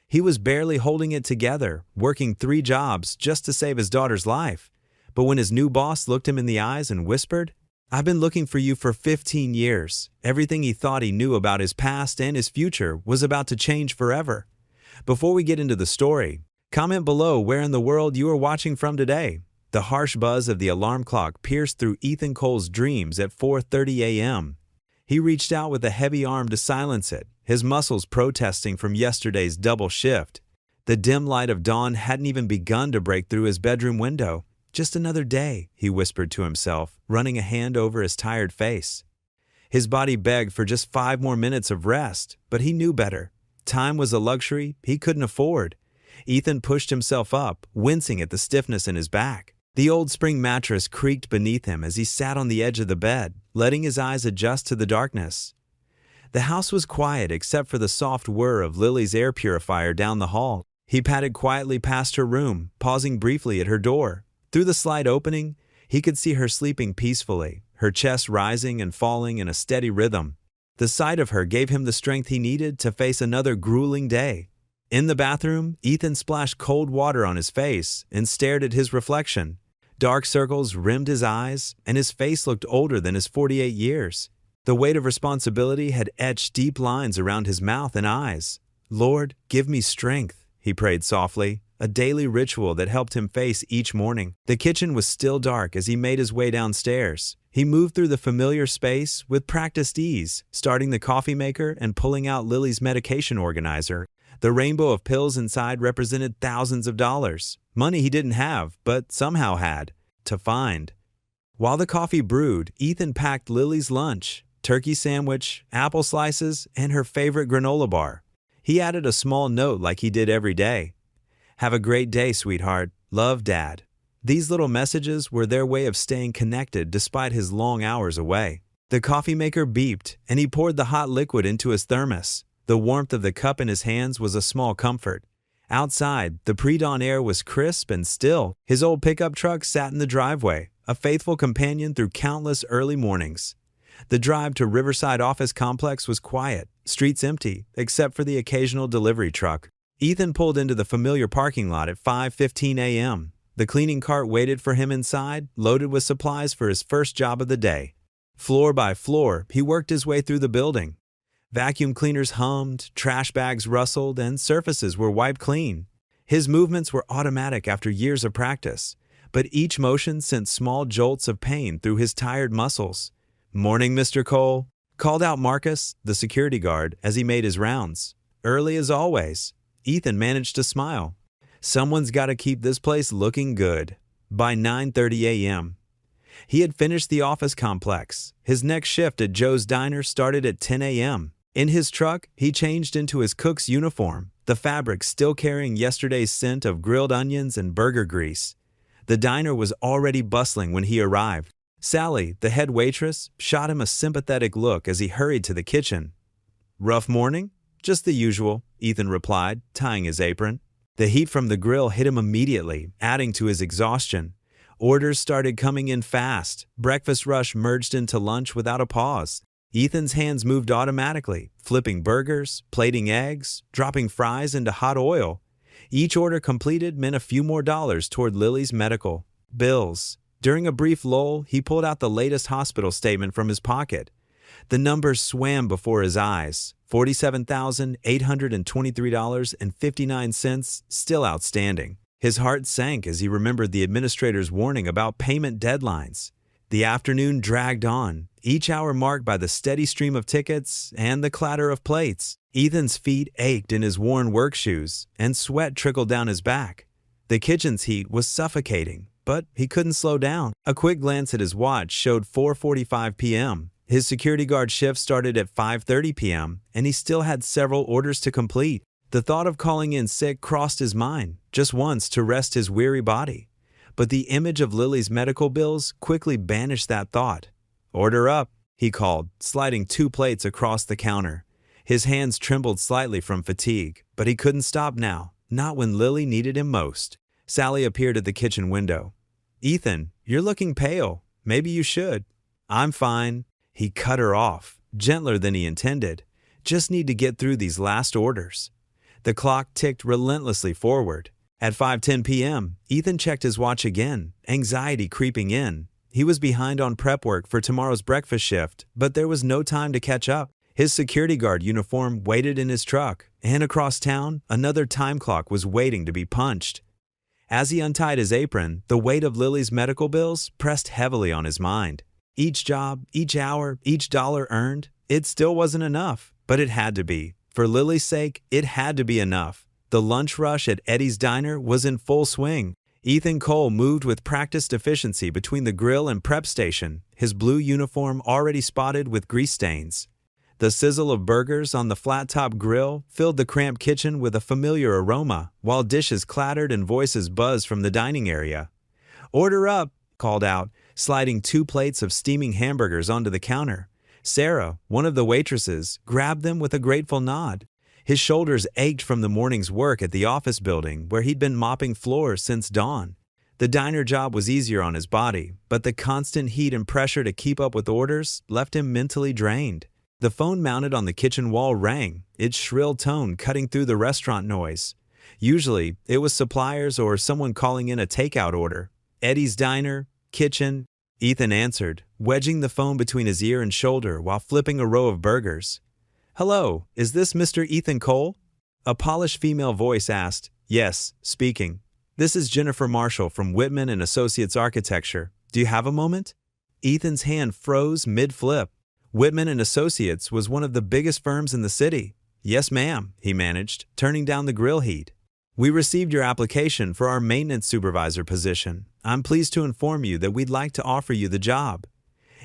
He was barely holding it together, working 3 jobs just to save his daughter's life. But when his new boss looked him in the eyes and whispered, "I've been looking for you for 15 years," everything he thought he knew about his past and his future was about to change forever. Before we get into the story, comment below where in the world you are watching from today. The harsh buzz of the alarm clock pierced through Ethan Cole's dreams at 4:30 a.m. He reached out with a heavy arm to silence it, his muscles protesting from yesterday's double shift. The dim light of dawn hadn't even begun to break through his bedroom window. "Just another day," he whispered to himself, running a hand over his tired face. His body begged for just 5 more minutes of rest, but he knew better. Time was a luxury he couldn't afford. Ethan pushed himself up, wincing at the stiffness in his back. The old spring mattress creaked beneath him as he sat on the edge of the bed, letting his eyes adjust to the darkness. The house was quiet except for the soft whir of Lily's air purifier down the hall. He padded quietly past her room, pausing briefly at her door. Through the slight opening, he could see her sleeping peacefully, her chest rising and falling in a steady rhythm. The sight of her gave him the strength he needed to face another grueling day. In the bathroom, Ethan splashed cold water on his face and stared at his reflection. Dark circles rimmed his eyes, and his face looked older than his 48 years. The weight of responsibility had etched deep lines around his mouth and eyes. "Lord, give me strength," he prayed softly, a daily ritual that helped him face each morning. The kitchen was still dark as he made his way downstairs. He moved through the familiar space with practiced ease, starting the coffee maker and pulling out Lily's medication organizer. The rainbow of pills inside represented thousands of dollars, money he didn't have, but somehow had, to find. While the coffee brewed, Ethan packed Lily's lunch, turkey sandwich, apple slices, and her favorite granola bar. He added a small note like he did every day. "Have a great day, sweetheart. Love, Dad." These little messages were their way of staying connected despite his long hours away. The coffee maker beeped, and he poured the hot liquid into his thermos. The warmth of the cup in his hands was a small comfort. Outside, the pre-dawn air was crisp and still. His old pickup truck sat in the driveway, a faithful companion through countless early mornings. The drive to Riverside Office Complex was quiet, streets empty, except for the occasional delivery truck. Ethan pulled into the familiar parking lot at 5:15 a.m. The cleaning cart waited for him inside, loaded with supplies for his first job of the day. Floor by floor, he worked his way through the building. Vacuum cleaners hummed, trash bags rustled, and surfaces were wiped clean. His movements were automatic after years of practice, but each motion sent small jolts of pain through his tired muscles. "Morning, Mr. Cole," called out Marcus, the security guard, as he made his rounds. Early as always, Ethan managed to smile. Someone's got to keep this place looking good. By 9:30 a.m., he had finished the office complex. His next shift at Joe's Diner started at 10 a.m. In his truck, he changed into his cook's uniform, the fabric still carrying yesterday's scent of grilled onions and burger grease. The diner was already bustling when he arrived. Sally, the head waitress, shot him a sympathetic look as he hurried to the kitchen. "Rough morning?" "Just the usual," Ethan replied, tying his apron. The heat from the grill hit him immediately, adding to his exhaustion. Orders started coming in fast. Breakfast rush merged into lunch without a pause. Ethan's hands moved automatically, flipping burgers, plating eggs, dropping fries into hot oil. Each order completed meant a few more dollars toward Lily's medical bills. During a brief lull, he pulled out the latest hospital statement from his pocket. The numbers swam before his eyes. $47,823.59 still outstanding. His heart sank as he remembered the administrator's warning about payment deadlines. The afternoon dragged on, each hour marked by the steady stream of tickets and the clatter of plates. Ethan's feet ached in his worn work shoes, and sweat trickled down his back. The kitchen's heat was suffocating, but he couldn't slow down. A quick glance at his watch showed 4:45 p.m. His security guard shift started at 5:30 p.m., and he still had several orders to complete. The thought of calling in sick crossed his mind, just once to rest his weary body. But the image of Lily's medical bills quickly banished that thought. "Order up," he called, sliding 2 plates across the counter. His hands trembled slightly from fatigue, but he couldn't stop now, not when Lily needed him most. Sally appeared at the kitchen window. "Ethan, you're looking pale. Maybe you should." "I'm fine." He cut her off, gentler than he intended. "Just need to get through these last orders." The clock ticked relentlessly forward. At 5:10 p.m., Ethan checked his watch again, anxiety creeping in. He was behind on prep work for tomorrow's breakfast shift, but there was no time to catch up. His security guard uniform waited in his truck, and across town, another time clock was waiting to be punched. As he untied his apron, the weight of Lily's medical bills pressed heavily on his mind. Each job, each hour, each dollar earned, it still wasn't enough, but it had to be. For Lily's sake, it had to be enough. The lunch rush at Eddie's Diner was in full swing. Ethan Cole moved with practiced efficiency between the grill and prep station, his blue uniform already spotted with grease stains. The sizzle of burgers on the flat-top grill filled the cramped kitchen with a familiar aroma, while dishes clattered and voices buzzed from the dining area. "Order up," called out, sliding 2 plates of steaming hamburgers onto the counter. Sarah, one of the waitresses, grabbed them with a grateful nod. His shoulders ached from the morning's work at the office building where he'd been mopping floors since dawn. The diner job was easier on his body, but the constant heat and pressure to keep up with orders left him mentally drained. The phone mounted on the kitchen wall rang, its shrill tone cutting through the restaurant noise. Usually, it was suppliers or someone calling in a takeout order. Eddie's Diner, kitchen. Ethan answered, wedging the phone between his ear and shoulder while flipping a row of burgers. "Hello, is this Mr. Ethan Cole?" A polished female voice asked. "Yes, speaking. This is Jennifer Marshall from Whitman & Associates Architecture. Do you have a moment?" Ethan's hand froze mid-flip. Whitman & Associates was one of the biggest firms in the city. "Yes, ma'am," he managed, turning down the grill heat. "We received your application for our maintenance supervisor position. I'm pleased to inform you that we'd like to offer you the job."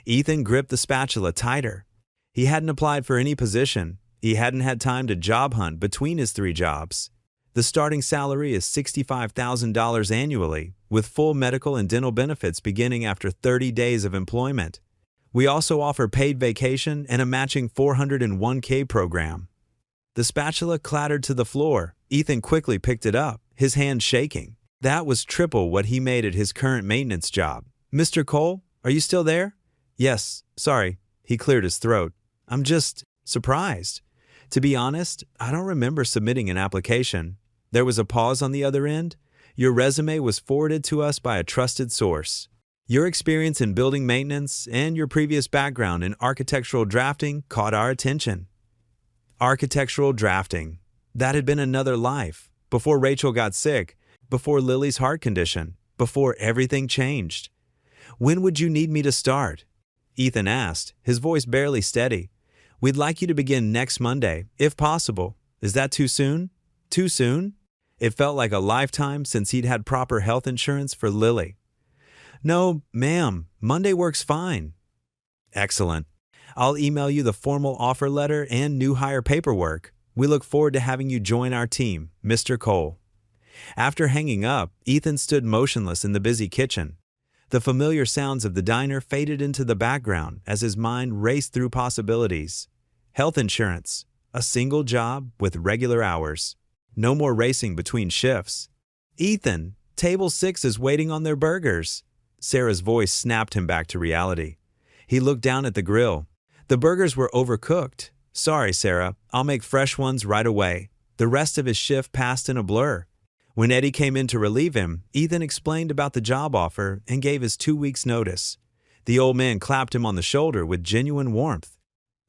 Ethan gripped the spatula tighter. He hadn't applied for any position. He hadn't had time to job hunt between his 3 jobs. The starting salary is $65,000 annually, with full medical and dental benefits beginning after 30 days of employment. We also offer paid vacation and a matching 401k program. The spatula clattered to the floor. Ethan quickly picked it up, his hand shaking. That was triple what he made at his current maintenance job. "Mr. Cole, are you still there?" "Yes, sorry." He cleared his throat. "I'm just surprised. To be honest, I don't remember submitting an application." There was a pause on the other end. "Your resume was forwarded to us by a trusted source. Your experience in building maintenance and your previous background in architectural drafting caught our attention." Architectural drafting. That had been another life. Before Rachel got sick, before Lily's heart condition, before everything changed. "When would you need me to start?" Ethan asked, his voice barely steady. "We'd like you to begin next Monday, if possible. Is that too soon?" Too soon? It felt like a lifetime since he'd had proper health insurance for Lily. "No, ma'am, Monday works fine." "Excellent. I'll email you the formal offer letter and new hire paperwork. We look forward to having you join our team, Mr. Cole." After hanging up, Ethan stood motionless in the busy kitchen. The familiar sounds of the diner faded into the background as his mind raced through possibilities. Health insurance, a single job with regular hours. No more racing between shifts. "Ethan, table 6 is waiting on their burgers." Sarah's voice snapped him back to reality. He looked down at the grill. The burgers were overcooked. "Sorry, Sarah, I'll make fresh ones right away." The rest of his shift passed in a blur. When Eddie came in to relieve him, Ethan explained about the job offer and gave his 2 weeks' notice. The old man clapped him on the shoulder with genuine warmth.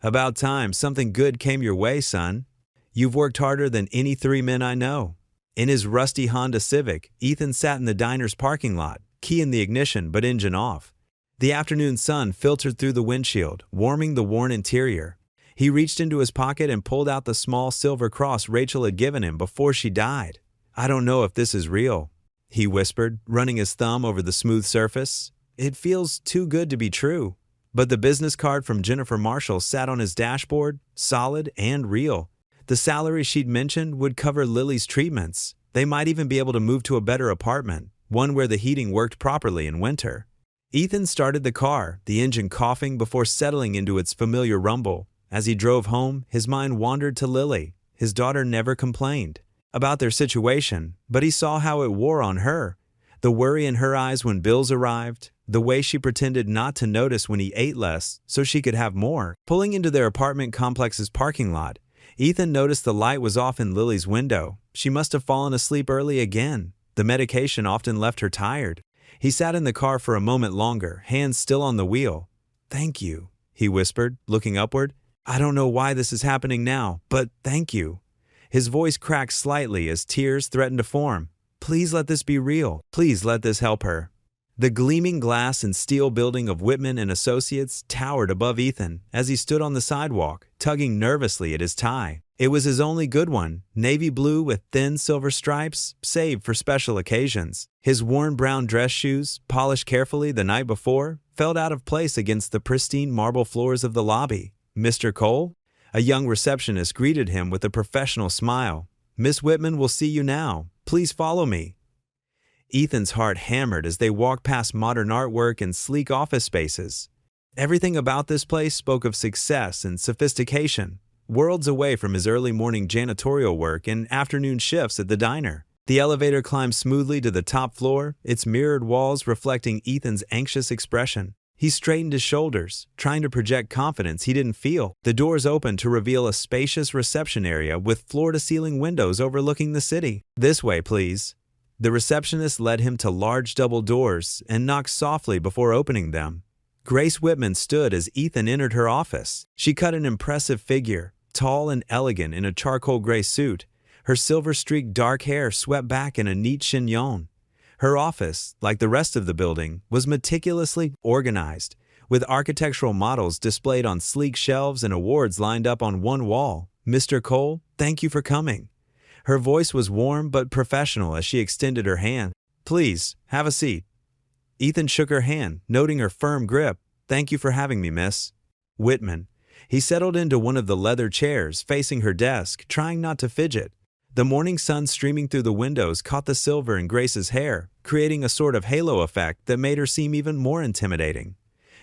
"About time something good came your way, son. You've worked harder than any 3 men I know." In his rusty Honda Civic, Ethan sat in the diner's parking lot, key in the ignition but engine off. The afternoon sun filtered through the windshield, warming the worn interior. He reached into his pocket and pulled out the small silver cross Rachel had given him before she died. "I don't know if this is real," he whispered, running his thumb over the smooth surface. "It feels too good to be true." But the business card from Jennifer Marshall sat on his dashboard, solid and real. The salary she'd mentioned would cover Lily's treatments. They might even be able to move to a better apartment, one where the heating worked properly in winter. Ethan started the car, the engine coughing before settling into its familiar rumble. As he drove home, his mind wandered to Lily. His daughter never complained about their situation, but he saw how it wore on her. The worry in her eyes when bills arrived, the way she pretended not to notice when he ate less so she could have more. Pulling into their apartment complex's parking lot, Ethan noticed the light was off in Lily's window. She must have fallen asleep early again. The medication often left her tired. He sat in the car for a moment longer, hands still on the wheel. "Thank you," he whispered, looking upward. "I don't know why this is happening now, but thank you." His voice cracked slightly as tears threatened to form. "Please let this be real. Please let this help her." The gleaming glass and steel building of Whitman and Associates towered above Ethan as he stood on the sidewalk, tugging nervously at his tie. It was his only good one, navy blue with thin silver stripes, saved for special occasions. His worn brown dress shoes, polished carefully the night before, felt out of place against the pristine marble floors of the lobby. "Mr. Cole?" A young receptionist greeted him with a professional smile. "Miss Whitman will see you now. Please follow me." Ethan's heart hammered as they walked past modern artwork and sleek office spaces. Everything about this place spoke of success and sophistication, worlds away from his early morning janitorial work and afternoon shifts at the diner. The elevator climbed smoothly to the top floor, its mirrored walls reflecting Ethan's anxious expression. He straightened his shoulders, trying to project confidence he didn't feel. The doors opened to reveal a spacious reception area with floor-to-ceiling windows overlooking the city. "This way, please." The receptionist led him to large double doors and knocked softly before opening them. Grace Whitman stood as Ethan entered her office. She cut an impressive figure, tall and elegant in a charcoal gray suit. Her silver-streaked dark hair swept back in a neat chignon. Her office, like the rest of the building, was meticulously organized, with architectural models displayed on sleek shelves and awards lined up on one wall. "Mr. Cole, thank you for coming." Her voice was warm but professional as she extended her hand. "Please, have a seat." Ethan shook her hand, noting her firm grip. "Thank you for having me, miss." Whitman. He settled into one of the leather chairs facing her desk, trying not to fidget. The morning sun streaming through the windows caught the silver in Grace's hair, creating a sort of halo effect that made her seem even more intimidating.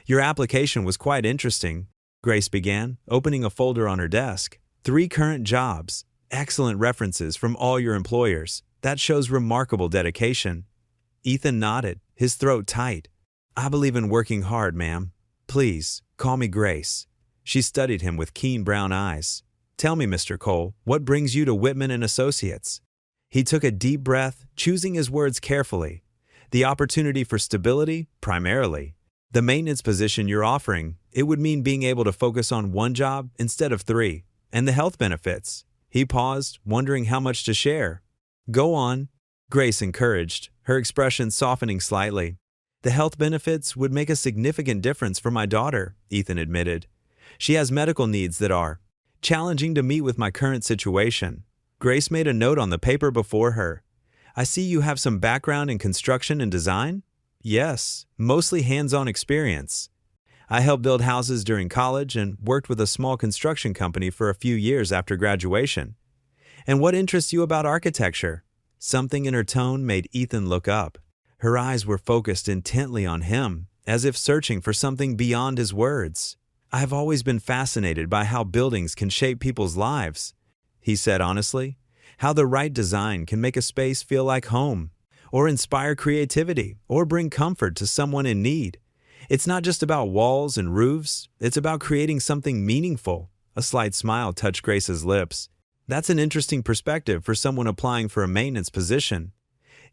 "Your application was quite interesting," Grace began, opening a folder on her desk. "3 current jobs. Excellent references from all your employers. That shows remarkable dedication." Ethan nodded, his throat tight. "I believe in working hard, ma'am. Please, call me Grace." She studied him with keen brown eyes. "Tell me, Mr. Cole, what brings you to Whitman and Associates?" He took a deep breath, choosing his words carefully. "The opportunity for stability, primarily. The maintenance position you're offering, it would mean being able to focus on one job instead of 3. And the health benefits." He paused, wondering how much to share. "Go on," Grace encouraged, her expression softening slightly. "The health benefits would make a significant difference for my daughter," Ethan admitted. "She has medical needs that are challenging to meet with my current situation." Grace made a note on the paper before her. "I see you have some background in construction and design?" "Yes, mostly hands-on experience. I helped build houses during college and worked with a small construction company for a few years after graduation." "And what interests you about architecture?" Something in her tone made Ethan look up. Her eyes were focused intently on him, as if searching for something beyond his words. "I've always been fascinated by how buildings can shape people's lives," he said honestly. "How the right design can make a space feel like home, or inspire creativity, or bring comfort to someone in need. It's not just about walls and roofs, it's about creating something meaningful." A slight smile touched Grace's lips. "That's an interesting perspective for someone applying for a maintenance position."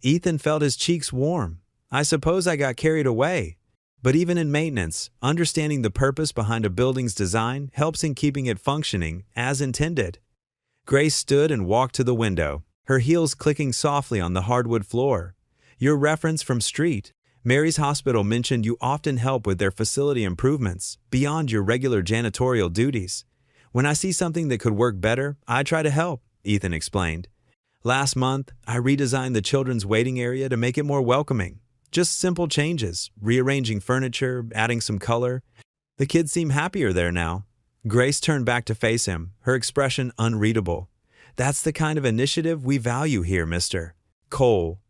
Ethan felt his cheeks warm. "I suppose I got carried away. But even in maintenance, understanding the purpose behind a building's design helps in keeping it functioning as intended." Grace stood and walked to the window, her heels clicking softly on the hardwood floor. "Your reference from Street. Mary's Hospital mentioned you often help with their facility improvements, beyond your regular janitorial duties. When I see something that could work better, I try to help," Ethan explained. "Last month, I redesigned the children's waiting area to make it more welcoming. Just simple changes, rearranging furniture, adding some color. The kids seem happier there now." Grace turned back to face him, her expression unreadable. "That's the kind of initiative we value here, Mr. Cole."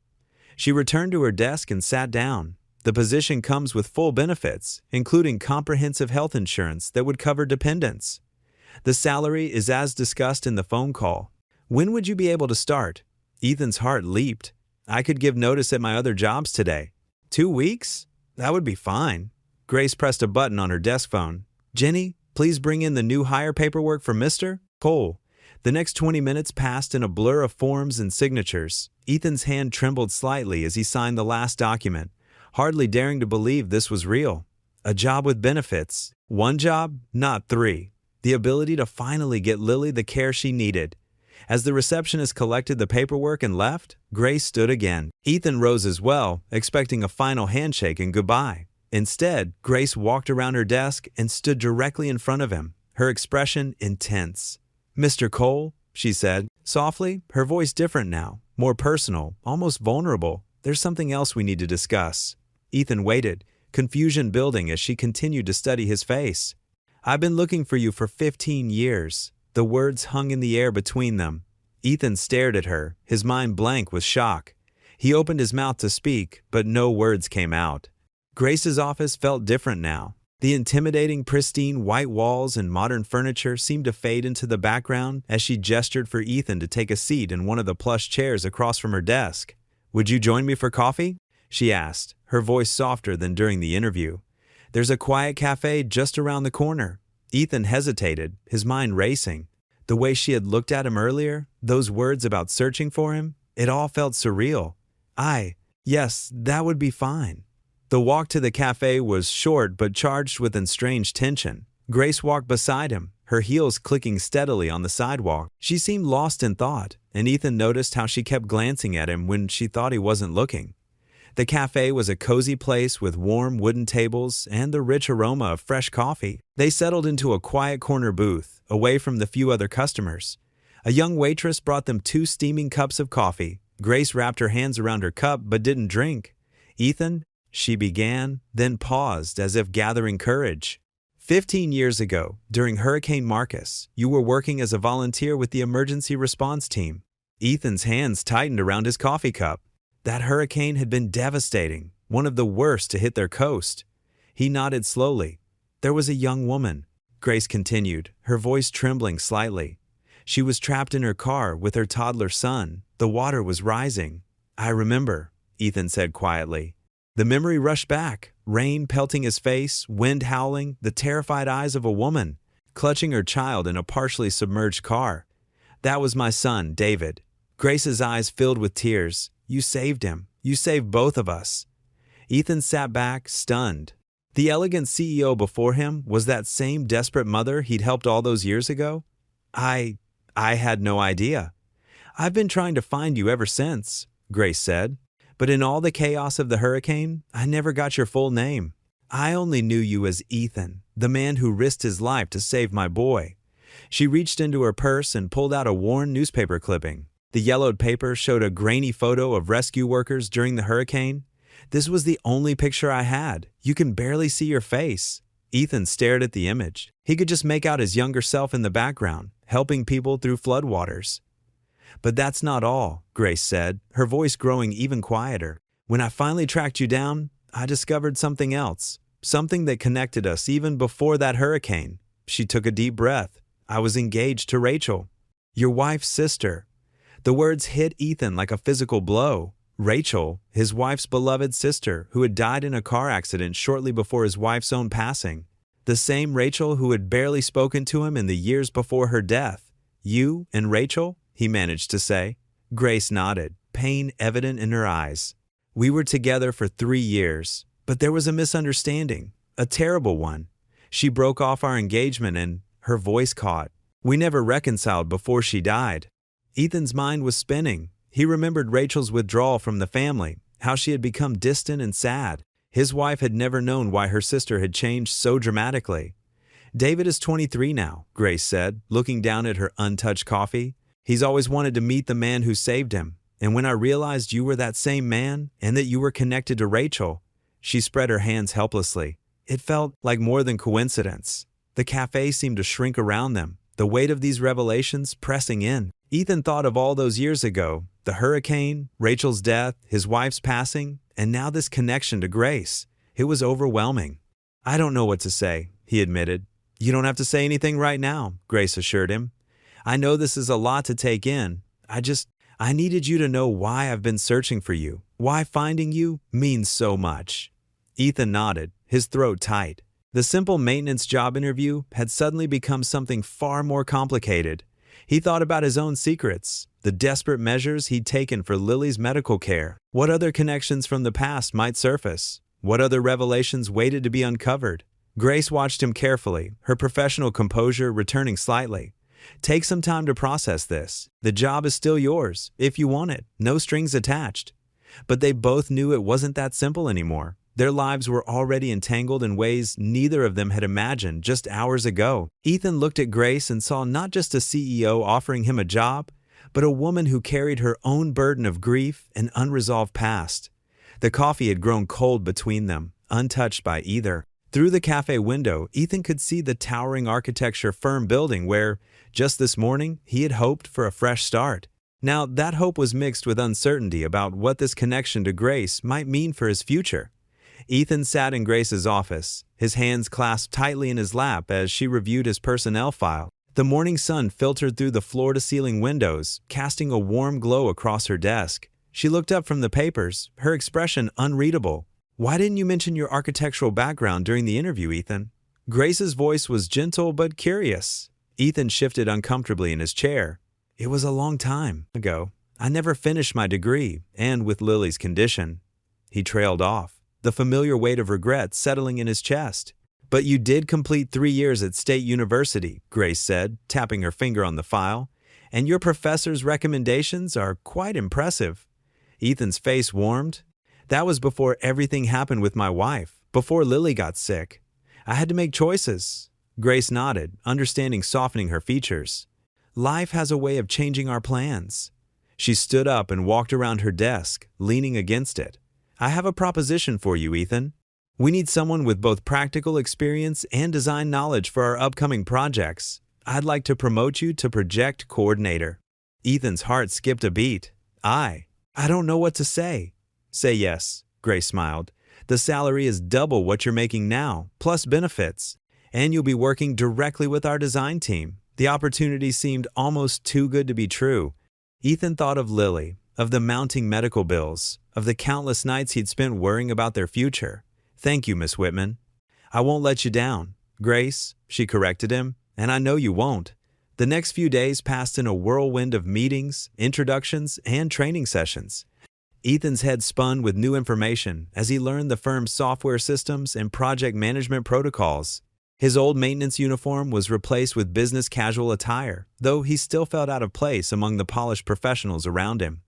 She returned to her desk and sat down. "The position comes with full benefits, including comprehensive health insurance that would cover dependents. The salary is as discussed in the phone call. When would you be able to start?" Ethan's heart leaped. "I could give notice at my other jobs today." 2 weeks? That would be fine." Grace pressed a button on her desk phone. "Jenny, please bring in the new hire paperwork for Mr. Cole." The next 20 minutes passed in a blur of forms and signatures. Ethan's hand trembled slightly as he signed the last document, hardly daring to believe this was real. A job with benefits. One job, not three. The ability to finally get Lily the care she needed. As the receptionist collected the paperwork and left, Grace stood again. Ethan rose as well, expecting a final handshake and goodbye. Instead, Grace walked around her desk and stood directly in front of him, her expression intense. "Mr. Cole," she said, softly, her voice different now, more personal, almost vulnerable. "There's something else we need to discuss." Ethan waited, confusion building as she continued to study his face. "I've been looking for you for 15 years. The words hung in the air between them. Ethan stared at her, his mind blank with shock. He opened his mouth to speak, but no words came out. Grace's office felt different now. The intimidating, pristine white walls and modern furniture seemed to fade into the background as she gestured for Ethan to take a seat in one of the plush chairs across from her desk. "Would you join me for coffee?" she asked, her voice softer than during the interview. "There's a quiet cafe just around the corner." Ethan hesitated, his mind racing. The way she had looked at him earlier, those words about searching for him, it all felt surreal. Yes, that would be fine. The walk to the cafe was short but charged with strange tension. Grace walked beside him, her heels clicking steadily on the sidewalk. She seemed lost in thought, and Ethan noticed how she kept glancing at him when she thought he wasn't looking. The cafe was a cozy place with warm wooden tables and the rich aroma of fresh coffee. They settled into a quiet corner booth, away from the few other customers. A young waitress brought them 2 steaming cups of coffee. Grace wrapped her hands around her cup but didn't drink. "Ethan," she began, then paused as if gathering courage. 15 years ago, during Hurricane Marcus, you were working as a volunteer with the emergency response team. Ethan's hands tightened around his coffee cup. That hurricane had been devastating, one of the worst to hit their coast. He nodded slowly. "There was a young woman," Grace continued, her voice trembling slightly. "She was trapped in her car with her toddler son. The water was rising." "I remember," Ethan said quietly. The memory rushed back, rain pelting his face, wind howling, the terrified eyes of a woman, clutching her child in a partially submerged car. "That was my son, David." Grace's eyes filled with tears. "You saved him. You saved both of us." Ethan sat back, stunned. The elegant CEO before him was that same desperate mother he'd helped all those years ago? I had no idea." "I've been trying to find you ever since," Grace said. "But in all the chaos of the hurricane, I never got your full name. I only knew you as Ethan, the man who risked his life to save my boy." She reached into her purse and pulled out a worn newspaper clipping. The yellowed paper showed a grainy photo of rescue workers during the hurricane. "This was the only picture I had. You can barely see your face." Ethan stared at the image. He could just make out his younger self in the background, helping people through floodwaters. "But that's not all," Grace said, her voice growing even quieter. "When I finally tracked you down, I discovered something else, something that connected us even before that hurricane." She took a deep breath. "I was engaged to Rachel, your wife's sister." The words hit Ethan like a physical blow. Rachel, his wife's beloved sister, who had died in a car accident shortly before his wife's own passing. The same Rachel who had barely spoken to him in the years before her death. "You and Rachel?" he managed to say. Grace nodded, pain evident in her eyes. "We were together for 3 years, but there was a misunderstanding, a terrible one. She broke off our engagement and," her voice caught, "we never reconciled before she died." Ethan's mind was spinning. He remembered Rachel's withdrawal from the family, how she had become distant and sad. His wife had never known why her sister had changed so dramatically. "David is 23 now," Grace said, looking down at her untouched coffee. "He's always wanted to meet the man who saved him. And when I realized you were that same man and that you were connected to Rachel," she spread her hands helplessly. "It felt like more than coincidence." The cafe seemed to shrink around them, the weight of these revelations pressing in. Ethan thought of all those years ago, the hurricane, Rachel's death, his wife's passing, and now this connection to Grace. It was overwhelming. "I don't know what to say," he admitted. "You don't have to say anything right now," Grace assured him. "I know this is a lot to take in. I needed you to know why I've been searching for you, why finding you means so much." Ethan nodded, his throat tight. The simple maintenance job interview had suddenly become something far more complicated. He thought about his own secrets, the desperate measures he'd taken for Lily's medical care. What other connections from the past might surface? What other revelations waited to be uncovered? Grace watched him carefully, her professional composure returning slightly. Take some time to process this. The job is still yours, if you want it, no strings attached. But they both knew it wasn't that simple anymore. Their lives were already entangled in ways neither of them had imagined just hours ago. Ethan looked at Grace and saw not just a CEO offering him a job, but a woman who carried her own burden of grief and unresolved past. The coffee had grown cold between them, untouched by either. Through the cafe window, Ethan could see the towering architecture firm building where, just this morning, he had hoped for a fresh start. Now, that hope was mixed with uncertainty about what this connection to Grace might mean for his future. Ethan sat in Grace's office, his hands clasped tightly in his lap as she reviewed his personnel file. The morning sun filtered through the floor-to-ceiling windows, casting a warm glow across her desk. She looked up from the papers, her expression unreadable. "Why didn't you mention your architectural background during the interview, Ethan?" Grace's voice was gentle but curious. Ethan shifted uncomfortably in his chair. "It was a long time ago. I never finished my degree, and with Lily's condition." He trailed off, the familiar weight of regret settling in his chest. "But you did complete 3 years at State University," Grace said, tapping her finger on the file. "And your professor's recommendations are quite impressive." Ethan's face warmed. "That was before everything happened with my wife, before Lily got sick. I had to make choices." Grace nodded, understanding softening her features. "Life has a way of changing our plans." She stood up and walked around her desk, leaning against it. "I have a proposition for you, Ethan. We need someone with both practical experience and design knowledge for our upcoming projects. I'd like to promote you to project coordinator." Ethan's heart skipped a beat. I don't know what to say." "Say yes," Grace smiled. "The salary is double what you're making now, plus benefits. And you'll be working directly with our design team." The opportunity seemed almost too good to be true. Ethan thought of Lily, of the mounting medical bills, of the countless nights he'd spent worrying about their future. "Thank you, Miss Whitman." "I won't let you down, Grace," she corrected him, "and I know you won't." The next few days passed in a whirlwind of meetings, introductions, and training sessions. Ethan's head spun with new information as he learned the firm's software systems and project management protocols. His old maintenance uniform was replaced with business casual attire, though he still felt out of place among the polished professionals around him.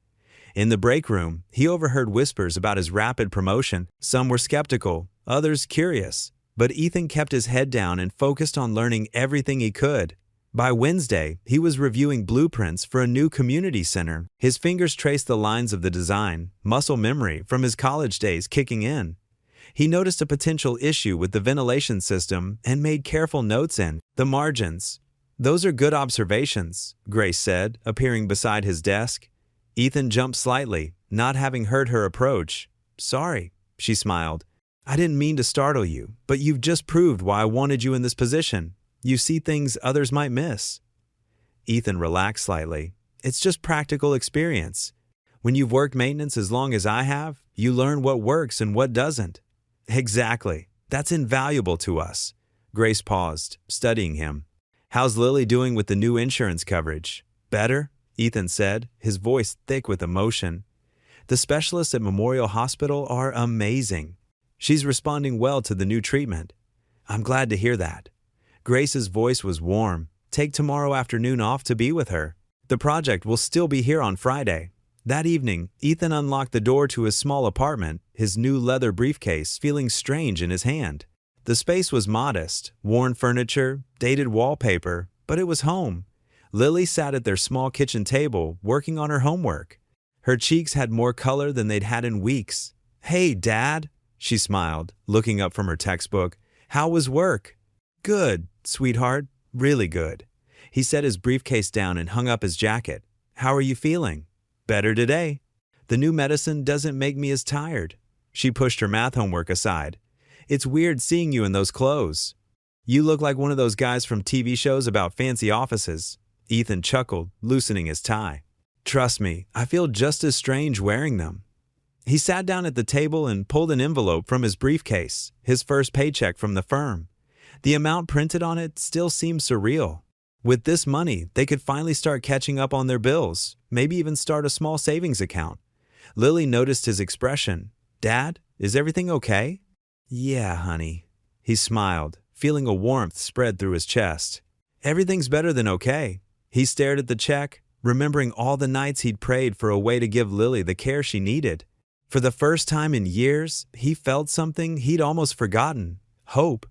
In the break room, he overheard whispers about his rapid promotion. Some were skeptical, others curious, but Ethan kept his head down and focused on learning everything he could. By Wednesday, he was reviewing blueprints for a new community center. His fingers traced the lines of the design, muscle memory from his college days kicking in. He noticed a potential issue with the ventilation system and made careful notes in the margins. "Those are good observations," Grace said, appearing beside his desk. Ethan jumped slightly, not having heard her approach. "Sorry," she smiled. "I didn't mean to startle you, but you've just proved why I wanted you in this position. You see things others might miss." Ethan relaxed slightly. "It's just practical experience. When you've worked maintenance as long as I have, you learn what works and what doesn't." "Exactly. That's invaluable to us." Grace paused, studying him. "How's Lily doing with the new insurance coverage?" "Better," Ethan said, his voice thick with emotion. "The specialists at Memorial Hospital are amazing. She's responding well to the new treatment." "I'm glad to hear that." Grace's voice was warm. "Take tomorrow afternoon off to be with her. The project will still be here on Friday." That evening, Ethan unlocked the door to his small apartment, his new leather briefcase feeling strange in his hand. The space was modest, worn furniture, dated wallpaper, but it was home. Lily sat at their small kitchen table, working on her homework. Her cheeks had more color than they'd had in weeks. "Hey, Dad," she smiled, looking up from her textbook. "How was work?" "Good, sweetheart, really good." He set his briefcase down and hung up his jacket. "How are you feeling?" "Better today. The new medicine doesn't make me as tired." She pushed her math homework aside. "It's weird seeing you in those clothes. You look like one of those guys from TV shows about fancy offices." Ethan chuckled, loosening his tie. "Trust me, I feel just as strange wearing them." He sat down at the table and pulled an envelope from his briefcase, his first paycheck from the firm. The amount printed on it still seemed surreal. With this money, they could finally start catching up on their bills, maybe even start a small savings account. Lily noticed his expression. "Dad, is everything okay?" "Yeah, honey." He smiled, feeling a warmth spread through his chest. "Everything's better than okay." He stared at the check, remembering all the nights he'd prayed for a way to give Lily the care she needed. For the first time in years, he felt something he'd almost forgotten: hope.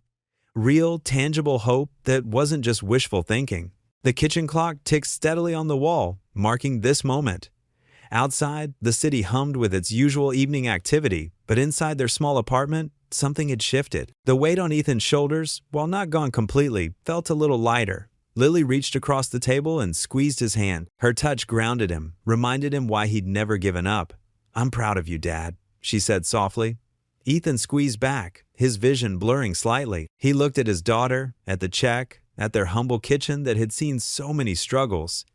Real, tangible hope that wasn't just wishful thinking. The kitchen clock ticked steadily on the wall, marking this moment. Outside, the city hummed with its usual evening activity, but inside their small apartment, something had shifted. The weight on Ethan's shoulders, while not gone completely, felt a little lighter. Lily reached across the table and squeezed his hand. Her touch grounded him, reminded him why he'd never given up. "I'm proud of you, Dad," she said softly. Ethan squeezed back, his vision blurring slightly. He looked at his daughter, at the check, at their humble kitchen that had seen so many struggles.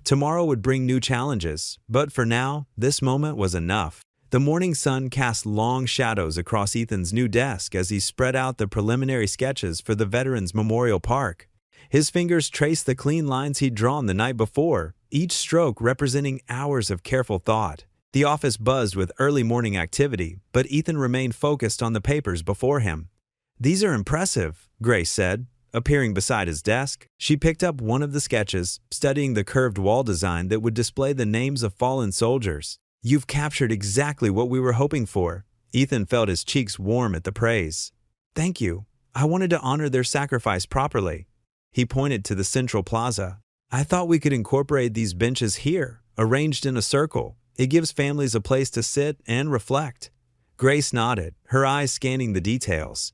Tomorrow would bring new challenges, but for now, this moment was enough. The morning sun cast long shadows across Ethan's new desk as he spread out the preliminary sketches for the Veterans Memorial Park. His fingers traced the clean lines he'd drawn the night before, each stroke representing hours of careful thought. The office buzzed with early morning activity, but Ethan remained focused on the papers before him. "These are impressive," Grace said, appearing beside his desk. She picked up one of the sketches, studying the curved wall design that would display the names of fallen soldiers. "You've captured exactly what we were hoping for." Ethan felt his cheeks warm at the praise. "Thank you. I wanted to honor their sacrifice properly." He pointed to the central plaza. "I thought we could incorporate these benches here, arranged in a circle. It gives families a place to sit and reflect." Grace nodded, her eyes scanning the details.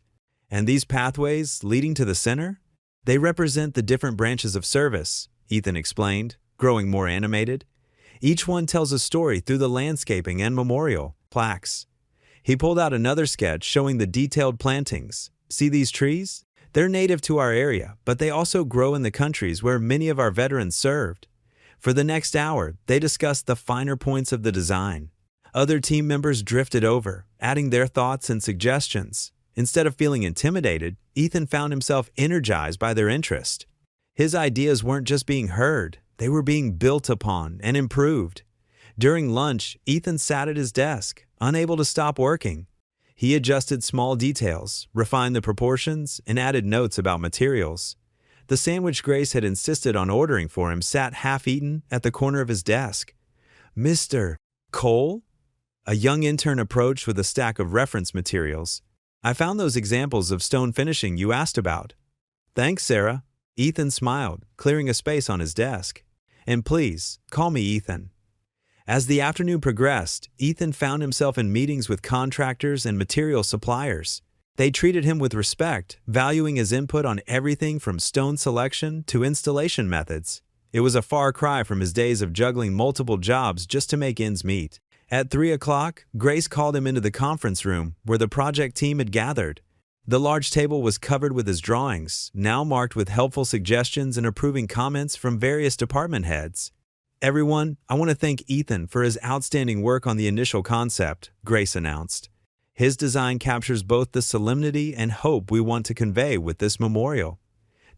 "And these pathways leading to the center? They represent the different branches of service," Ethan explained, growing more animated. "Each one tells a story through the landscaping and memorial plaques." He pulled out another sketch showing the detailed plantings. "See these trees? They're native to our area, but they also grow in the countries where many of our veterans served." For the next hour, they discussed the finer points of the design. Other team members drifted over, adding their thoughts and suggestions. Instead of feeling intimidated, Ethan found himself energized by their interest. His ideas weren't just being heard, they were being built upon and improved. During lunch, Ethan sat at his desk, unable to stop working. He adjusted small details, refined the proportions, and added notes about materials. The sandwich Grace had insisted on ordering for him sat half-eaten at the corner of his desk. "Mr. Cole?" A young intern approached with a stack of reference materials. "I found those examples of stone finishing you asked about." "Thanks, Sarah." Ethan smiled, clearing a space on his desk. "And please, call me Ethan." As the afternoon progressed, Ethan found himself in meetings with contractors and material suppliers. They treated him with respect, valuing his input on everything from stone selection to installation methods. It was a far cry from his days of juggling multiple jobs just to make ends meet. At 3 o'clock, Grace called him into the conference room where the project team had gathered. The large table was covered with his drawings, now marked with helpful suggestions and approving comments from various department heads. "Everyone, I want to thank Ethan for his outstanding work on the initial concept," Grace announced. "His design captures both the solemnity and hope we want to convey with this memorial."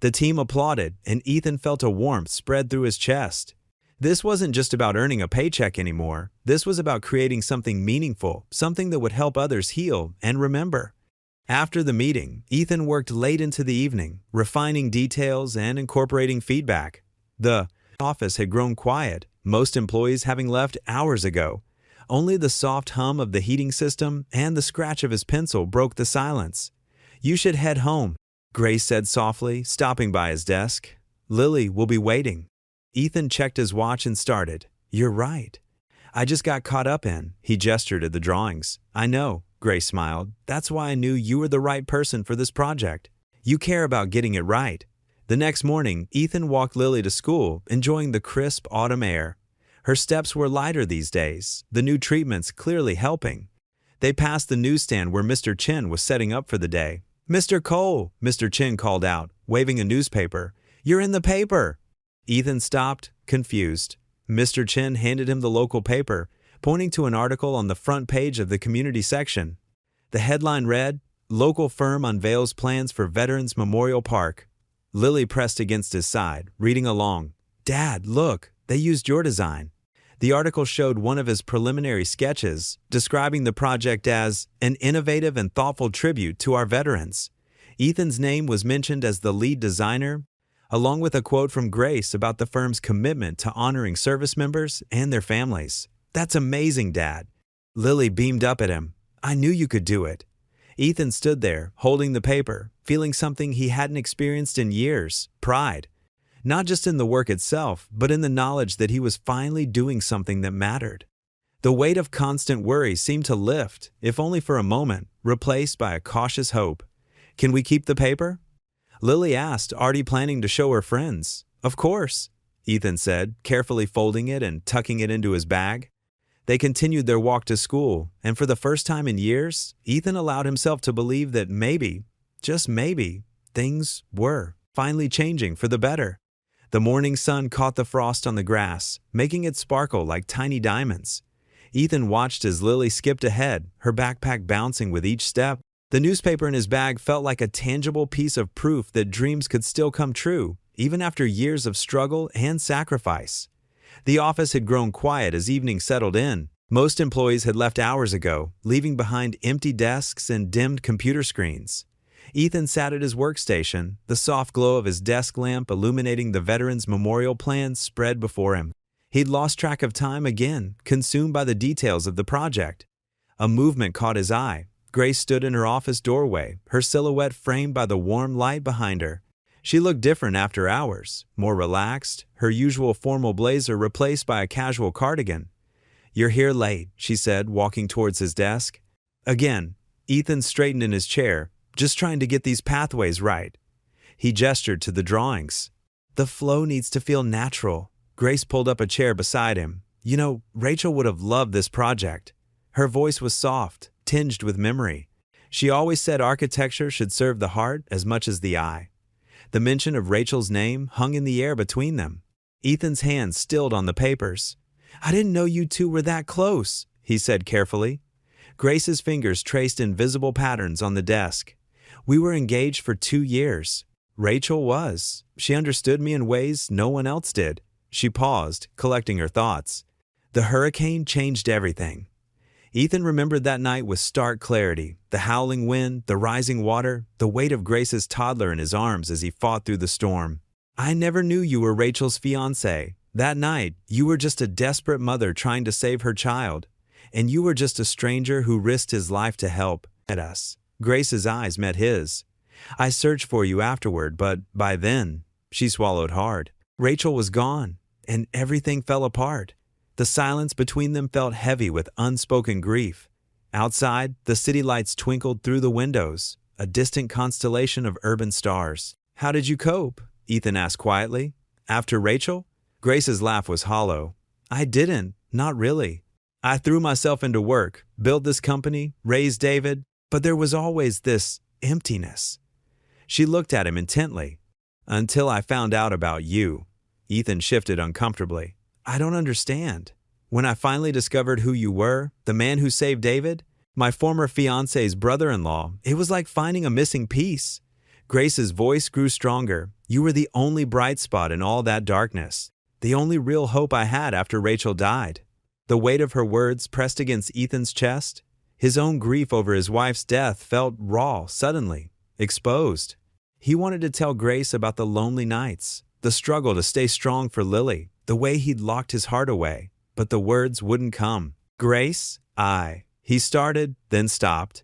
The team applauded, and Ethan felt a warmth spread through his chest. This wasn't just about earning a paycheck anymore. This was about creating something meaningful, something that would help others heal and remember. After the meeting, Ethan worked late into the evening, refining details and incorporating feedback. The office had grown quiet, most employees having left hours ago. Only the soft hum of the heating system and the scratch of his pencil broke the silence. "You should head home," Grace said softly, stopping by his desk. "Lily will be waiting." Ethan checked his watch and started. "You're right. I just got caught up in," he gestured at the drawings. "I know," Grace smiled. "That's why I knew you were the right person for this project. You care about getting it right." The next morning, Ethan walked Lily to school, enjoying the crisp autumn air. Her steps were lighter these days, the new treatments clearly helping. They passed the newsstand where Mr. Chen was setting up for the day. "Mr. Cole," Mr. Chen called out, waving a newspaper. "You're in the paper." Ethan stopped, confused. Mr. Chen handed him the local paper, pointing to an article on the front page of the community section. The headline read, "Local firm unveils plans for Veterans Memorial Park." Lily pressed against his side, reading along. "Dad, look, they used your design." The article showed one of his preliminary sketches, describing the project as an innovative and thoughtful tribute to our veterans. Ethan's name was mentioned as the lead designer, along with a quote from Grace about the firm's commitment to honoring service members and their families. "That's amazing, Dad." Lily beamed up at him. "I knew you could do it." Ethan stood there, holding the paper, feeling something he hadn't experienced in years: pride. Not just in the work itself, but in the knowledge that he was finally doing something that mattered. The weight of constant worry seemed to lift, if only for a moment, replaced by a cautious hope. "Can we keep the paper?" Lily asked, already planning to show her friends. "Of course," Ethan said, carefully folding it and tucking it into his bag. They continued their walk to school, and for the first time in years, Ethan allowed himself to believe that maybe, just maybe, things were finally changing for the better. The morning sun caught the frost on the grass, making it sparkle like tiny diamonds. Ethan watched as Lily skipped ahead, her backpack bouncing with each step. The newspaper in his bag felt like a tangible piece of proof that dreams could still come true, even after years of struggle and sacrifice. The office had grown quiet as evening settled in. Most employees had left hours ago, leaving behind empty desks and dimmed computer screens. Ethan sat at his workstation, the soft glow of his desk lamp illuminating the veterans' memorial plans spread before him. He'd lost track of time again, consumed by the details of the project. A movement caught his eye. Grace stood in her office doorway, her silhouette framed by the warm light behind her. She looked different after hours, more relaxed, her usual formal blazer replaced by a casual cardigan. "You're here late," she said, walking towards his desk. Again, Ethan straightened in his chair, "just trying to get these pathways right." He gestured to the drawings. "The flow needs to feel natural." Grace pulled up a chair beside him. "You know, Rachel would have loved this project." Her voice was soft, tinged with memory. She always said architecture should serve the heart as much as the eye. The mention of Rachel's name hung in the air between them. Ethan's hands stilled on the papers. "I didn't know you two were that close," he said carefully. Grace's fingers traced invisible patterns on the desk. "We were engaged for 2 years. Rachel was. She understood me in ways no one else did." She paused, collecting her thoughts. The hurricane changed everything. Ethan remembered that night with stark clarity, the howling wind, the rising water, the weight of Grace's toddler in his arms as he fought through the storm. "I never knew you were Rachel's fiancé. That night, you were just a desperate mother trying to save her child, and you were just a stranger who risked his life to help at us." Grace's eyes met his. "I searched for you afterward, but by then," she swallowed hard, "Rachel was gone, and everything fell apart." The silence between them felt heavy with unspoken grief. Outside, the city lights twinkled through the windows, a distant constellation of urban stars. "How did you cope?" Ethan asked quietly. "After Rachel?" Grace's laugh was hollow. "I didn't, not really. I threw myself into work, built this company, raised David, but there was always this emptiness." She looked at him intently. "Until I found out about you." Ethan shifted uncomfortably. "I don't understand. When I finally discovered who you were, the man who saved David, my former fiancé's brother-in-law, it was like finding a missing piece." Grace's voice grew stronger. "You were the only bright spot in all that darkness. The only real hope I had after Rachel died." The weight of her words pressed against Ethan's chest. His own grief over his wife's death felt raw, suddenly, exposed. He wanted to tell Grace about the lonely nights, the struggle to stay strong for Lily, the way he'd locked his heart away, but the words wouldn't come. "Grace, he started, then stopped.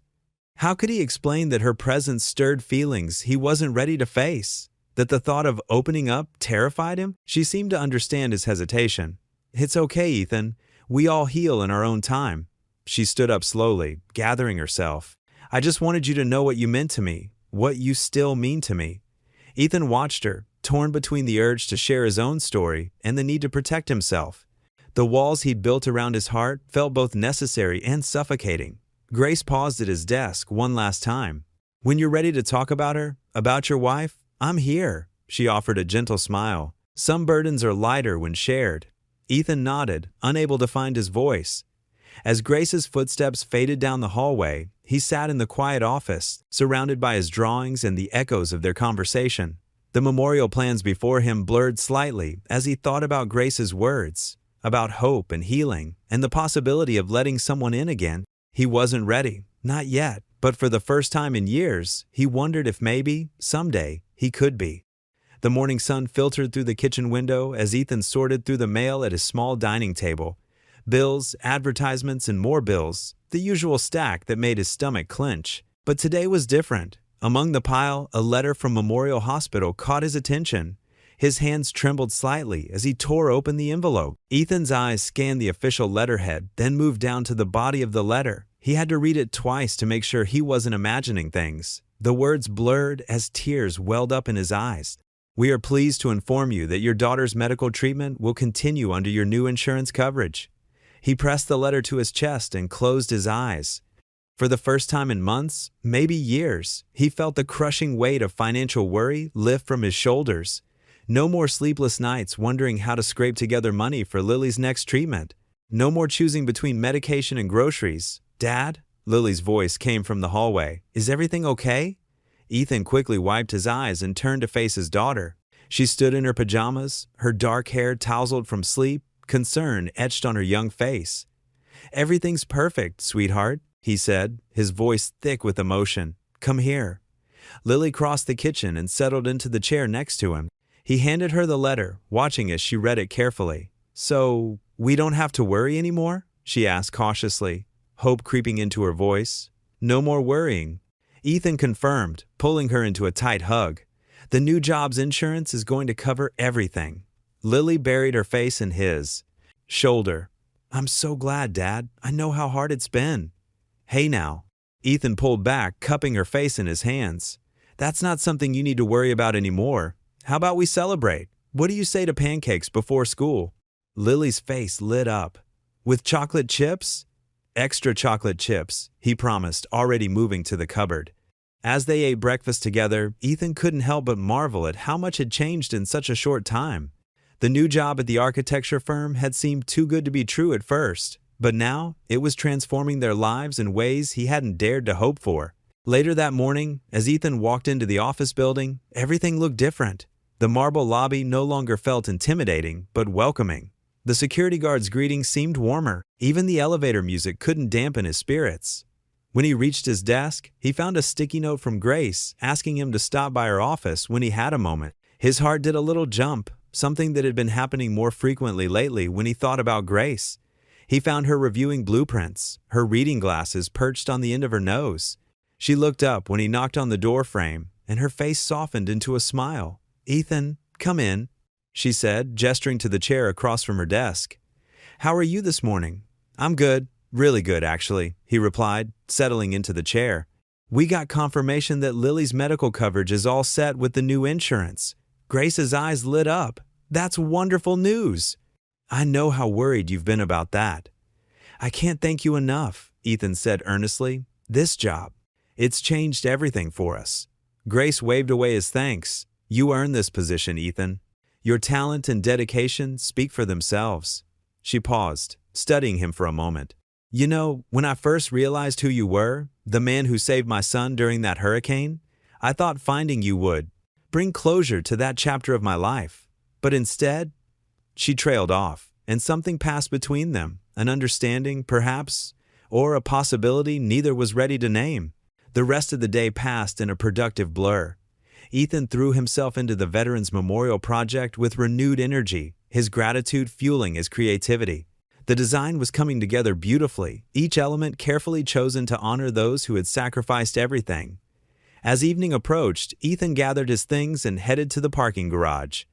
How could he explain that her presence stirred feelings he wasn't ready to face? That the thought of opening up terrified him? She seemed to understand his hesitation. "It's okay, Ethan. We all heal in our own time." She stood up slowly, gathering herself. "I just wanted you to know what you meant to me, what you still mean to me." Ethan watched her, torn between the urge to share his own story and the need to protect himself. The walls he'd built around his heart felt both necessary and suffocating. Grace paused at his desk one last time. "When you're ready to talk about her, about your wife, I'm here," she offered a gentle smile. "Some burdens are lighter when shared." Ethan nodded, unable to find his voice. As Grace's footsteps faded down the hallway, he sat in the quiet office, surrounded by his drawings and the echoes of their conversation. The memorial plans before him blurred slightly as he thought about Grace's words, about hope and healing, and the possibility of letting someone in again. He wasn't ready, not yet, but for the first time in years, he wondered if maybe, someday, he could be. The morning sun filtered through the kitchen window as Ethan sorted through the mail at his small dining table. Bills, advertisements, and more bills, the usual stack that made his stomach clench. But today was different. Among the pile, a letter from Memorial Hospital caught his attention. His hands trembled slightly as he tore open the envelope. Ethan's eyes scanned the official letterhead, then moved down to the body of the letter. He had to read it twice to make sure he wasn't imagining things. The words blurred as tears welled up in his eyes. "We are pleased to inform you that your daughter's medical treatment will continue under your new insurance coverage." He pressed the letter to his chest and closed his eyes. For the first time in months, maybe years, he felt the crushing weight of financial worry lift from his shoulders. No more sleepless nights wondering how to scrape together money for Lily's next treatment. No more choosing between medication and groceries. "Dad?" Lily's voice came from the hallway. "Is everything okay?" Ethan quickly wiped his eyes and turned to face his daughter. She stood in her pajamas, her dark hair tousled from sleep, concern etched on her young face. "Everything's perfect, sweetheart," he said, his voice thick with emotion. "Come here." Lily crossed the kitchen and settled into the chair next to him. He handed her the letter, watching as she read it carefully. "So, we don't have to worry anymore?" she asked cautiously, hope creeping into her voice. "No more worrying," Ethan confirmed, pulling her into a tight hug. "The new job's insurance is going to cover everything." Lily buried her face in his shoulder. "I'm so glad, Dad. I know how hard it's been." "Hey now." Ethan pulled back, cupping her face in his hands. "That's not something you need to worry about anymore. How about we celebrate? What do you say to pancakes before school?" Lily's face lit up. "With chocolate chips?" "Extra chocolate chips," he promised, already moving to the cupboard. As they ate breakfast together, Ethan couldn't help but marvel at how much had changed in such a short time. The new job at the architecture firm had seemed too good to be true at first, but now it was transforming their lives in ways he hadn't dared to hope for. Later that morning, as Ethan walked into the office building, everything looked different. The marble lobby no longer felt intimidating, but welcoming. The security guard's greeting seemed warmer. Even the elevator music couldn't dampen his spirits. When he reached his desk, he found a sticky note from Grace asking him to stop by her office when he had a moment. His heart did a little jump, something that had been happening more frequently lately when he thought about Grace. He found her reviewing blueprints, her reading glasses perched on the end of her nose. She looked up when he knocked on the door frame, and her face softened into a smile. "Ethan, come in," she said, gesturing to the chair across from her desk. "How are you this morning?" "I'm good, really good, actually," he replied, settling into the chair. "We got confirmation that Lily's medical coverage is all set with the new insurance." Grace's eyes lit up. "That's wonderful news." "I know how worried you've been about that." "I can't thank you enough," Ethan said earnestly. "This job, it's changed everything for us." Grace waved away his thanks. "You earned this position, Ethan. Your talent and dedication speak for themselves." She paused, studying him for a moment. "You know, when I first realized who you were, the man who saved my son during that hurricane, I thought finding you would bring closure to that chapter of my life. But instead," she trailed off, and something passed between them, an understanding, perhaps, or a possibility neither was ready to name. The rest of the day passed in a productive blur. Ethan threw himself into the Veterans Memorial Project with renewed energy, his gratitude fueling his creativity. The design was coming together beautifully, each element carefully chosen to honor those who had sacrificed everything. As evening approached, Ethan gathered his things and headed to the parking garage.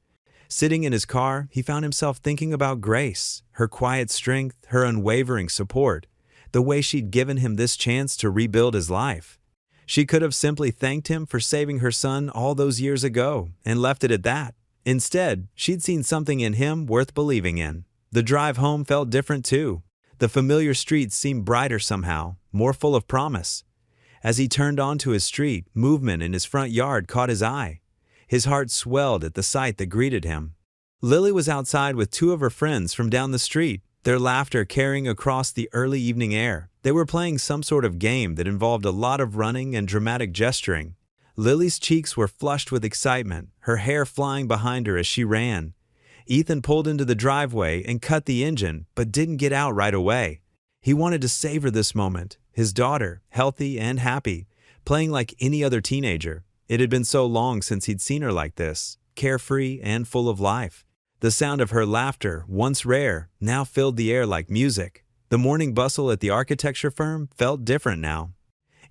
Sitting in his car, he found himself thinking about Grace, her quiet strength, her unwavering support, the way she'd given him this chance to rebuild his life. She could have simply thanked him for saving her son all those years ago and left it at that. Instead, she'd seen something in him worth believing in. The drive home felt different too. The familiar streets seemed brighter somehow, more full of promise. As he turned onto his street, movement in his front yard caught his eye. His heart swelled at the sight that greeted him. Lily was outside with two of her friends from down the street, their laughter carrying across the early evening air. They were playing some sort of game that involved a lot of running and dramatic gesturing. Lily's cheeks were flushed with excitement, her hair flying behind her as she ran. Ethan pulled into the driveway and cut the engine, but didn't get out right away. He wanted to savor this moment, his daughter, healthy and happy, playing like any other teenager. It had been so long since he'd seen her like this, carefree and full of life. The sound of her laughter, once rare, now filled the air like music. The morning bustle at the architecture firm felt different now.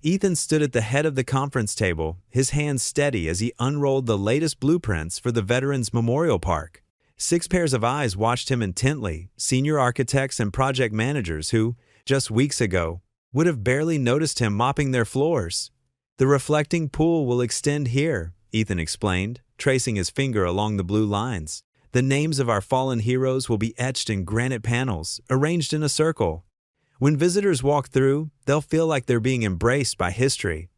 Ethan stood at the head of the conference table, his hands steady as he unrolled the latest blueprints for the Veterans Memorial Park. 6 pairs of eyes watched him intently, senior architects and project managers who, just weeks ago, would have barely noticed him mopping their floors. "The reflecting pool will extend here," Ethan explained, tracing his finger along the blue lines. "The names of our fallen heroes will be etched in granite panels, arranged in a circle. When visitors walk through, they'll feel like they're being embraced by history."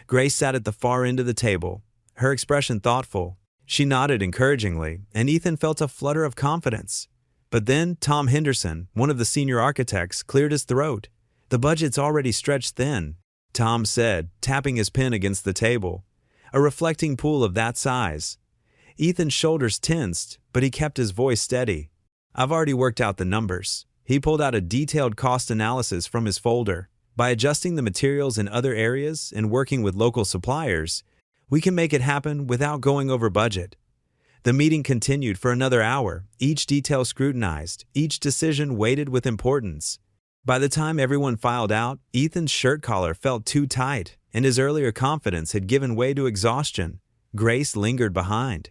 Grace sat at the far end of the table, her expression thoughtful. She nodded encouragingly, and Ethan felt a flutter of confidence. But then Tom Henderson, one of the senior architects, cleared his throat. "The budget's already stretched thin," Tom said, tapping his pen against the table. "A reflecting pool of that size." Ethan's shoulders tensed, but he kept his voice steady. "I've already worked out the numbers." He pulled out a detailed cost analysis from his folder. "By adjusting the materials in other areas and working with local suppliers, we can make it happen without going over budget." The meeting continued for another hour, each detail scrutinized, each decision weighted with importance. By the time everyone filed out, Ethan's shirt collar felt too tight, and his earlier confidence had given way to exhaustion. Grace lingered behind.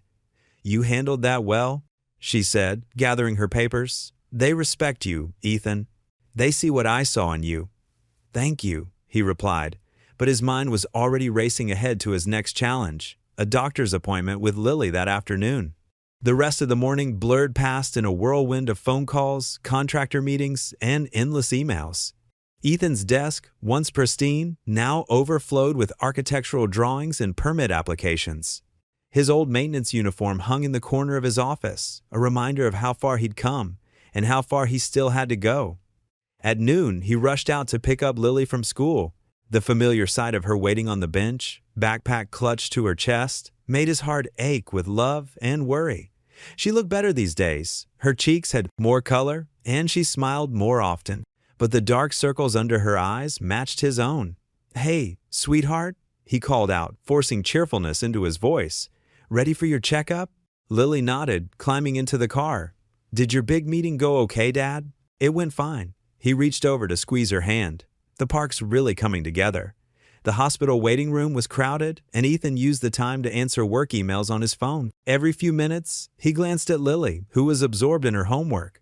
"You handled that well," she said, gathering her papers. "They respect you, Ethan. They see what I saw in you." "Thank you," he replied, but his mind was already racing ahead to his next challenge, a doctor's appointment with Lily that afternoon. The rest of the morning blurred past in a whirlwind of phone calls, contractor meetings, and endless emails. Ethan's desk, once pristine, now overflowed with architectural drawings and permit applications. His old maintenance uniform hung in the corner of his office, a reminder of how far he'd come and how far he still had to go. At noon, he rushed out to pick up Lily from school. The familiar sight of her waiting on the bench, backpack clutched to her chest, made his heart ache with love and worry. She looked better these days. Her cheeks had more color, and she smiled more often. But the dark circles under her eyes matched his own. "Hey, sweetheart," he called out, forcing cheerfulness into his voice. "Ready for your checkup?" Lily nodded, climbing into the car. "Did your big meeting go okay, Dad?" "It went fine." He reached over to squeeze her hand. "The park's really coming together." The hospital waiting room was crowded, and Ethan used the time to answer work emails on his phone. Every few minutes, he glanced at Lily, who was absorbed in her homework.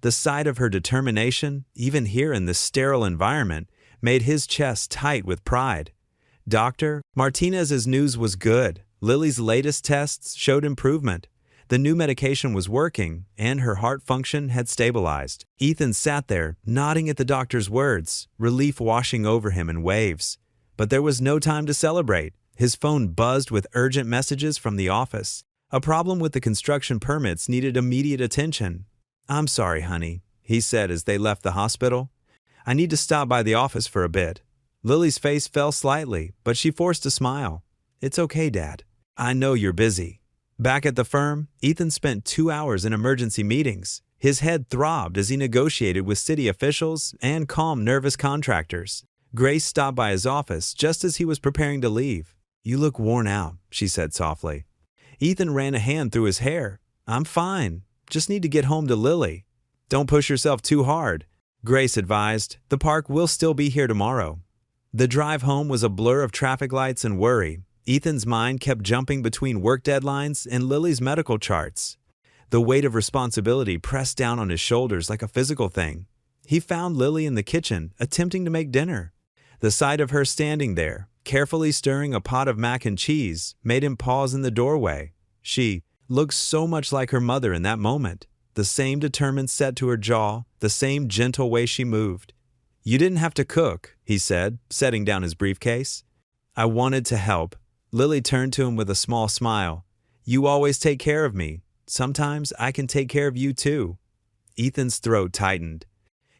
The sight of her determination, even here in this sterile environment, made his chest tight with pride. "Doctor, Martinez's news was good. Lily's latest tests showed improvement. The new medication was working, and her heart function had stabilized." Ethan sat there, nodding at the doctor's words, relief washing over him in waves. But there was no time to celebrate. His phone buzzed with urgent messages from the office. A problem with the construction permits needed immediate attention. "I'm sorry, honey," he said as they left the hospital. "I need to stop by the office for a bit." Lily's face fell slightly, but she forced a smile. "It's okay, Dad. I know you're busy." Back at the firm, Ethan spent 2 hours in emergency meetings. His head throbbed as he negotiated with city officials and calmed nervous contractors. Grace stopped by his office just as he was preparing to leave. "You look worn out," she said softly. Ethan ran a hand through his hair. "I'm fine. Just need to get home to Lily." "Don't push yourself too hard," Grace advised. "The park will still be here tomorrow." The drive home was a blur of traffic lights and worry. Ethan's mind kept jumping between work deadlines and Lily's medical charts. The weight of responsibility pressed down on his shoulders like a physical thing. He found Lily in the kitchen, attempting to make dinner. The sight of her standing there, carefully stirring a pot of mac and cheese, made him pause in the doorway. She looked so much like her mother in that moment. The same determined set to her jaw, the same gentle way she moved. "You didn't have to cook," he said, setting down his briefcase. "I wanted to help." Lily turned to him with a small smile. "You always take care of me. Sometimes I can take care of you too." Ethan's throat tightened.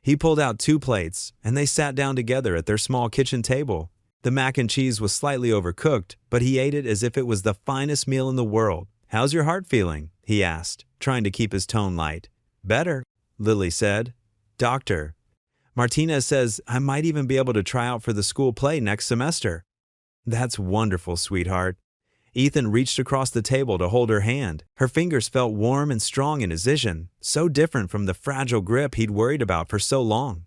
He pulled out 2 plates, and they sat down together at their small kitchen table. The mac and cheese was slightly overcooked, but he ate it as if it was the finest meal in the world. "How's your heart feeling?" he asked, trying to keep his tone light. "Better," Lily said. "Doctor, Martinez says I might even be able to try out for the school play next semester." "That's wonderful, sweetheart." Ethan reached across the table to hold her hand. Her fingers felt warm and strong in his vision, so different from the fragile grip he'd worried about for so long.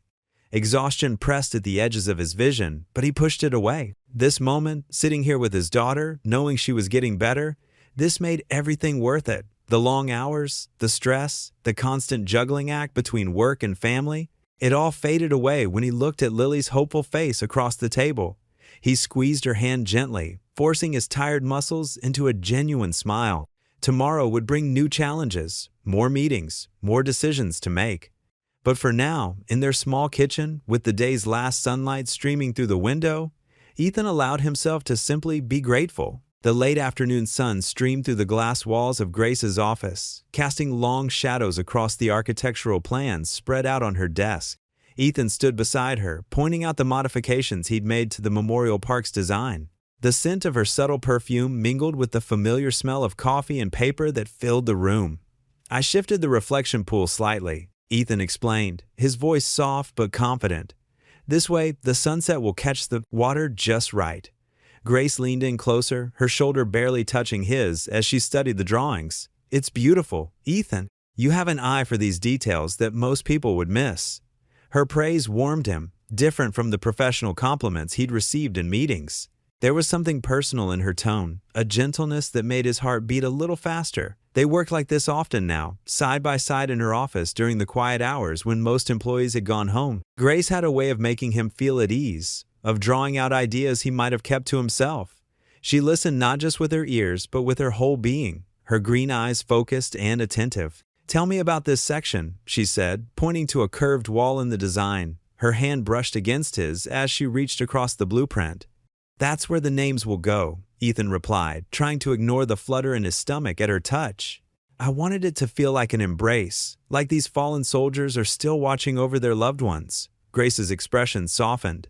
Exhaustion pressed at the edges of his vision, but he pushed it away. This moment, sitting here with his daughter, knowing she was getting better, this made everything worth it. The long hours, the stress, the constant juggling act between work and family, it all faded away when he looked at Lily's hopeful face across the table. He squeezed her hand gently, forcing his tired muscles into a genuine smile. Tomorrow would bring new challenges, more meetings, more decisions to make. But for now, in their small kitchen, with the day's last sunlight streaming through the window, Ethan allowed himself to simply be grateful. The late afternoon sun streamed through the glass walls of Grace's office, casting long shadows across the architectural plans spread out on her desk. Ethan stood beside her, pointing out the modifications he'd made to the Memorial Park's design. The scent of her subtle perfume mingled with the familiar smell of coffee and paper that filled the room. "I shifted the reflection pool slightly," Ethan explained, his voice soft but confident. "This way, the sunset will catch the water just right." Grace leaned in closer, her shoulder barely touching his as she studied the drawings. "It's beautiful, Ethan. You have an eye for these details that most people would miss." Her praise warmed him, different from the professional compliments he'd received in meetings. There was something personal in her tone, a gentleness that made his heart beat a little faster. They worked like this often now, side by side in her office during the quiet hours when most employees had gone home. Grace had a way of making him feel at ease, of drawing out ideas he might have kept to himself. She listened not just with her ears, but with her whole being, her green eyes focused and attentive. "Tell me about this section," she said, pointing to a curved wall in the design. Her hand brushed against his as she reached across the blueprint. "That's where the names will go," Ethan replied, trying to ignore the flutter in his stomach at her touch. "I wanted it to feel like an embrace, like these fallen soldiers are still watching over their loved ones." Grace's expression softened.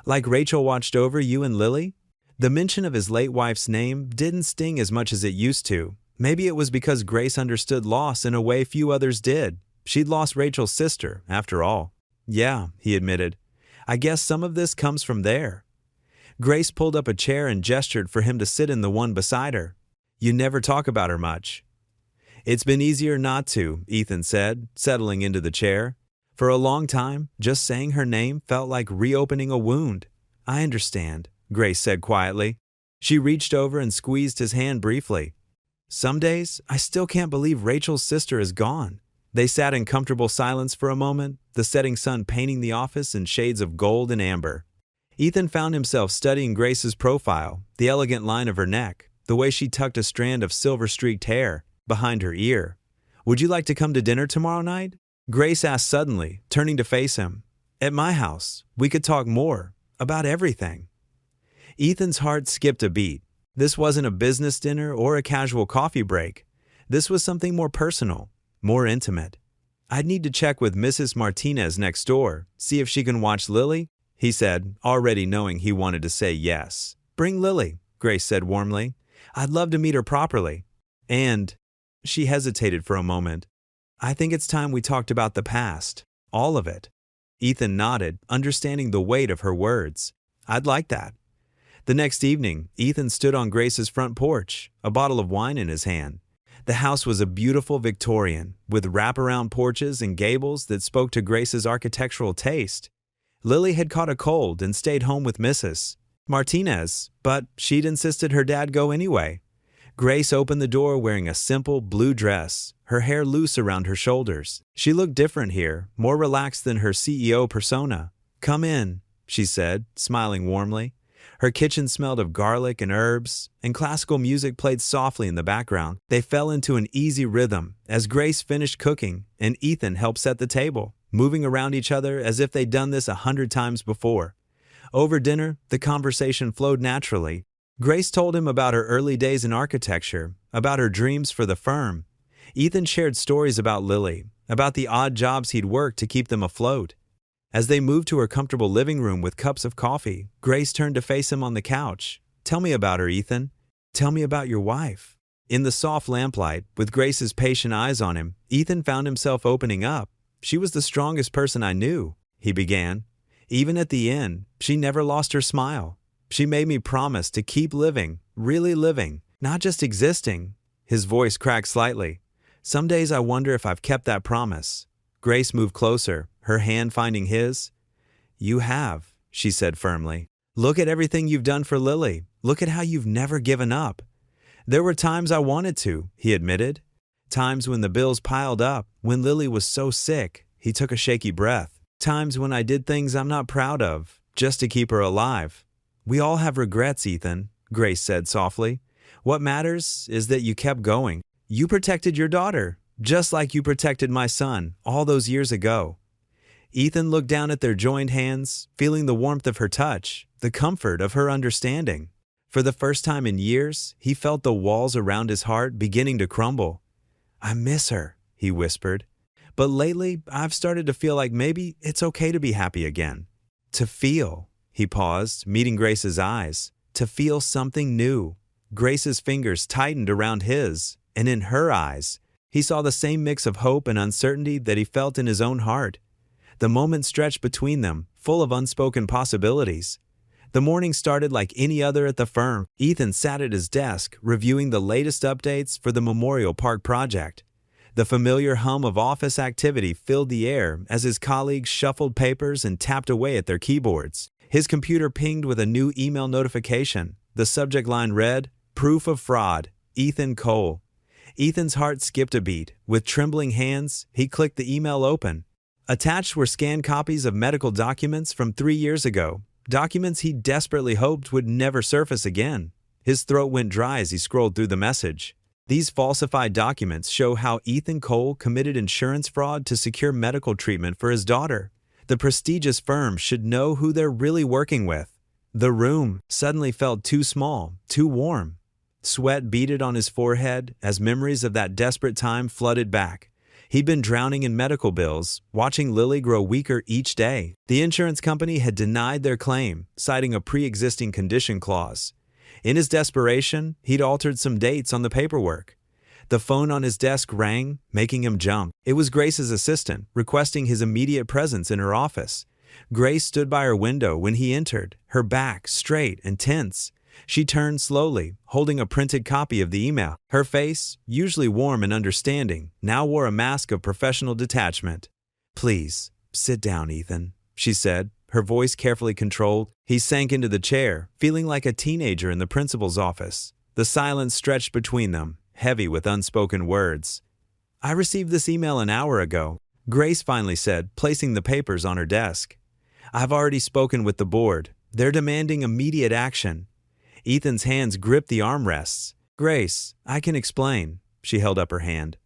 "Like Rachel watched over you and Lily?" The mention of his late wife's name didn't sting as much as it used to. Maybe it was because Grace understood loss in a way few others did. She'd lost Rachel's sister, after all. "Yeah," he admitted. "I guess some of this comes from there." Grace pulled up a chair and gestured for him to sit in the one beside her. "You never talk about her much." "It's been easier not to," Ethan said, settling into the chair. "For a long time, just saying her name felt like reopening a wound." "I understand," Grace said quietly. She reached over and squeezed his hand briefly. "Some days, I still can't believe Rachel's sister is gone." They sat in comfortable silence for a moment, the setting sun painting the office in shades of gold and amber. Ethan found himself studying Grace's profile, the elegant line of her neck, the way she tucked a strand of silver-streaked hair behind her ear. "Would you like to come to dinner tomorrow night?" Grace asked suddenly, turning to face him. "At my house. We could talk more. About everything." Ethan's heart skipped a beat. This wasn't a business dinner or a casual coffee break. This was something more personal, more intimate. "I'd need to check with Mrs. Martinez next door, see if she can watch Lily," he said, already knowing he wanted to say yes. "Bring Lily," Grace said warmly. "I'd love to meet her properly. And," she hesitated for a moment, "I think it's time we talked about the past. All of it." Ethan nodded, understanding the weight of her words. "I'd like that." The next evening, Ethan stood on Grace's front porch, a bottle of wine in his hand. The house was a beautiful Victorian, with wraparound porches and gables that spoke to Grace's architectural taste. Lily had caught a cold and stayed home with Mrs. Martinez, but she'd insisted her dad go anyway. Grace opened the door wearing a simple blue dress, her hair loose around her shoulders. She looked different here, more relaxed than her CEO persona. "Come in," she said, smiling warmly. Her kitchen smelled of garlic and herbs, and classical music played softly in the background. They fell into an easy rhythm as Grace finished cooking and Ethan helped set the table, moving around each other as if they'd done this 100 times before. Over dinner, the conversation flowed naturally. Grace told him about her early days in architecture, about her dreams for the firm. Ethan shared stories about Lily, about the odd jobs he'd worked to keep them afloat. As they moved to her comfortable living room with cups of coffee, Grace turned to face him on the couch. "Tell me about her, Ethan. Tell me about your wife." In the soft lamplight, with Grace's patient eyes on him, Ethan found himself opening up. "She was the strongest person I knew," he began. "Even at the end, she never lost her smile. She made me promise to keep living, really living, not just existing." His voice cracked slightly. "Some days I wonder if I've kept that promise." Grace moved closer, her hand finding his. "You have," she said firmly. "Look at everything you've done for Lily. Look at how you've never given up." "There were times I wanted to," he admitted. "Times when the bills piled up, when Lily was so sick." He took a shaky breath. "Times when I did things I'm not proud of, just to keep her alive." "We all have regrets, Ethan," Grace said softly. "What matters is that you kept going. You protected your daughter, just like you protected my son all those years ago." Ethan looked down at their joined hands, feeling the warmth of her touch, the comfort of her understanding. For the first time in years, he felt the walls around his heart beginning to crumble. "I miss her," he whispered. "But lately, I've started to feel like maybe it's okay to be happy again. To feel." He paused, meeting Grace's eyes. "To feel something new." Grace's fingers tightened around his, and in her eyes, he saw the same mix of hope and uncertainty that he felt in his own heart. The moment stretched between them, full of unspoken possibilities. The morning started like any other at the firm. Ethan sat at his desk, reviewing the latest updates for the Memorial Park project. The familiar hum of office activity filled the air as his colleagues shuffled papers and tapped away at their keyboards. His computer pinged with a new email notification. The subject line read, "Proof of fraud, Ethan Cole." Ethan's heart skipped a beat. With trembling hands, he clicked the email open. Attached were scanned copies of medical documents from 3 years ago, documents he desperately hoped would never surface again. His throat went dry as he scrolled through the message. These falsified documents show how Ethan Cole committed insurance fraud to secure medical treatment for his daughter. The prestigious firm should know who they're really working with. The room suddenly felt too small, too warm. Sweat beaded on his forehead as memories of that desperate time flooded back. He'd been drowning in medical bills, watching Lily grow weaker each day. The insurance company had denied their claim, citing a pre-existing condition clause. In his desperation, he'd altered some dates on the paperwork. The phone on his desk rang, making him jump. It was Grace's assistant, requesting his immediate presence in her office. Grace stood by her window when he entered, her back straight and tense. She turned slowly, holding a printed copy of the email. Her face, usually warm and understanding, now wore a mask of professional detachment. "Please, sit down, Ethan," she said, her voice carefully controlled. He sank into the chair, feeling like a teenager in the principal's office. The silence stretched between them, heavy with unspoken words. "I received this email an hour ago," Grace finally said, placing the papers on her desk. "I've already spoken with the board. They're demanding immediate action." Ethan's hands gripped the armrests. "Grace, I can explain." She held up her hand.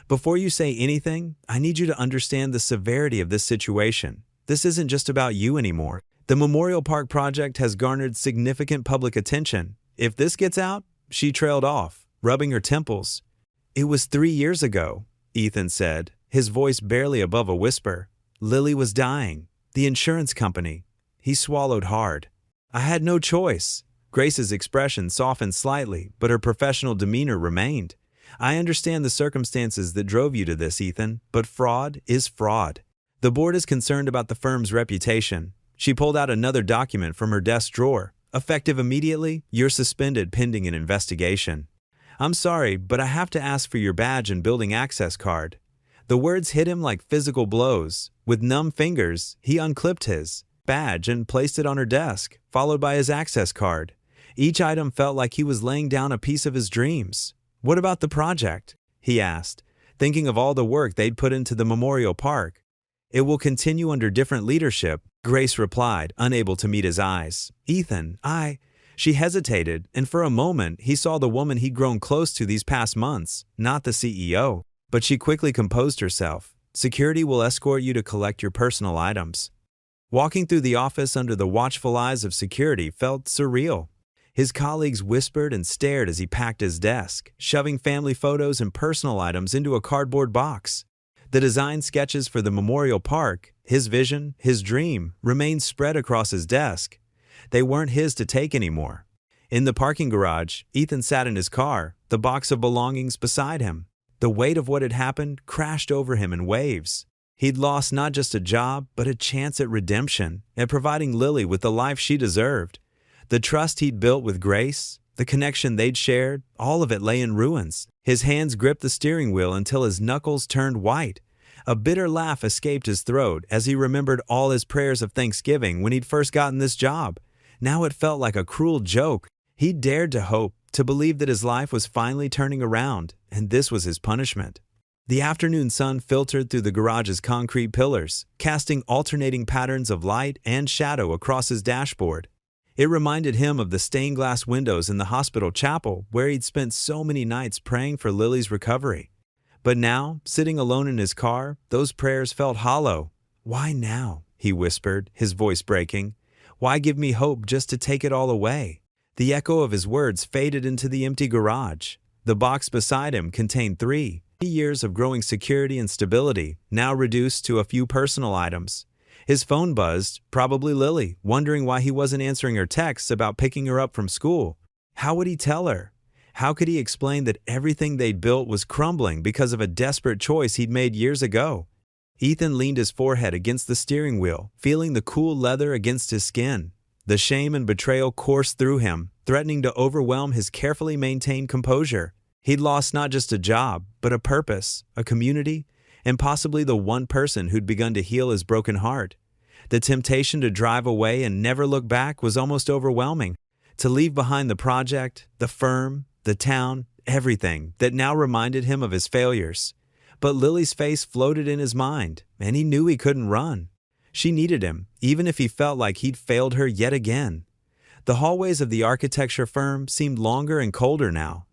"Before you say anything, I need you to understand the severity of this situation. This isn't just about you anymore. The Memorial Park project has garnered significant public attention. If this gets out," she trailed off, rubbing her temples. "It was 3 years ago," Ethan said, his voice barely above a whisper. "Lily was dying. The insurance company." He swallowed hard. "I had no choice." Grace's expression softened slightly, but her professional demeanor remained. "I understand the circumstances that drove you to this, Ethan, but fraud is fraud. The board is concerned about the firm's reputation." She pulled out another document from her desk drawer. "Effective immediately, you're suspended pending an investigation." "I'm sorry, but I have to ask for your badge and building access card." The words hit him like physical blows. With numb fingers, he unclipped his badge and placed it on her desk, followed by his access card. Each item felt like he was laying down a piece of his dreams. "What about the project?" he asked, thinking of all the work they'd put into the Memorial Park. "It will continue under different leadership," Grace replied, unable to meet his eyes. "Ethan, She hesitated, and for a moment he saw the woman he'd grown close to these past months, not the CEO. But she quickly composed herself. "Security will escort you to collect your personal items." Walking through the office under the watchful eyes of security felt surreal. His colleagues whispered and stared as he packed his desk, shoving family photos and personal items into a cardboard box. The design sketches for the memorial park, his vision, his dream, remained spread across his desk. They weren't his to take anymore. In the parking garage, Ethan sat in his car, the box of belongings beside him. The weight of what had happened crashed over him in waves. He'd lost not just a job, but a chance at redemption, at providing Lily with the life she deserved. The trust he'd built with Grace, the connection they'd shared, all of it lay in ruins. His hands gripped the steering wheel until his knuckles turned white. A bitter laugh escaped his throat as he remembered all his prayers of thanksgiving when he'd first gotten this job. Now it felt like a cruel joke. He'd dared to hope, to believe that his life was finally turning around, and this was his punishment. The afternoon sun filtered through the garage's concrete pillars, casting alternating patterns of light and shadow across his dashboard. It reminded him of the stained glass windows in the hospital chapel where he'd spent so many nights praying for Lily's recovery. But now, sitting alone in his car, those prayers felt hollow. "Why now?" he whispered, his voice breaking. "Why give me hope just to take it all away?" The echo of his words faded into the empty garage. The box beside him contained 3 years of growing security and stability, now reduced to a few personal items. His phone buzzed, probably Lily, wondering why he wasn't answering her texts about picking her up from school. How would he tell her? How could he explain that everything they'd built was crumbling because of a desperate choice he'd made years ago? Ethan leaned his forehead against the steering wheel, feeling the cool leather against his skin. The shame and betrayal coursed through him, threatening to overwhelm his carefully maintained composure. He'd lost not just a job, but a purpose, a community, and possibly the one person who'd begun to heal his broken heart. The temptation to drive away and never look back was almost overwhelming. To leave behind the project, the firm, the town, everything that now reminded him of his failures. But Lily's face floated in his mind, and he knew he couldn't run. She needed him, even if he felt like he'd failed her yet again. The hallways of the architecture firm seemed longer and colder now.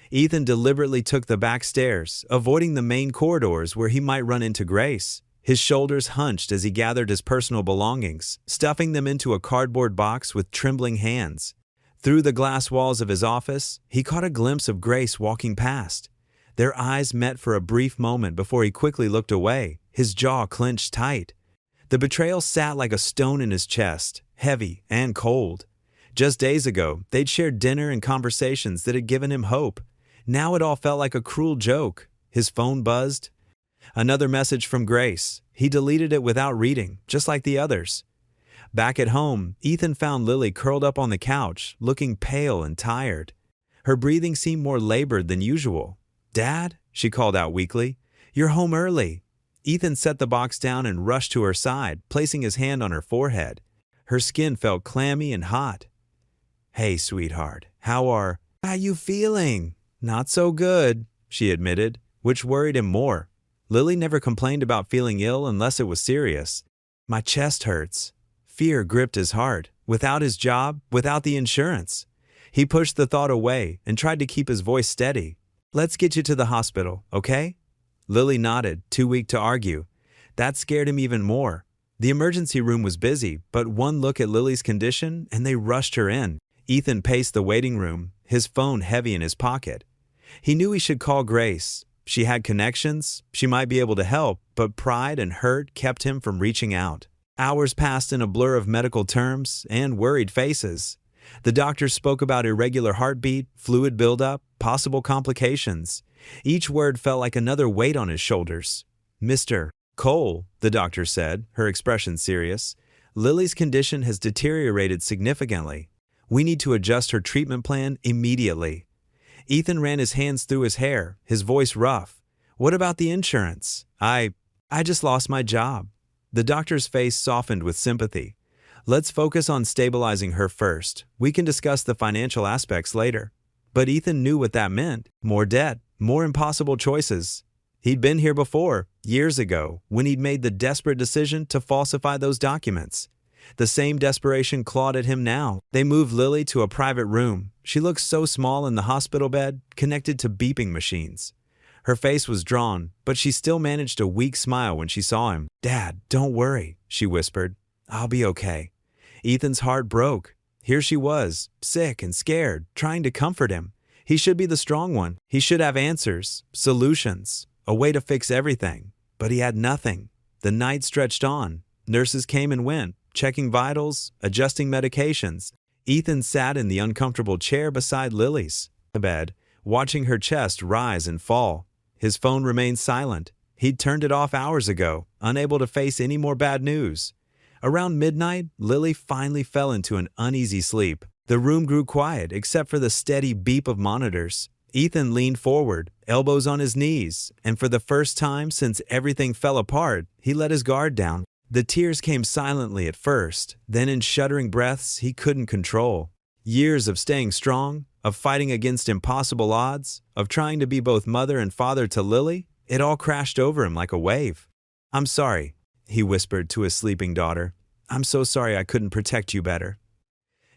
Ethan deliberately took the back stairs, avoiding the main corridors where he might run into Grace. His shoulders hunched as he gathered his personal belongings, stuffing them into a cardboard box with trembling hands. Through the glass walls of his office, he caught a glimpse of Grace walking past. Their eyes met for a brief moment before he quickly looked away, his jaw clenched tight. The betrayal sat like a stone in his chest, heavy and cold. Just days ago, they'd shared dinner and conversations that had given him hope. Now it all felt like a cruel joke. His phone buzzed. Another message from Grace. He deleted it without reading, just like the others. Back at home, Ethan found Lily curled up on the couch, looking pale and tired. Her breathing seemed more labored than usual. "Dad?" she called out weakly. "You're home early." Ethan set the box down and rushed to her side, placing his hand on her forehead. Her skin felt clammy and hot. "Hey, sweetheart, how you feeling?" "Not so good," she admitted, which worried him more. Lily never complained about feeling ill unless it was serious. "My chest hurts." Fear gripped his heart. Without his job, without the insurance. He pushed the thought away and tried to keep his voice steady. "Let's get you to the hospital, okay?" Lily nodded, too weak to argue. That scared him even more. The emergency room was busy, but one look at Lily's condition and they rushed her in. Ethan paced the waiting room, his phone heavy in his pocket. He knew he should call Grace. She had connections, she might be able to help, but pride and hurt kept him from reaching out. Hours passed in a blur of medical terms and worried faces. The doctors spoke about irregular heartbeat, fluid buildup, possible complications. Each word felt like another weight on his shoulders. "Mr. Cole," the doctor said, her expression serious, "Lily's condition has deteriorated significantly. We need to adjust her treatment plan immediately." Ethan ran his hands through his hair, his voice rough. "What about the insurance? I just lost my job." The doctor's face softened with sympathy. "Let's focus on stabilizing her first. We can discuss the financial aspects later." But Ethan knew what that meant. More debt, more impossible choices. He'd been here before, years ago, when he'd made the desperate decision to falsify those documents. The same desperation clawed at him now. They moved Lily to a private room. She looked so small in the hospital bed, connected to beeping machines. Her face was drawn, but she still managed a weak smile when she saw him. "Dad, don't worry," she whispered. "I'll be okay." Ethan's heart broke. Here she was, sick and scared, trying to comfort him. He should be the strong one. He should have answers, solutions, a way to fix everything. But he had nothing. The night stretched on. Nurses came and went, checking vitals, adjusting medications. Ethan sat in the uncomfortable chair beside Lily's bed, watching her chest rise and fall. His phone remained silent. He'd turned it off hours ago, unable to face any more bad news. Around midnight, Lily finally fell into an uneasy sleep. The room grew quiet except for the steady beep of monitors. Ethan leaned forward, elbows on his knees, and for the first time since everything fell apart, he let his guard down. The tears came silently at first, then in shuddering breaths he couldn't control. Years of staying strong, of fighting against impossible odds, of trying to be both mother and father to Lily, it all crashed over him like a wave. "I'm sorry," he whispered to his sleeping daughter. "I'm so sorry I couldn't protect you better."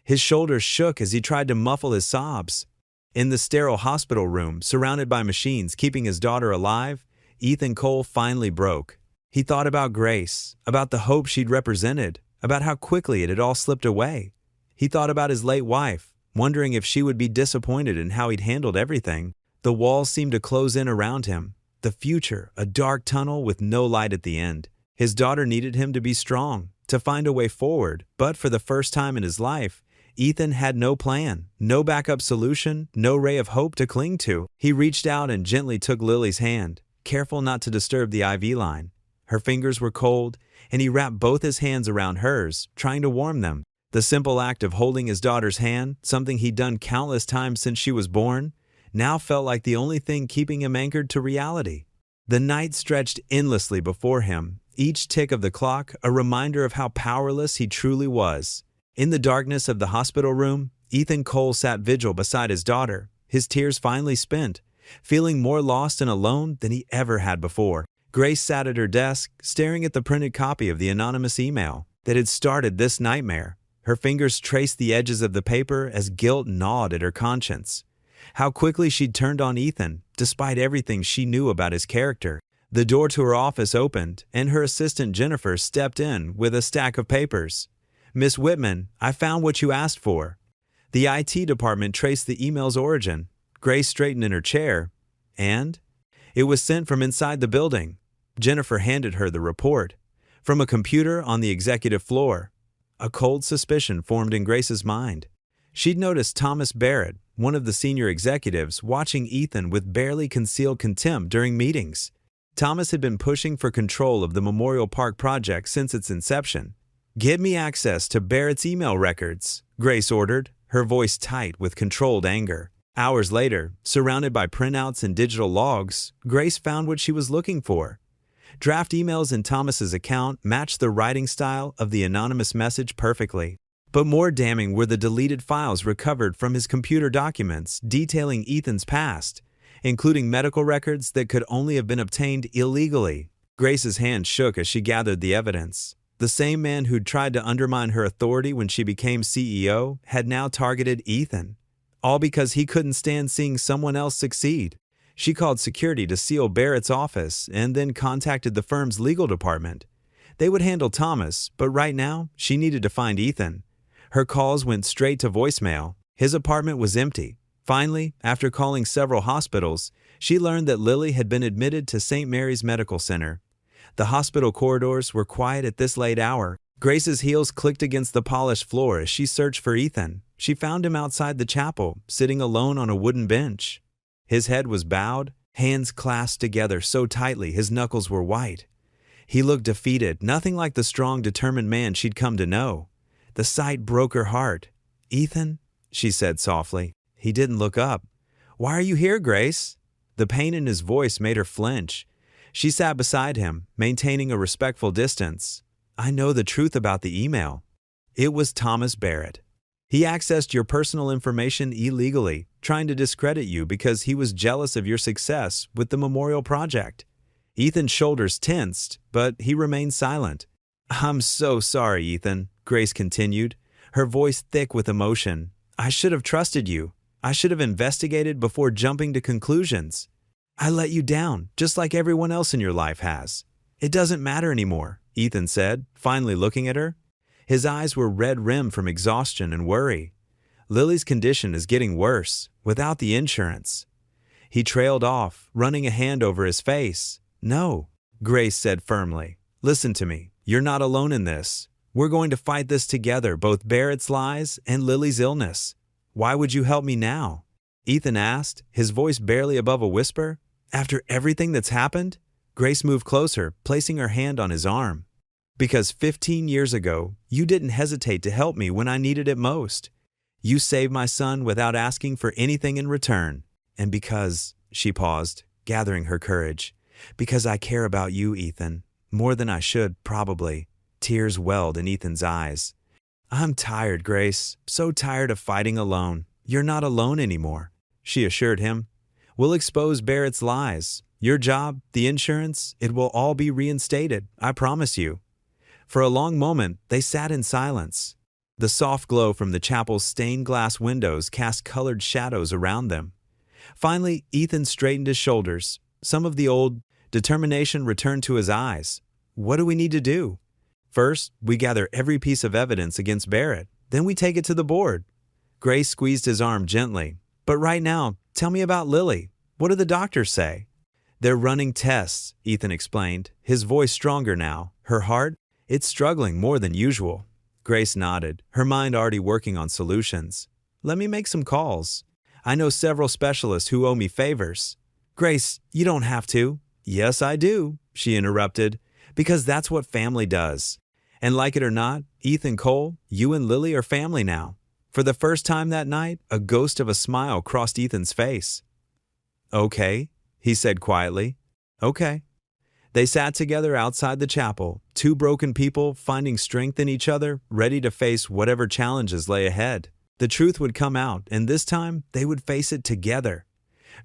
His shoulders shook as he tried to muffle his sobs. In the sterile hospital room, surrounded by machines keeping his daughter alive, Ethan Cole finally broke. He thought about Grace, about the hope she'd represented, about how quickly it had all slipped away. He thought about his late wife, wondering if she would be disappointed in how he'd handled everything. The walls seemed to close in around him. The future, a dark tunnel with no light at the end. His daughter needed him to be strong, to find a way forward, but for the first time in his life, Ethan had no plan, no backup solution, no ray of hope to cling to. He reached out and gently took Lily's hand, careful not to disturb the IV line. Her fingers were cold, and he wrapped both his hands around hers, trying to warm them. The simple act of holding his daughter's hand, something he'd done countless times since she was born, now felt like the only thing keeping him anchored to reality. The night stretched endlessly before him, each tick of the clock a reminder of how powerless he truly was. In the darkness of the hospital room, Ethan Cole sat vigil beside his daughter, his tears finally spent, feeling more lost and alone than he ever had before. Grace sat at her desk, staring at the printed copy of the anonymous email that had started this nightmare. Her fingers traced the edges of the paper as guilt gnawed at her conscience. How quickly she'd turned on Ethan, despite everything she knew about his character. The door to her office opened, and her assistant Jennifer stepped in with a stack of papers. "Miss Whitman, I found what you asked for." The IT department traced the email's origin. Grace straightened in her chair. "And?" "It was sent from inside the building." Jennifer handed her the report. "From a computer on the executive floor." A cold suspicion formed in Grace's mind. She'd noticed Thomas Barrett, one of the senior executives, watching Ethan with barely concealed contempt during meetings. Thomas had been pushing for control of the Memorial Park project since its inception. "Get me access to Barrett's email records," Grace ordered, her voice tight with controlled anger. Hours later, surrounded by printouts and digital logs, Grace found what she was looking for. Draft emails in Thomas's account matched the writing style of the anonymous message perfectly. But more damning were the deleted files recovered from his computer documents detailing Ethan's past, including medical records that could only have been obtained illegally. Grace's hand shook as she gathered the evidence. The same man who'd tried to undermine her authority when she became CEO had now targeted Ethan, all because he couldn't stand seeing someone else succeed. She called security to seal Barrett's office and then contacted the firm's legal department. They would handle Thomas, but right now, she needed to find Ethan. Her calls went straight to voicemail. His apartment was empty. Finally, after calling several hospitals, she learned that Lily had been admitted to St. Mary's Medical Center. The hospital corridors were quiet at this late hour. Grace's heels clicked against the polished floor as she searched for Ethan. She found him outside the chapel, sitting alone on a wooden bench. His head was bowed, hands clasped together so tightly his knuckles were white. He looked defeated, nothing like the strong, determined man she'd come to know. The sight broke her heart. "Ethan?" she said softly. He didn't look up. "Why are you here, Grace?" The pain in his voice made her flinch. She sat beside him, maintaining a respectful distance. "I know the truth about the email." It was Thomas Barrett. He accessed your personal information illegally, trying to discredit you because he was jealous of your success with the Memorial Project. Ethan's shoulders tensed, but he remained silent. "I'm so sorry, Ethan," Grace continued, her voice thick with emotion. "I should have trusted you. I should have investigated before jumping to conclusions. I let you down, just like everyone else in your life has." "It doesn't matter anymore," Ethan said, finally looking at her. His eyes were red-rimmed from exhaustion and worry. "Lily's condition is getting worse, without the insurance." He trailed off, running a hand over his face. "No, Grace said firmly. Listen to me. You're not alone in this. We're going to fight this together, both Barrett's lies and Lily's illness. Why would you help me now? Ethan asked, his voice barely above a whisper. After everything that's happened? Grace moved closer, placing her hand on his arm. Because 15 years ago, you didn't hesitate to help me when I needed it most. You saved my son without asking for anything in return. And because, she paused, gathering her courage, because I care about you, Ethan, more than I should, probably. Tears welled in Ethan's eyes. I'm tired, Grace, so tired of fighting alone. You're not alone anymore, she assured him. We'll expose Barrett's lies. Your job, the insurance, it will all be reinstated, I promise you. For a long moment, they sat in silence. The soft glow from the chapel's stained glass windows cast colored shadows around them. Finally, Ethan straightened his shoulders. Some of the old determination returned to his eyes. What do we need to do? First, we gather every piece of evidence against Barrett. Then we take it to the board. Grace squeezed his arm gently. But right now, tell me about Lily. What do the doctors say? They're running tests, Ethan explained, his voice stronger now. Her heart? It's struggling more than usual. Grace nodded, her mind already working on solutions. Let me make some calls. I know several specialists who owe me favors. Grace, you don't have to. Yes, I do, she interrupted, because that's what family does. And like it or not, Ethan Cole, you and Lily are family now. For the first time that night, a ghost of a smile crossed Ethan's face. Okay, he said quietly. Okay. They sat together outside the chapel, two broken people finding strength in each other, ready to face whatever challenges lay ahead. The truth would come out, and this time they would face it together.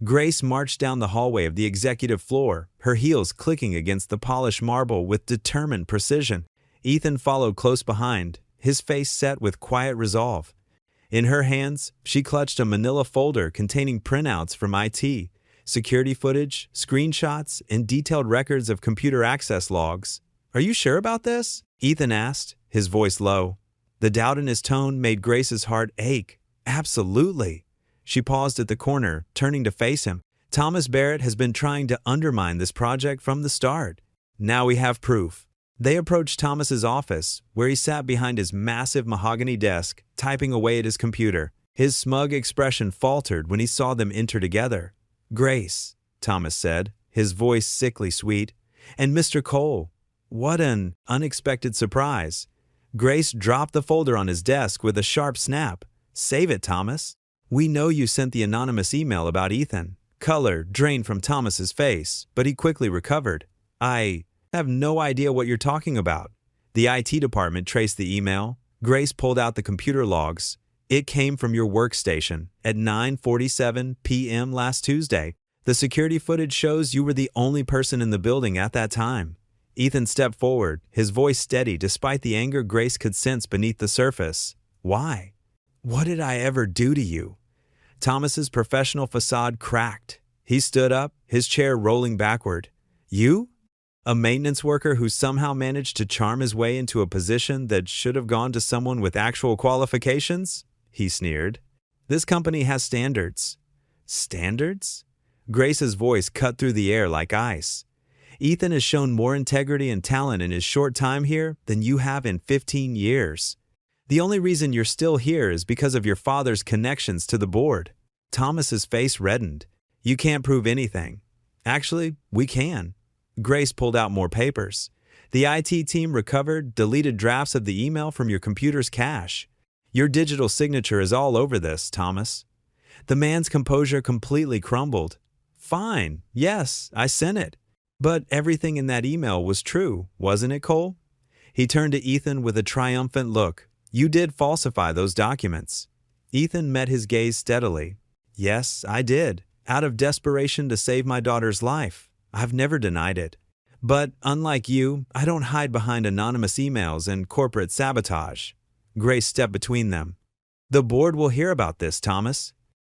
Grace marched down the hallway of the executive floor, her heels clicking against the polished marble with determined precision. Ethan followed close behind, his face set with quiet resolve. In her hands, she clutched a manila folder containing printouts from IT, security footage, screenshots, and detailed records of computer access logs. Are you sure about this? Ethan asked, his voice low. The doubt in his tone made Grace's heart ache. Absolutely. She paused at the corner, turning to face him. Thomas Barrett has been trying to undermine this project from the start. Now we have proof. They approached Thomas's office, where he sat behind his massive mahogany desk, typing away at his computer. His smug expression faltered when he saw them enter together. Grace, Thomas said, his voice sickly sweet. And Mr. Cole. What an unexpected surprise. Grace dropped the folder on his desk with a sharp snap. Save it, Thomas. We know you sent the anonymous email about Ethan. Color drained from Thomas's face, but he quickly recovered. I have no idea what you're talking about. The IT department traced the email. Grace pulled out the computer logs. It came from your workstation at 9:47 p.m. last Tuesday. The security footage shows you were the only person in the building at that time. Ethan stepped forward, his voice steady despite the anger Grace could sense beneath the surface. Why? What did I ever do to you? Thomas's professional facade cracked. He stood up, his chair rolling backward. You? A maintenance worker who somehow managed to charm his way into a position that should have gone to someone with actual qualifications? He sneered. This company has standards. Standards? Grace's voice cut through the air like ice. Ethan has shown more integrity and talent in his short time here than you have in 15 years. The only reason you're still here is because of your father's connections to the board. Thomas's face reddened. You can't prove anything. Actually, we can. Grace pulled out more papers. The IT team recovered, deleted drafts of the email from your computer's cache. Your digital signature is all over this, Thomas. The man's composure completely crumbled. Fine, yes, I sent it. But everything in that email was true, wasn't it, Cole? He turned to Ethan with a triumphant look. You did falsify those documents. Ethan met his gaze steadily. Yes, I did, out of desperation to save my daughter's life. I've never denied it. But unlike you, I don't hide behind anonymous emails and corporate sabotage. Grace stepped between them. The board will hear about this, Thomas.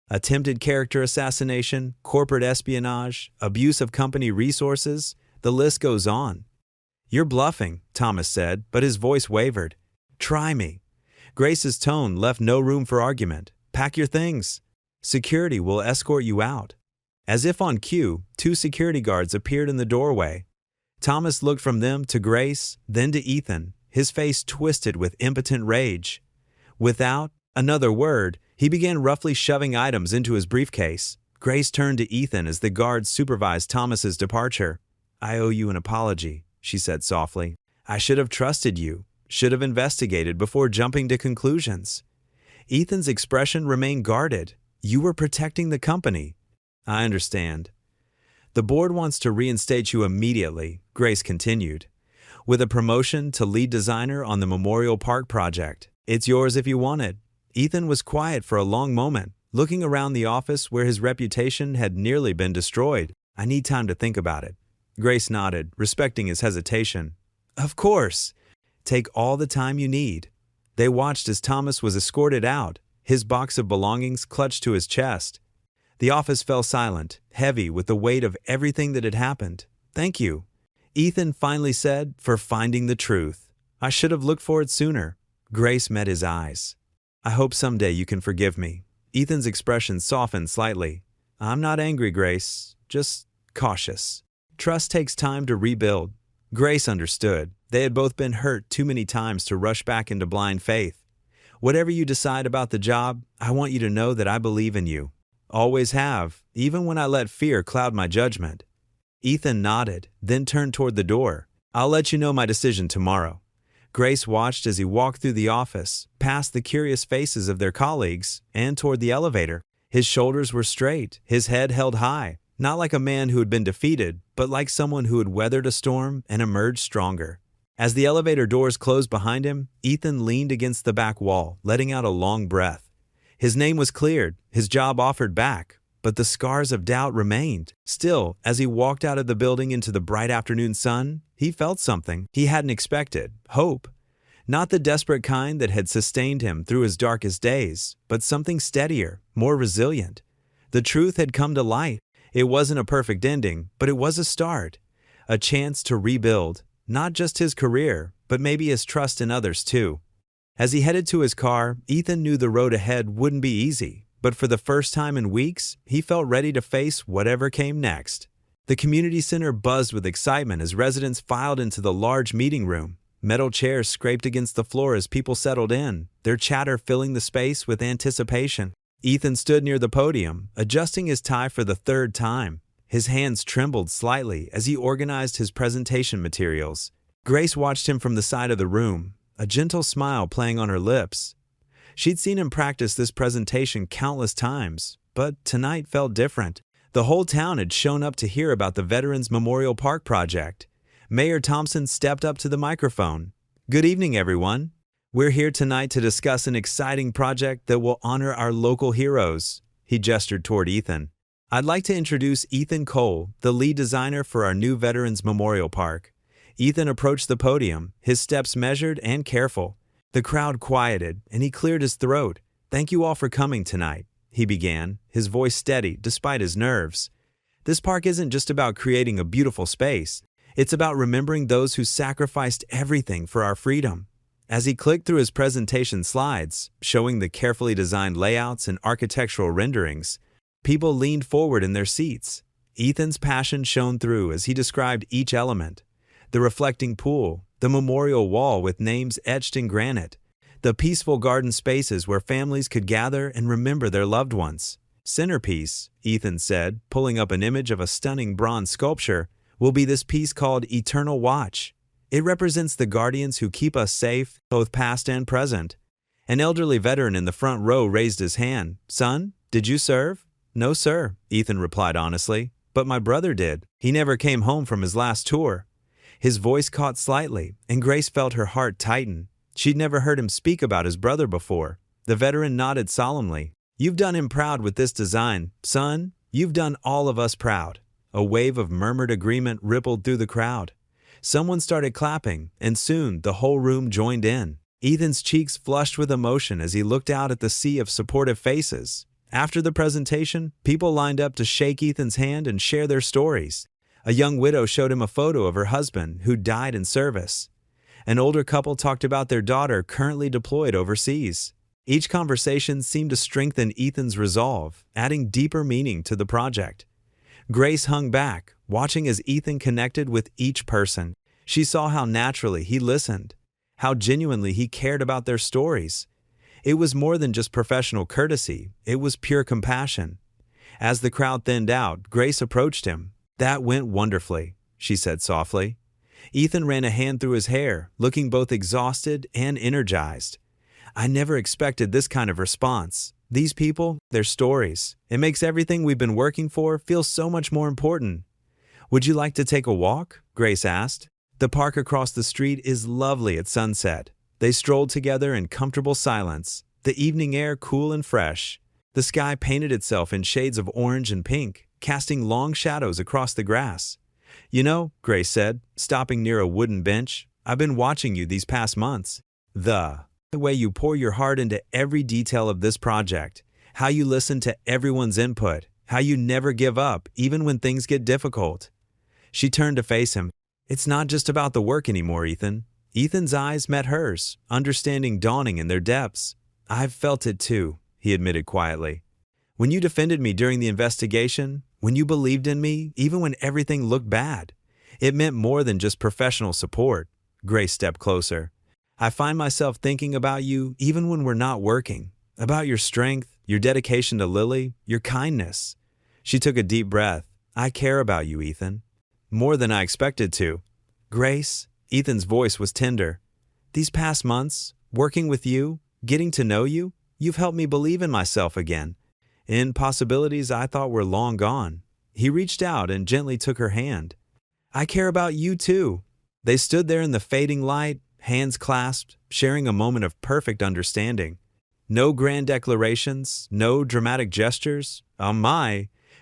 Attempted character assassination, corporate espionage, abuse of company resources, the list goes on. You're bluffing, Thomas said, but his voice wavered. Try me. Grace's tone left no room for argument. Pack your things. Security will escort you out. As if on cue, two security guards appeared in the doorway. Thomas looked from them to Grace, then to Ethan, his face twisted with impotent rage. Without another word, he began roughly shoving items into his briefcase. Grace turned to Ethan as the guards supervised Thomas's departure. "I owe you an apology," she said softly. "I should have trusted you, should have investigated before jumping to conclusions." Ethan's expression remained guarded. "You were protecting the company." "I understand." "The board wants to reinstate you immediately," Grace continued, "with a promotion to lead designer on the Memorial Park project. It's yours if you want it." Ethan was quiet for a long moment, looking around the office where his reputation had nearly been destroyed. "I need time to think about it." Grace nodded, respecting his hesitation. "Of course. Take all the time you need." They watched as Thomas was escorted out, his box of belongings clutched to his chest. The office fell silent, heavy with the weight of everything that had happened. "Thank you," Ethan finally said, "for finding the truth. I should have looked for it sooner." Grace met his eyes. "I hope someday you can forgive me." Ethan's expression softened slightly. "I'm not angry, Grace, just cautious. Trust takes time to rebuild." Grace understood. They had both been hurt too many times to rush back into blind faith. "Whatever you decide about the job, I want you to know that I believe in you. Always have, even when I let fear cloud my judgment." Ethan nodded, then turned toward the door. "I'll let you know my decision tomorrow." Grace watched as he walked through the office, past the curious faces of their colleagues, and toward the elevator. His shoulders were straight, his head held high, not like a man who had been defeated, but like someone who had weathered a storm and emerged stronger. As the elevator doors closed behind him, Ethan leaned against the back wall, letting out a long breath. His name was cleared, his job offered back, but the scars of doubt remained. Still, as he walked out of the building into the bright afternoon sun, he felt something he hadn't expected: hope. Not the desperate kind that had sustained him through his darkest days, but something steadier, more resilient. The truth had come to light. It wasn't a perfect ending, but it was a start. A chance to rebuild, not just his career, but maybe his trust in others too. As he headed to his car, Ethan knew the road ahead wouldn't be easy, but for the first time in weeks, he felt ready to face whatever came next. The community center buzzed with excitement as residents filed into the large meeting room. Metal chairs scraped against the floor as people settled in, their chatter filling the space with anticipation. Ethan stood near the podium, adjusting his tie for the third time. His hands trembled slightly as he organized his presentation materials. Grace watched him from the side of the room, a gentle smile playing on her lips. She'd seen him practice this presentation countless times, but tonight felt different. The whole town had shown up to hear about the Veterans Memorial Park project. Mayor Thompson stepped up to the microphone. "Good evening, everyone. We're here tonight to discuss an exciting project that will honor our local heroes." He gestured toward Ethan. "I'd like to introduce Ethan Cole, the lead designer for our new Veterans Memorial Park." Ethan approached the podium, his steps measured and careful. The crowd quieted, and he cleared his throat. "Thank you all for coming tonight," he began, his voice steady despite his nerves. "This park isn't just about creating a beautiful space. It's about remembering those who sacrificed everything for our freedom." As he clicked through his presentation slides, showing the carefully designed layouts and architectural renderings, people leaned forward in their seats. Ethan's passion shone through as he described each element: the reflecting pool, the memorial wall with names etched in granite, the peaceful garden spaces where families could gather and remember their loved ones. "Centerpiece," Ethan said, pulling up an image of a stunning bronze sculpture, "will be this piece called Eternal Watch. It represents the guardians who keep us safe, both past and present." An elderly veteran in the front row raised his hand. "Son, did you serve?" "No, sir," Ethan replied honestly, "but my brother did. He never came home from his last tour." His voice caught slightly, and Grace felt her heart tighten. She'd never heard him speak about his brother before. The veteran nodded solemnly. "You've done him proud with this design. Son, you've done all of us proud." A wave of murmured agreement rippled through the crowd. Someone started clapping, and soon the whole room joined in. Ethan's cheeks flushed with emotion as he looked out at the sea of supportive faces. After the presentation, people lined up to shake Ethan's hand and share their stories. A young widow showed him a photo of her husband who died in service. An older couple talked about their daughter currently deployed overseas. Each conversation seemed to strengthen Ethan's resolve, adding deeper meaning to the project. Grace hung back, watching as Ethan connected with each person. She saw how naturally he listened, how genuinely he cared about their stories. It was more than just professional courtesy, it was pure compassion. As the crowd thinned out, Grace approached him. "That went wonderfully," she said softly. Ethan ran a hand through his hair, looking both exhausted and energized. "I never expected this kind of response. These people, their stories. It makes everything we've been working for feel so much more important." "Would you like to take a walk?" Grace asked. "The park across the street is lovely at sunset." They strolled together in comfortable silence, the evening air cool and fresh. The sky painted itself in shades of orange and pink, casting long shadows across the grass. "You know," Grace said, stopping near a wooden bench, "I've been watching you these past months. The way you pour your heart into every detail of this project, how you listen to everyone's input, how you never give up, even when things get difficult." She turned to face him. "It's not just about the work anymore, Ethan." Ethan's eyes met hers, understanding dawning in their depths. "I've felt it too," he admitted quietly. "When you defended me during the investigation, when you believed in me, even when everything looked bad, it meant more than just professional support." Grace stepped closer. "I find myself thinking about you even when we're not working, about your strength, your dedication to Lily, your kindness." She took a deep breath. "I care about you, Ethan. More than I expected to." "Grace," Ethan's voice was tender. "These past months, working with you, getting to know you, you've helped me believe in myself again, in possibilities I thought were long gone." He reached out and gently took her hand. "I care about you too." They stood there in the fading light, hands clasped, sharing a moment of perfect understanding. No grand declarations, no dramatic gestures.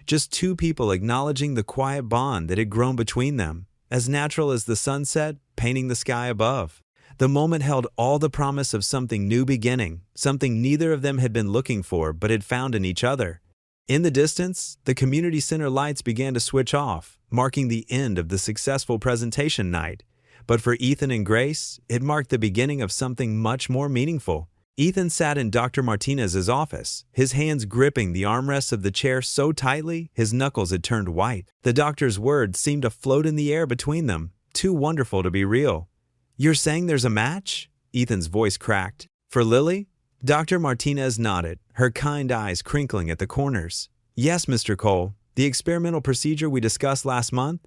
Just two people acknowledging the quiet bond that had grown between them, as natural as the sunset painting the sky above. The moment held all the promise of something new beginning, something neither of them had been looking for but had found in each other. In the distance, the community center lights began to switch off, marking the end of the successful presentation night. But for Ethan and Grace, it marked the beginning of something much more meaningful. Ethan sat in Dr. Martinez's office, his hands gripping the armrests of the chair so tightly his knuckles had turned white. The doctor's words seemed to float in the air between them, too wonderful to be real. "You're saying there's a match?" Ethan's voice cracked. "For Lily?" Dr. Martinez nodded, her kind eyes crinkling at the corners. "Yes, Mr. Cole, the experimental procedure we discussed last month?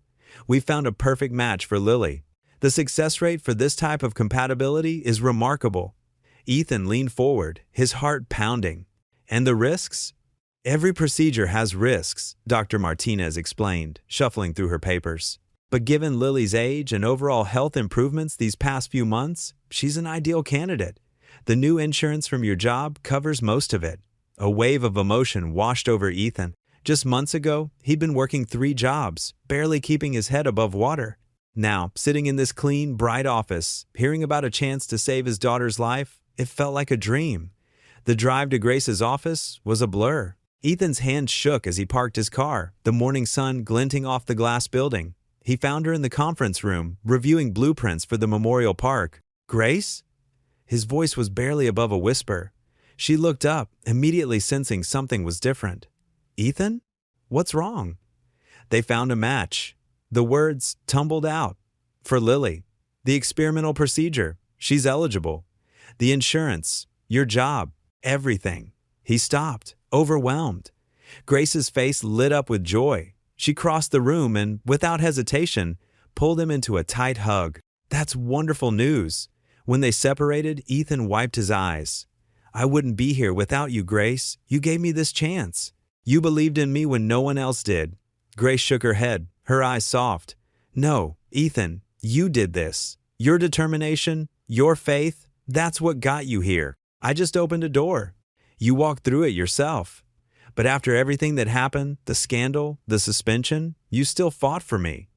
We found a perfect match for Lily. The success rate for this type of compatibility is remarkable." Ethan leaned forward, his heart pounding. "And the risks?" "Every procedure has risks," Dr. Martinez explained, shuffling through her papers. "But given Lily's age and overall health improvements these past few months, she's an ideal candidate. The new insurance from your job covers most of it." A wave of emotion washed over Ethan. Just months ago, he'd been working 3 jobs, barely keeping his head above water. Now, sitting in this clean, bright office, hearing about a chance to save his daughter's life, it felt like a dream. The drive to Grace's office was a blur. Ethan's hand shook as he parked his car, the morning sun glinting off the glass building. He found her in the conference room, reviewing blueprints for the memorial park. "Grace?" His voice was barely above a whisper. She looked up, immediately sensing something was different. "Ethan? What's wrong?" They found a match. The words tumbled out. "For Lily. The experimental procedure. She's eligible. The insurance. Your job. Everything." He stopped, overwhelmed. Grace's face lit up with joy. She crossed the room and, without hesitation, pulled him into a tight hug. "That's wonderful news." When they separated, Ethan wiped his eyes. "I wouldn't be here without you, Grace. You gave me this chance. You believed in me when no one else did." Grace shook her head, her eyes soft. "No, Ethan, you did this. Your determination, your faith, that's what got you here. I just opened a door. You walked through it yourself. But after everything that happened, the scandal, the suspension, you still fought for me.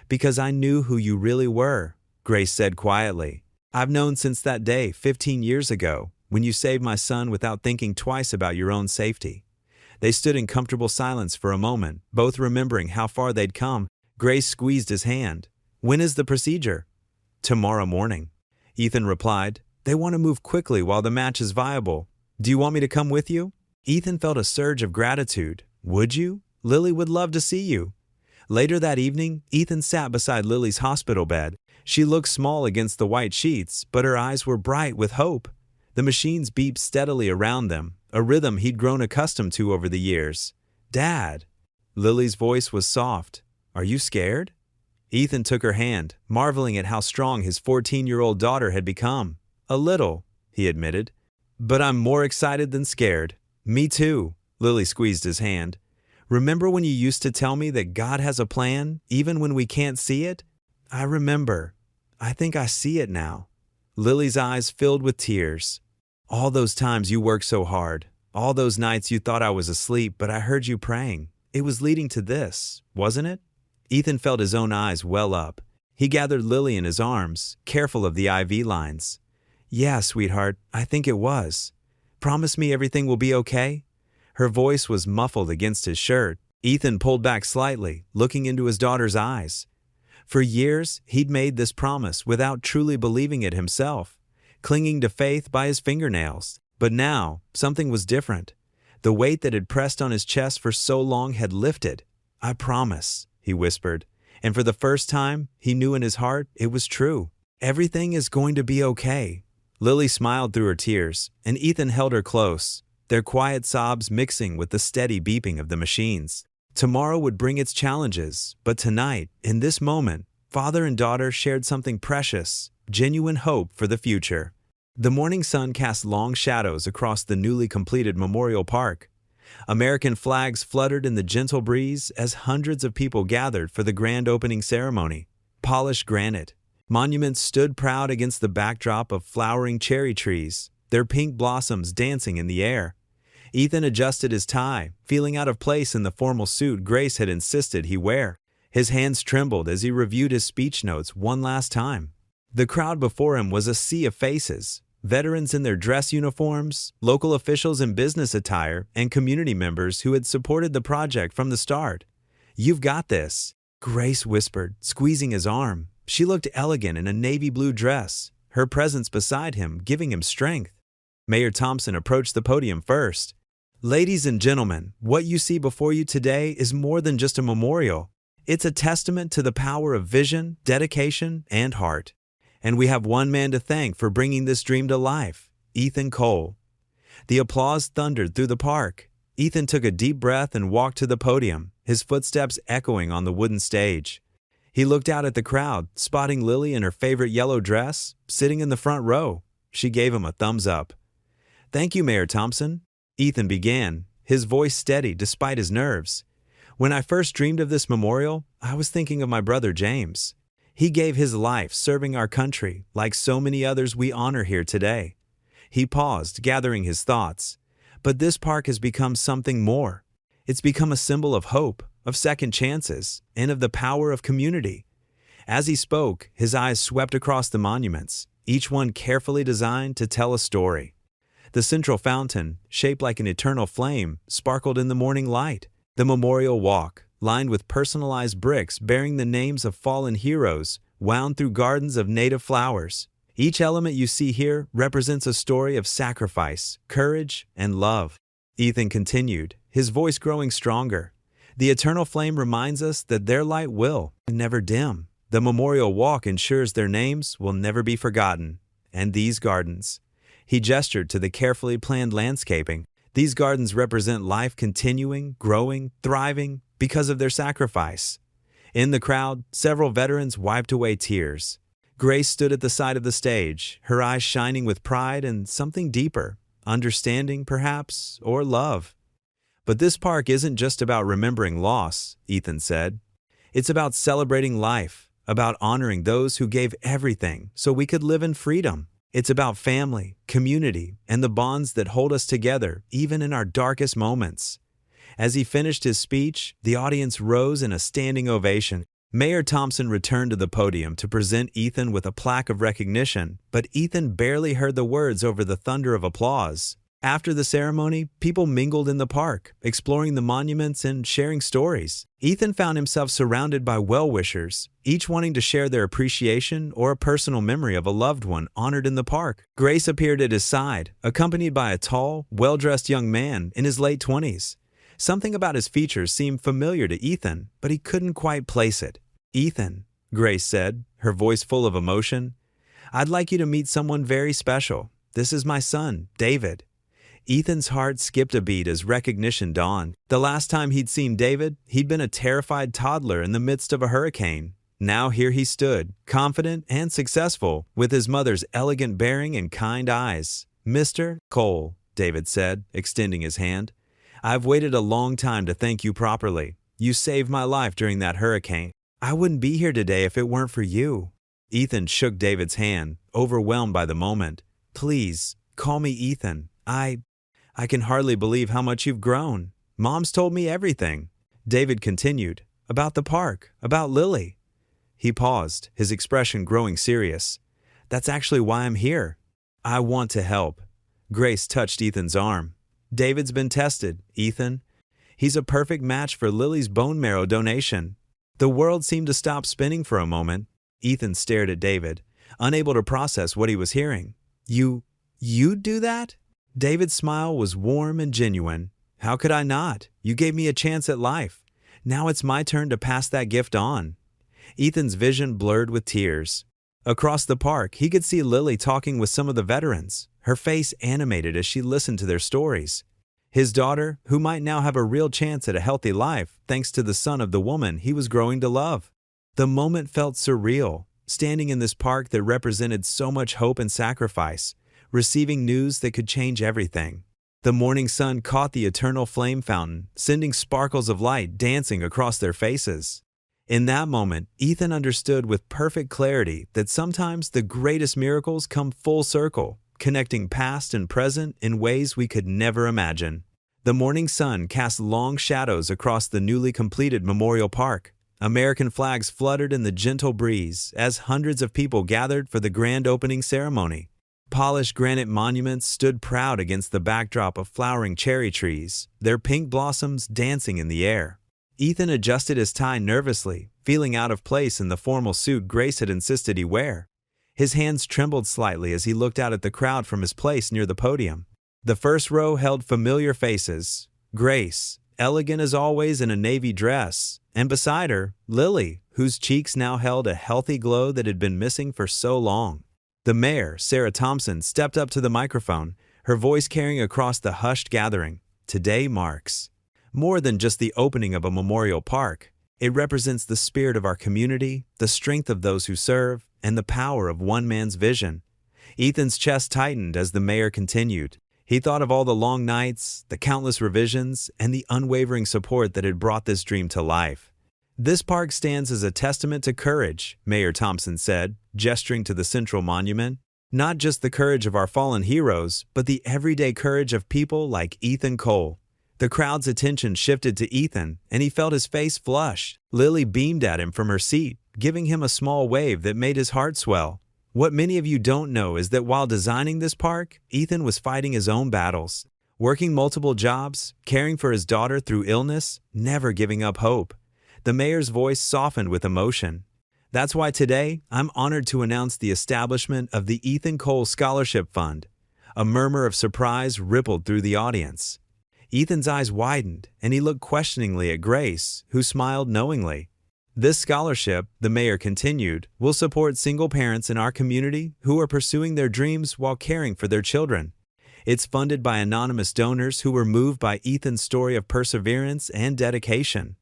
Because I knew who you really were," Grace said quietly. "I've known since that day 15 years ago, when you saved my son without thinking twice about your own safety." They stood in comfortable silence for a moment, both remembering how far they'd come. Grace squeezed his hand. "When is the procedure?" "Tomorrow morning," Ethan replied. "They want to move quickly while the match is viable. Do you want me to come with you?" Ethan felt a surge of gratitude. "Would you?" Lily would love to see you." Later that evening, Ethan sat beside Lily's hospital bed. She looked small against the white sheets, but her eyes were bright with hope. The machines beeped steadily around them, a rhythm he'd grown accustomed to over the years. "Dad." Lily's voice was soft. "Are you scared?" Ethan took her hand, marveling at how strong his 14-year-old daughter had become. "A little," he admitted. "But I'm more excited than scared." "Me too." Lily squeezed his hand. "Remember when you used to tell me that God has a plan, even when we can't see it?" "I remember. I think I see it now." Lily's eyes filled with tears. "All those times you worked so hard. All those nights you thought I was asleep, but I heard you praying. It was leading to this, wasn't it?" Ethan felt his own eyes well up. He gathered Lily in his arms, careful of the IV lines. "Yeah, sweetheart, I think it was. Promise me everything will be okay?" Her voice was muffled against his shirt. Ethan pulled back slightly, looking into his daughter's eyes. For years, he'd made this promise without truly believing it himself, clinging to faith by his fingernails. But now, something was different. The weight that had pressed on his chest for so long had lifted. "I promise," he whispered, and for the first time, he knew in his heart it was true. "Everything is going to be okay." Lily smiled through her tears, and Ethan held her close, their quiet sobs mixing with the steady beeping of the machines. Tomorrow would bring its challenges, but tonight, in this moment, father and daughter shared something precious, genuine hope for the future. The morning sun cast long shadows across the newly completed Memorial Park. American flags fluttered in the gentle breeze as hundreds of people gathered for the grand opening ceremony. Polished granite, monuments stood proud against the backdrop of flowering cherry trees, their pink blossoms dancing in the air. Ethan adjusted his tie, feeling out of place in the formal suit Grace had insisted he wear. His hands trembled as he reviewed his speech notes one last time. The crowd before him was a sea of faces. Veterans in their dress uniforms, local officials in business attire, and community members who had supported the project from the start. "You've got this," Grace whispered, squeezing his arm. She looked elegant in a navy blue dress, her presence beside him giving him strength. Mayor Thompson approached the podium first. "Ladies and gentlemen, what you see before you today is more than just a memorial. It's a testament to the power of vision, dedication, and heart. And we have one man to thank for bringing this dream to life, Ethan Cole." The applause thundered through the park. Ethan took a deep breath and walked to the podium, his footsteps echoing on the wooden stage. He looked out at the crowd, spotting Lily in her favorite yellow dress, sitting in the front row. She gave him a thumbs up. "Thank you, Mayor Thompson." Ethan began, his voice steady despite his nerves. "When I first dreamed of this memorial, I was thinking of my brother James. He gave his life serving our country, like so many others we honor here today." He paused, gathering his thoughts. "But this park has become something more. It's become a symbol of hope, of second chances, and of the power of community." As he spoke, his eyes swept across the monuments, each one carefully designed to tell a story. The central fountain, shaped like an eternal flame, sparkled in the morning light. The memorial walk, lined with personalized bricks bearing the names of fallen heroes, wound through gardens of native flowers. Each element you see here represents a story of sacrifice, courage, and love. Ethan continued, his voice growing stronger. "The eternal flame reminds us that their light will never dim. The memorial walk ensures their names will never be forgotten. And these gardens." He gestured to the carefully planned landscaping. "These gardens represent life continuing, growing, thriving because of their sacrifice." In the crowd, several veterans wiped away tears. Grace stood at the side of the stage, her eyes shining with pride and something deeper, understanding perhaps, or love. "But this park isn't just about remembering loss," Ethan said. "It's about celebrating life, about honoring those who gave everything so we could live in freedom. It's about family, community, and the bonds that hold us together even in our darkest moments." As he finished his speech, the audience rose in a standing ovation. Mayor Thompson returned to the podium to present Ethan with a plaque of recognition, but Ethan barely heard the words over the thunder of applause. After the ceremony, people mingled in the park, exploring the monuments and sharing stories. Ethan found himself surrounded by well-wishers, each wanting to share their appreciation or a personal memory of a loved one honored in the park. Grace appeared at his side, accompanied by a tall, well-dressed young man in his late 20s. Something about his features seemed familiar to Ethan, but he couldn't quite place it. "Ethan," Grace said, her voice full of emotion, "I'd like you to meet someone very special. This is my son, David." Ethan's heart skipped a beat as recognition dawned. The last time he'd seen David, he'd been a terrified toddler in the midst of a hurricane. Now here he stood, confident and successful, with his mother's elegant bearing and kind eyes. "Mr. Cole," David said, extending his hand, "I've waited a long time to thank you properly. You saved my life during that hurricane. I wouldn't be here today if it weren't for you." Ethan shook David's hand, overwhelmed by the moment. "Please, call me Ethan. I can hardly believe how much you've grown. Mom's told me everything." David continued, "About the park, about Lily." He paused, his expression growing serious. "That's actually why I'm here. I want to help." Grace touched Ethan's arm. "David's been tested, Ethan. He's a perfect match for Lily's bone marrow donation." The world seemed to stop spinning for a moment. Ethan stared at David, unable to process what he was hearing. You'd do that?" David's smile was warm and genuine. "How could I not? You gave me a chance at life. Now it's my turn to pass that gift on." Ethan's vision blurred with tears. Across the park, he could see Lily talking with some of the veterans, her face animated as she listened to their stories. His daughter, who might now have a real chance at a healthy life thanks to the son of the woman he was growing to love. The moment felt surreal, standing in this park that represented so much hope and sacrifice, receiving news that could change everything. The morning sun caught the eternal flame fountain, sending sparkles of light dancing across their faces. In that moment, Ethan understood with perfect clarity that sometimes the greatest miracles come full circle, connecting past and present in ways we could never imagine. The morning sun cast long shadows across the newly completed Memorial Park. American flags fluttered in the gentle breeze as hundreds of people gathered for the grand opening ceremony. Polished granite monuments stood proud against the backdrop of flowering cherry trees, their pink blossoms dancing in the air. Ethan adjusted his tie nervously, feeling out of place in the formal suit Grace had insisted he wear. His hands trembled slightly as he looked out at the crowd from his place near the podium. The first row held familiar faces. Grace, elegant as always in a navy dress, and beside her, Lily, whose cheeks now held a healthy glow that had been missing for so long. The mayor, Sarah Thompson, stepped up to the microphone, her voice carrying across the hushed gathering. Today marks more than just the opening of a memorial park. It represents the spirit of our community, the strength of those who serve, and the power of one man's vision. Ethan's chest tightened as the mayor continued. He thought of all the long nights, the countless revisions, and the unwavering support that had brought this dream to life. "This park stands as a testament to courage," Mayor Thompson said, gesturing to the central monument. "Not just the courage of our fallen heroes, but the everyday courage of people like Ethan Cole." The crowd's attention shifted to Ethan, and he felt his face flush. Lily beamed at him from her seat, giving him a small wave that made his heart swell. What many of you don't know is that while designing this park, Ethan was fighting his own battles, working multiple jobs, caring for his daughter through illness, never giving up hope. The mayor's voice softened with emotion. "That's why today, I'm honored to announce the establishment of the Ethan Cole Scholarship Fund." A murmur of surprise rippled through the audience. Ethan's eyes widened, and he looked questioningly at Grace, who smiled knowingly. "This scholarship," the mayor continued, "will support single parents in our community who are pursuing their dreams while caring for their children. It's funded by anonymous donors who were moved by Ethan's story of perseverance and dedication."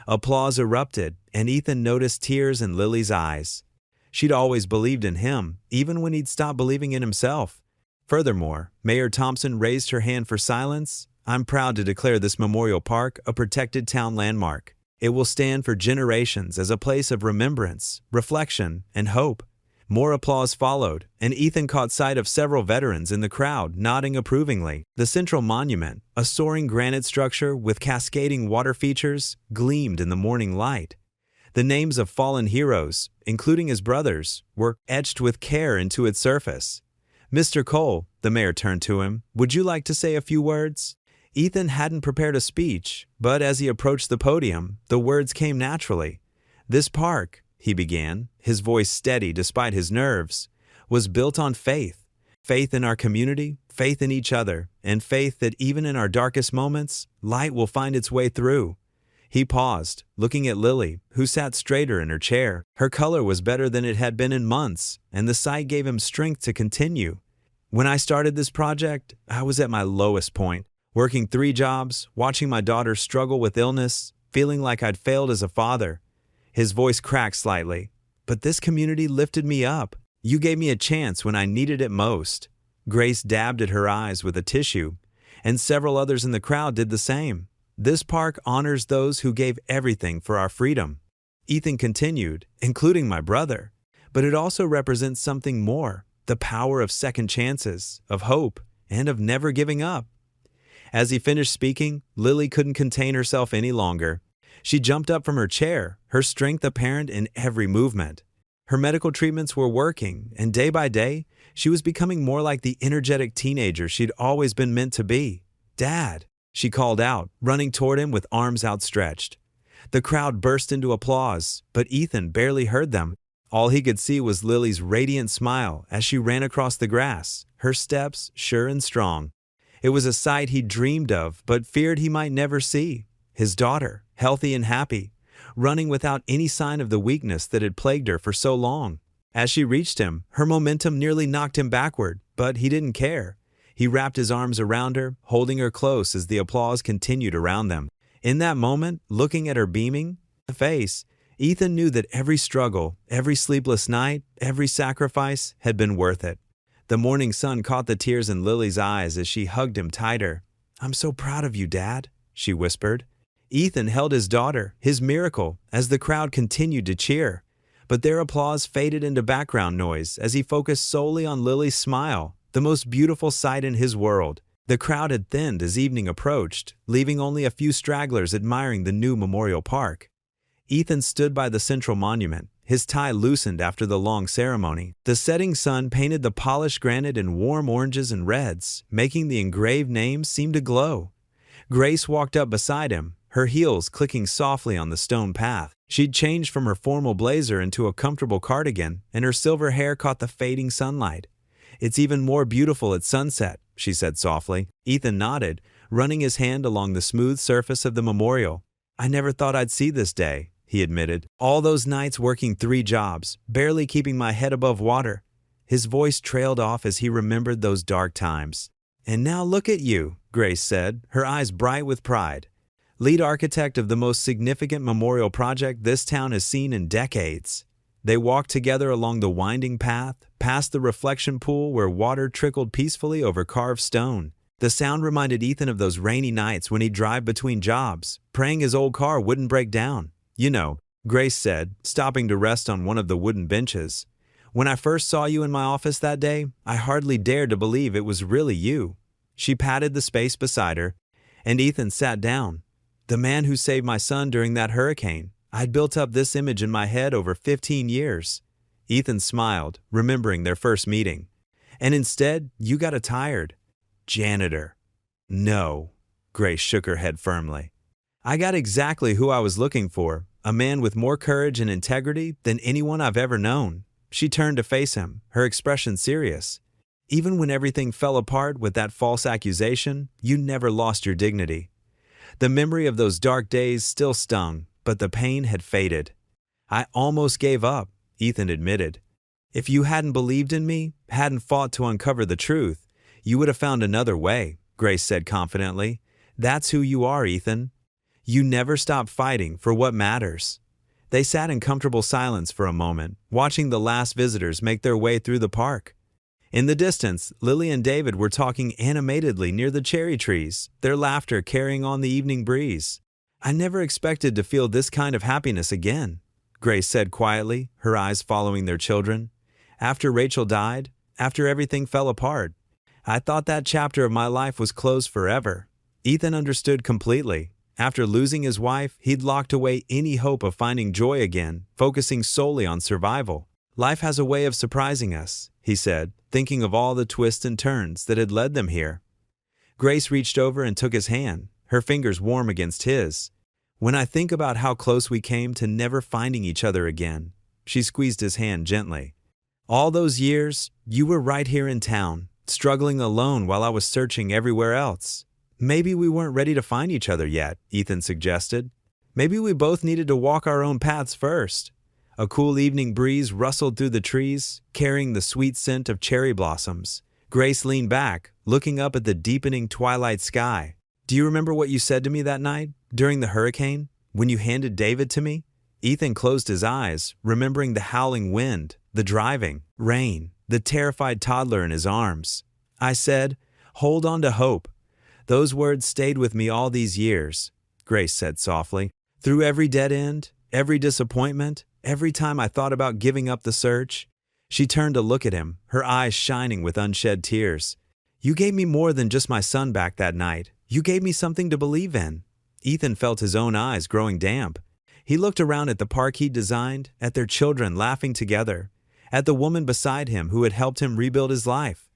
Applause erupted, and Ethan noticed tears in Lily's eyes. She'd always believed in him, even when he'd stopped believing in himself. Furthermore, Mayor Thompson raised her hand for silence. "I'm proud to declare this Memorial Park a protected town landmark. It will stand for generations as a place of remembrance, reflection, and hope." More applause followed, and Ethan caught sight of several veterans in the crowd nodding approvingly. The central monument, a soaring granite structure with cascading water features, gleamed in the morning light. The names of fallen heroes, including his brothers, were etched with care into its surface. "Mr. Cole," the mayor turned to him, "would you like to say a few words?" Ethan hadn't prepared a speech, but as he approached the podium, the words came naturally. "This park," he began, his voice steady despite his nerves, "was built on faith. Faith in our community, faith in each other, and faith that even in our darkest moments, light will find its way through. He paused, looking at Lily, who sat straighter in her chair. Her color was better than it had been in months, and the sight gave him strength to continue. When I started this project, I was at my lowest point, working 3 jobs, watching my daughter struggle with illness, feeling like I'd failed as a father. His voice cracked slightly. But this community lifted me up. You gave me a chance when I needed it most. Grace dabbed at her eyes with a tissue, and several others in the crowd did the same. This park honors those who gave everything for our freedom. Ethan continued, including my brother. But it also represents something more, the power of second chances, of hope, and of never giving up. As he finished speaking, Lily couldn't contain herself any longer. She jumped up from her chair, her strength apparent in every movement. Her medical treatments were working, and day by day, she was becoming more like the energetic teenager she'd always been meant to be. "Dad!" she called out, running toward him with arms outstretched. The crowd burst into applause, but Ethan barely heard them. All he could see was Lily's radiant smile as she ran across the grass, her steps sure and strong. It was a sight he dreamed of but feared he might never see. His daughter, healthy and happy, running without any sign of the weakness that had plagued her for so long. As she reached him, her momentum nearly knocked him backward, but he didn't care. He wrapped his arms around her, holding her close as the applause continued around them. In that moment, looking at her beaming face, Ethan knew that every struggle, every sleepless night, every sacrifice had been worth it. The morning sun caught the tears in Lily's eyes as she hugged him tighter. "I'm so proud of you, Dad," she whispered. Ethan held his daughter, his miracle, as the crowd continued to cheer. But their applause faded into background noise as he focused solely on Lily's smile, the most beautiful sight in his world. The crowd had thinned as evening approached, leaving only a few stragglers admiring the new memorial park. Ethan stood by the central monument, his tie loosened after the long ceremony. The setting sun painted the polished granite in warm oranges and reds, making the engraved names seem to glow. Grace walked up beside him, her heels clicking softly on the stone path. She'd changed from her formal blazer into a comfortable cardigan, and her silver hair caught the fading sunlight. "It's even more beautiful at sunset," she said softly. Ethan nodded, running his hand along the smooth surface of the memorial. "I never thought I'd see this day," he admitted. "All those nights working 3 jobs, barely keeping my head above water." His voice trailed off as he remembered those dark times. "And now look at you," Grace said, her eyes bright with pride. "Lead architect of the most significant memorial project this town has seen in decades." They walked together along the winding path, past the reflection pool where water trickled peacefully over carved stone. The sound reminded Ethan of those rainy nights when he'd drive between jobs, praying his old car wouldn't break down. "You know," Grace said, stopping to rest on one of the wooden benches. "When I first saw you in my office that day, I hardly dared to believe it was really you." She patted the space beside her, and Ethan sat down. "The man who saved my son during that hurricane. I'd built up this image in my head over 15 years. Ethan smiled, remembering their first meeting. "And instead, you got a tired janitor." "No," Grace shook her head firmly. "I got exactly who I was looking for, a man with more courage and integrity than anyone I've ever known." She turned to face him, her expression serious. "Even when everything fell apart with that false accusation, you never lost your dignity." The memory of those dark days still stung, but the pain had faded. "I almost gave up," Ethan admitted. "If you hadn't believed in me, hadn't fought to uncover the truth, you would have found another way," Grace said confidently. "That's who you are, Ethan. You never stop fighting for what matters." They sat in comfortable silence for a moment, watching the last visitors make their way through the park. In the distance, Lily and David were talking animatedly near the cherry trees, their laughter carrying on the evening breeze. "I never expected to feel this kind of happiness again," Grace said quietly, her eyes following their children. "After Rachel died, after everything fell apart, I thought that chapter of my life was closed forever." Ethan understood completely. After losing his wife, he'd locked away any hope of finding joy again, focusing solely on survival. "Life has a way of surprising us," he said, thinking of all the twists and turns that had led them here. Grace reached over and took his hand, her fingers warm against his. "When I think about how close we came to never finding each other again," she squeezed his hand gently. "All those years, you were right here in town, struggling alone while I was searching everywhere else. Maybe we weren't ready to find each other yet, Ethan suggested. Maybe we both needed to walk our own paths first. A cool evening breeze rustled through the trees, carrying the sweet scent of cherry blossoms. Grace leaned back, looking up at the deepening twilight sky. Do you remember what you said to me that night, during the hurricane, when you handed David to me? Ethan closed his eyes, remembering the howling wind, the driving rain, the terrified toddler in his arms. I said, "Hold on to hope." Those words stayed with me all these years, Grace said softly. Through every dead end, every disappointment, every time I thought about giving up the search. She turned to look at him, her eyes shining with unshed tears. You gave me more than just my son back that night. You gave me something to believe in. Ethan felt his own eyes growing damp. He looked around at the park he'd designed, at their children laughing together, at the woman beside him who had helped him rebuild his life.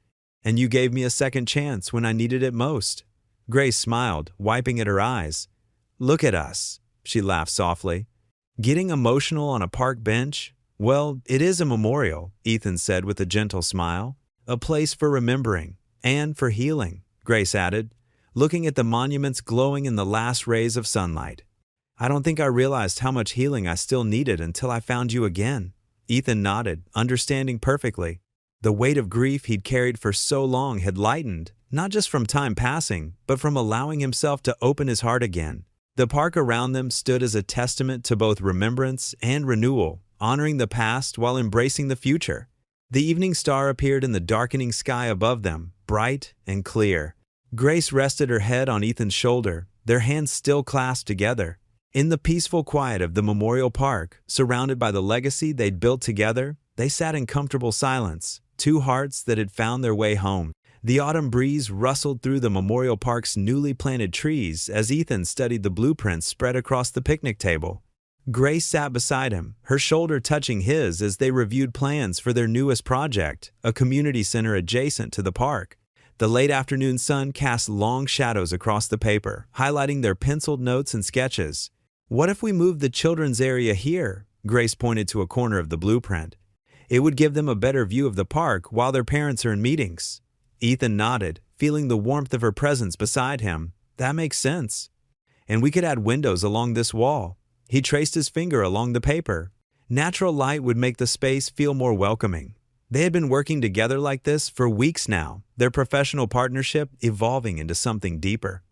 And you gave me a second chance when I needed it most. Grace smiled, wiping at her eyes. Look at us, she laughed softly. Getting emotional on a park bench? Well, it is a memorial, Ethan said with a gentle smile. A place for remembering, and for healing, Grace added, looking at the monuments glowing in the last rays of sunlight. I don't think I realized how much healing I still needed until I found you again. Ethan nodded, understanding perfectly. The weight of grief he'd carried for so long had lightened, not just from time passing, but from allowing himself to open his heart again. The park around them stood as a testament to both remembrance and renewal, honoring the past while embracing the future. The evening star appeared in the darkening sky above them, bright and clear. Grace rested her head on Ethan's shoulder, their hands still clasped together. In the peaceful quiet of the memorial park, surrounded by the legacy they'd built together, they sat in comfortable silence, two hearts that had found their way home. The autumn breeze rustled through the memorial park's newly planted trees as Ethan studied the blueprints spread across the picnic table. Grace sat beside him, her shoulder touching his as they reviewed plans for their newest project, a community center adjacent to the park. The late afternoon sun cast long shadows across the paper, highlighting their penciled notes and sketches. What if we moved the children's area here? Grace pointed to a corner of the blueprint. It would give them a better view of the park while their parents are in meetings. Ethan nodded, feeling the warmth of her presence beside him. That makes sense. And we could add windows along this wall. He traced his finger along the paper. Natural light would make the space feel more welcoming. They had been working together like this for weeks now, their professional partnership evolving into something deeper.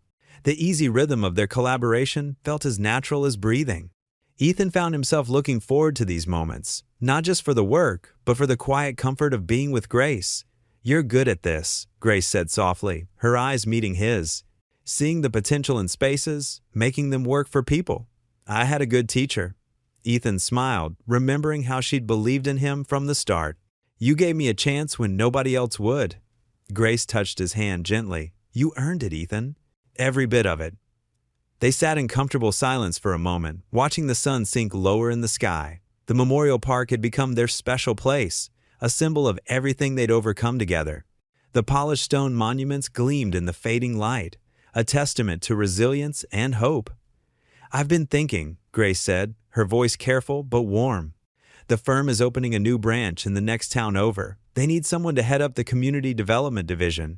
The easy rhythm of their collaboration felt as natural as breathing. Ethan found himself looking forward to these moments, not just for the work, but for the quiet comfort of being with Grace. You're good at this, Grace said softly, her eyes meeting his. Seeing the potential in spaces, making them work for people. I had a good teacher. Ethan smiled, remembering how she'd believed in him from the start. You gave me a chance when nobody else would. Grace touched his hand gently. You earned it, Ethan. Every bit of it. They sat in comfortable silence for a moment, watching the sun sink lower in the sky. The memorial park had become their special place, a symbol of everything they'd overcome together. The polished stone monuments gleamed in the fading light, a testament to resilience and hope. I've been thinking, Grace said, her voice careful but warm. The firm is opening a new branch in the next town over. They need someone to head up the community development division.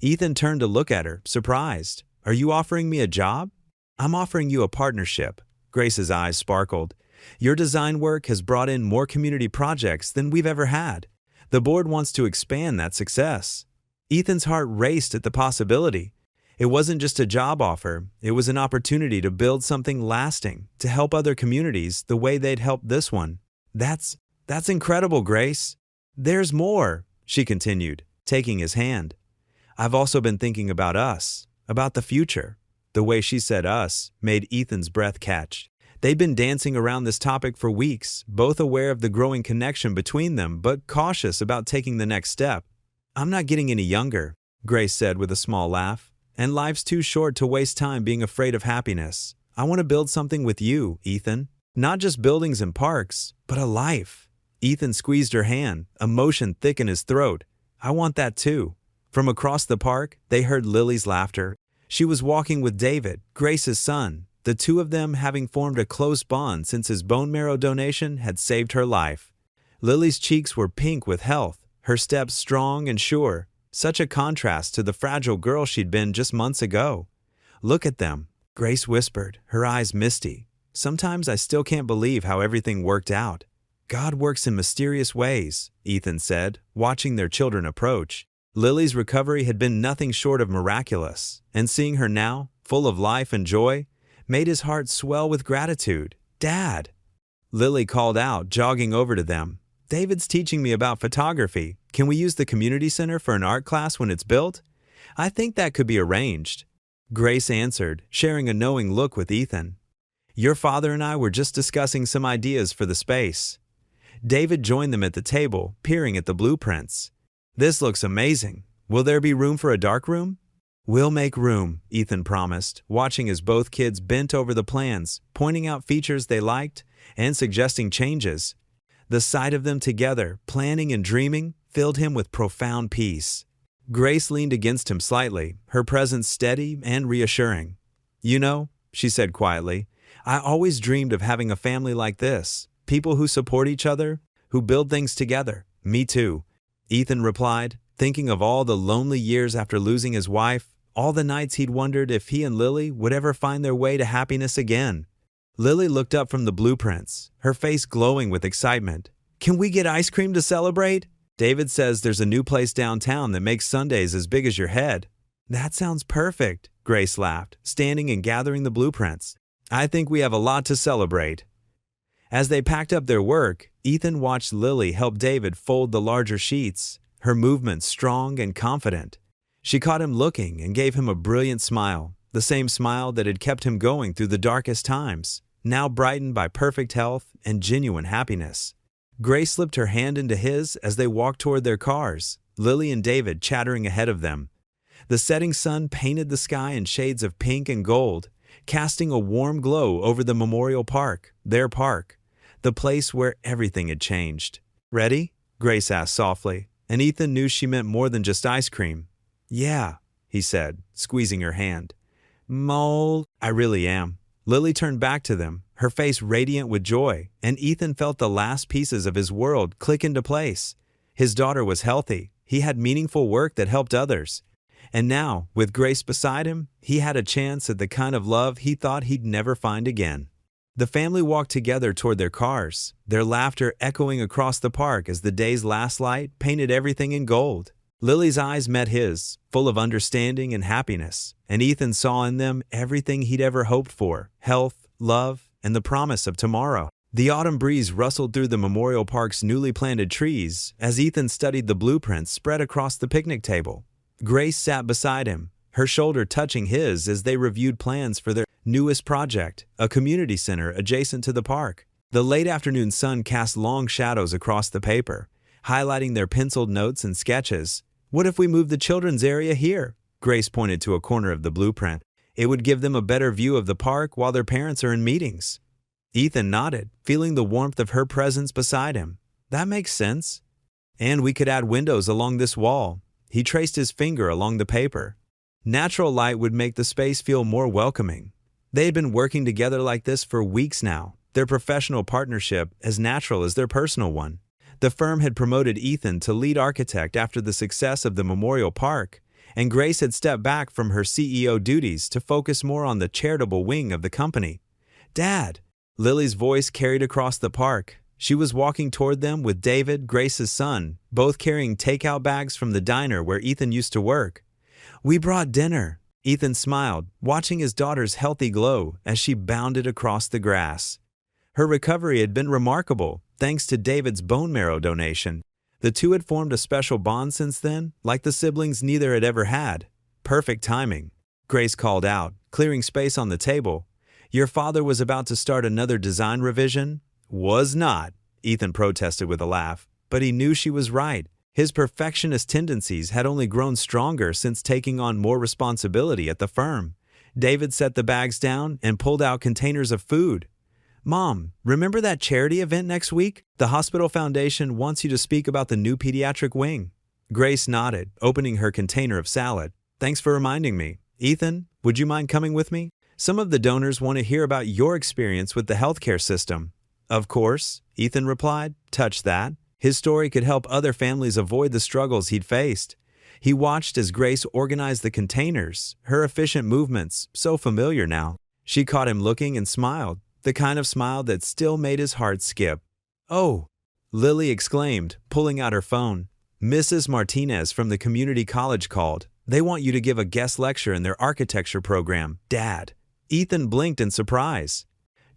Ethan turned to look at her, surprised. Are you offering me a job? I'm offering you a partnership. Grace's eyes sparkled. Your design work has brought in more community projects than we've ever had. The board wants to expand that success. Ethan's heart raced at the possibility. It wasn't just a job offer, it was an opportunity to build something lasting, to help other communities the way they'd helped this one. That's incredible, Grace. There's more, she continued, taking his hand. I've also been thinking about us, about the future. The way she said us made Ethan's breath catch. They'd been dancing around this topic for weeks, both aware of the growing connection between them, but cautious about taking the next step. I'm not getting any younger, Grace said with a small laugh, and life's too short to waste time being afraid of happiness. I want to build something with you, Ethan. Not just buildings and parks, but a life. Ethan squeezed her hand, emotion thick in his throat. I want that too. From across the park, they heard Lily's laughter. She was walking with David, Grace's son, the two of them having formed a close bond since his bone marrow donation had saved her life. Lily's cheeks were pink with health, her steps strong and sure. such a contrast to the fragile girl she'd been just months ago. "Look at them," Grace whispered, her eyes misty. "Sometimes I still can't believe how everything worked out." "God works in mysterious ways," Ethan said, watching their children approach. Lily's recovery had been nothing short of miraculous, and seeing her now, full of life and joy, made his heart swell with gratitude. "Dad!" Lily called out, jogging over to them. "David's teaching me about photography. Can we use the community center for an art class when it's built?" "I think that could be arranged," Grace answered, sharing a knowing look with Ethan. "Your father and I were just discussing some ideas for the space." David joined them at the table, peering at the blueprints. "This looks amazing. Will there be room for a dark room?" "We'll make room," Ethan promised, watching as both kids bent over the plans, pointing out features they liked and suggesting changes. The sight of them together, planning and dreaming, filled him with profound peace. Grace leaned against him slightly, her presence steady and reassuring. "You know," she said quietly, "I always dreamed of having a family like this, people who support each other, who build things together." "Me too," Ethan replied, thinking of all the lonely years after losing his wife, all the nights he'd wondered if he and Lily would ever find their way to happiness again. Lily looked up from the blueprints, her face glowing with excitement. "Can we get ice cream to celebrate?" "David says there's a new place downtown that makes sundaes as big as your head." "That sounds perfect," Grace laughed, standing and gathering the blueprints. "I think we have a lot to celebrate." As they packed up their work, Ethan watched Lily help David fold the larger sheets, her movements strong and confident. She caught him looking and gave him a brilliant smile, the same smile that had kept him going through the darkest times, now brightened by perfect health and genuine happiness. Grace slipped her hand into his as they walked toward their cars, Lily and David chattering ahead of them. The setting sun painted the sky in shades of pink and gold, casting a warm glow over the Memorial Park, their park, the place where everything had changed. "Ready?" Grace asked softly, and Ethan knew she meant more than just ice cream. "Yeah," he said, squeezing her hand. "Mole, I really am." Lily turned back to them, her face radiant with joy, and Ethan felt the last pieces of his world click into place. His daughter was healthy, he had meaningful work that helped others. And now, with Grace beside him, he had a chance at the kind of love he thought he'd never find again. The family walked together toward their cars, their laughter echoing across the park as the day's last light painted everything in gold. Lily's eyes met his, full of understanding and happiness, and Ethan saw in them everything he'd ever hoped for: health, love, and the promise of tomorrow. The autumn breeze rustled through the Memorial Park's newly planted trees as Ethan studied the blueprints spread across the picnic table. Grace sat beside him, her shoulder touching his as they reviewed plans for their newest project, a community center adjacent to the park. The late afternoon sun cast long shadows across the paper, highlighting their penciled notes and sketches. "What if we moved the children's area here?" Grace pointed to a corner of the blueprint. "It would give them a better view of the park while their parents are in meetings." Ethan nodded, feeling the warmth of her presence beside him. "That makes sense." "And we could add windows along this wall." He traced his finger along the paper. "Natural light would make the space feel more welcoming." They had been working together like this for weeks now, their professional partnership as natural as their personal one. The firm had promoted Ethan to lead architect after the success of the Memorial Park, and Grace had stepped back from her CEO duties to focus more on the charitable wing of the company. "Dad!" Lily's voice carried across the park. She was walking toward them with David, Grace's son, both carrying takeout bags from the diner where Ethan used to work. "We brought dinner." Ethan smiled, watching his daughter's healthy glow as she bounded across the grass. Her recovery had been remarkable, thanks to David's bone marrow donation. The two had formed a special bond since then, like the siblings neither had ever had. "Perfect timing," Grace called out, clearing space on the table. "Your father was about to start another design revision?" "Was not," Ethan protested with a laugh, but he knew she was right. His perfectionist tendencies had only grown stronger since taking on more responsibility at the firm. David set the bags down and pulled out containers of food. "Mom, remember that charity event next week? The hospital foundation wants you to speak about the new pediatric wing." Grace nodded, opening her container of salad. "Thanks for reminding me. Ethan, would you mind coming with me? Some of the donors want to hear about your experience with the healthcare system." "Of course," Ethan replied, touched that. His story could help other families avoid the struggles he'd faced. He watched as Grace organized the containers, her efficient movements, so familiar now. She caught him looking and smiled, the kind of smile that still made his heart skip. "Oh!" Lily exclaimed, pulling out her phone. "Mrs. Martinez from the community college called. They want you to give a guest lecture in their architecture program, Dad." Ethan blinked in surprise.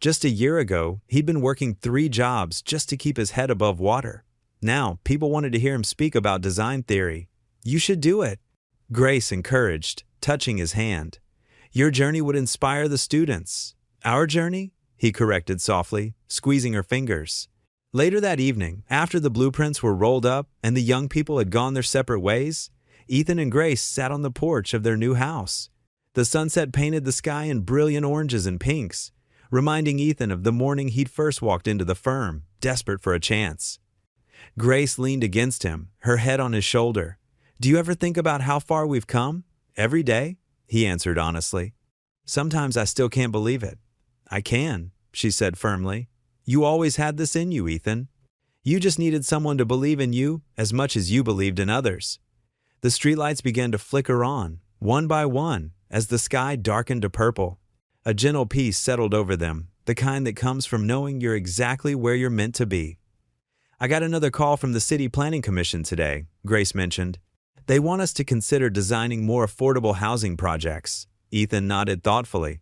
Just a year ago, he'd been working 3 jobs just to keep his head above water. Now, people wanted to hear him speak about design theory. "You should do it," Grace encouraged, touching his hand. "Your journey would inspire the students." "Our journey?" he corrected softly, squeezing her fingers. Later that evening, after the blueprints were rolled up and the young people had gone their separate ways, Ethan and Grace sat on the porch of their new house. The sunset painted the sky in brilliant oranges and pinks, reminding Ethan of the morning he'd first walked into the firm, desperate for a chance. Grace leaned against him, her head on his shoulder. "Do you ever think about how far we've come?" "Every day," he answered honestly. "Sometimes I still can't believe it." "I can," she said firmly. "You always had this in you, Ethan. You just needed someone to believe in you as much as you believed in others." The streetlights began to flicker on, one by one, as the sky darkened to purple. A gentle peace settled over them, the kind that comes from knowing you're exactly where you're meant to be. "I got another call from the City Planning Commission today," Grace mentioned. "They want us to consider designing more affordable housing projects." Ethan nodded thoughtfully.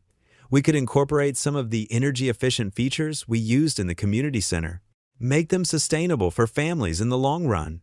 "We could incorporate some of the energy-efficient features we used in the community center. Make them sustainable for families in the long run."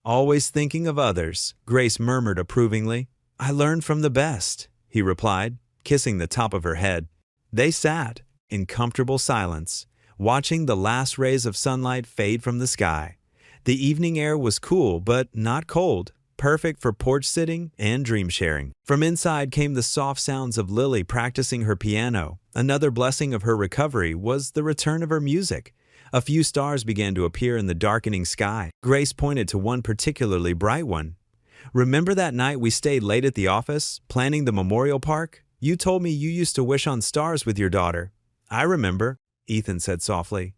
"Always thinking of others," Grace murmured approvingly. "I learned from the best," he replied, kissing the top of her head. They sat, in comfortable silence, watching the last rays of sunlight fade from the sky. The evening air was cool but not cold, perfect for porch sitting and dream sharing. From inside came the soft sounds of Lily practicing her piano. Another blessing of her recovery was the return of her music. A few stars began to appear in the darkening sky. Grace pointed to one particularly bright one. "Remember that night we stayed late at the office, planning the memorial park? You told me you used to wish on stars with your daughter." "I remember," Ethan said softly.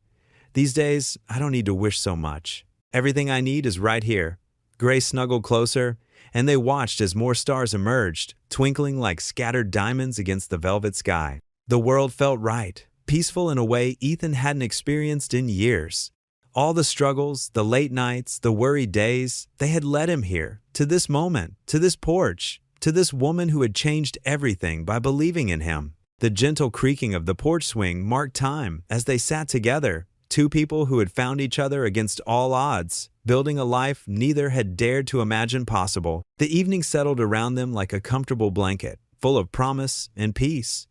"These days, I don't need to wish so much. Everything I need is right here." Grace snuggled closer, and they watched as more stars emerged, twinkling like scattered diamonds against the velvet sky. The world felt right, peaceful in a way Ethan hadn't experienced in years. All the struggles, the late nights, the worried days, they had led him here, to this moment, to this porch, to this woman who had changed everything by believing in him. The gentle creaking of the porch swing marked time as they sat together, 2 people who had found each other against all odds, building a life neither had dared to imagine possible. The evening settled around them like a comfortable blanket, full of promise and peace.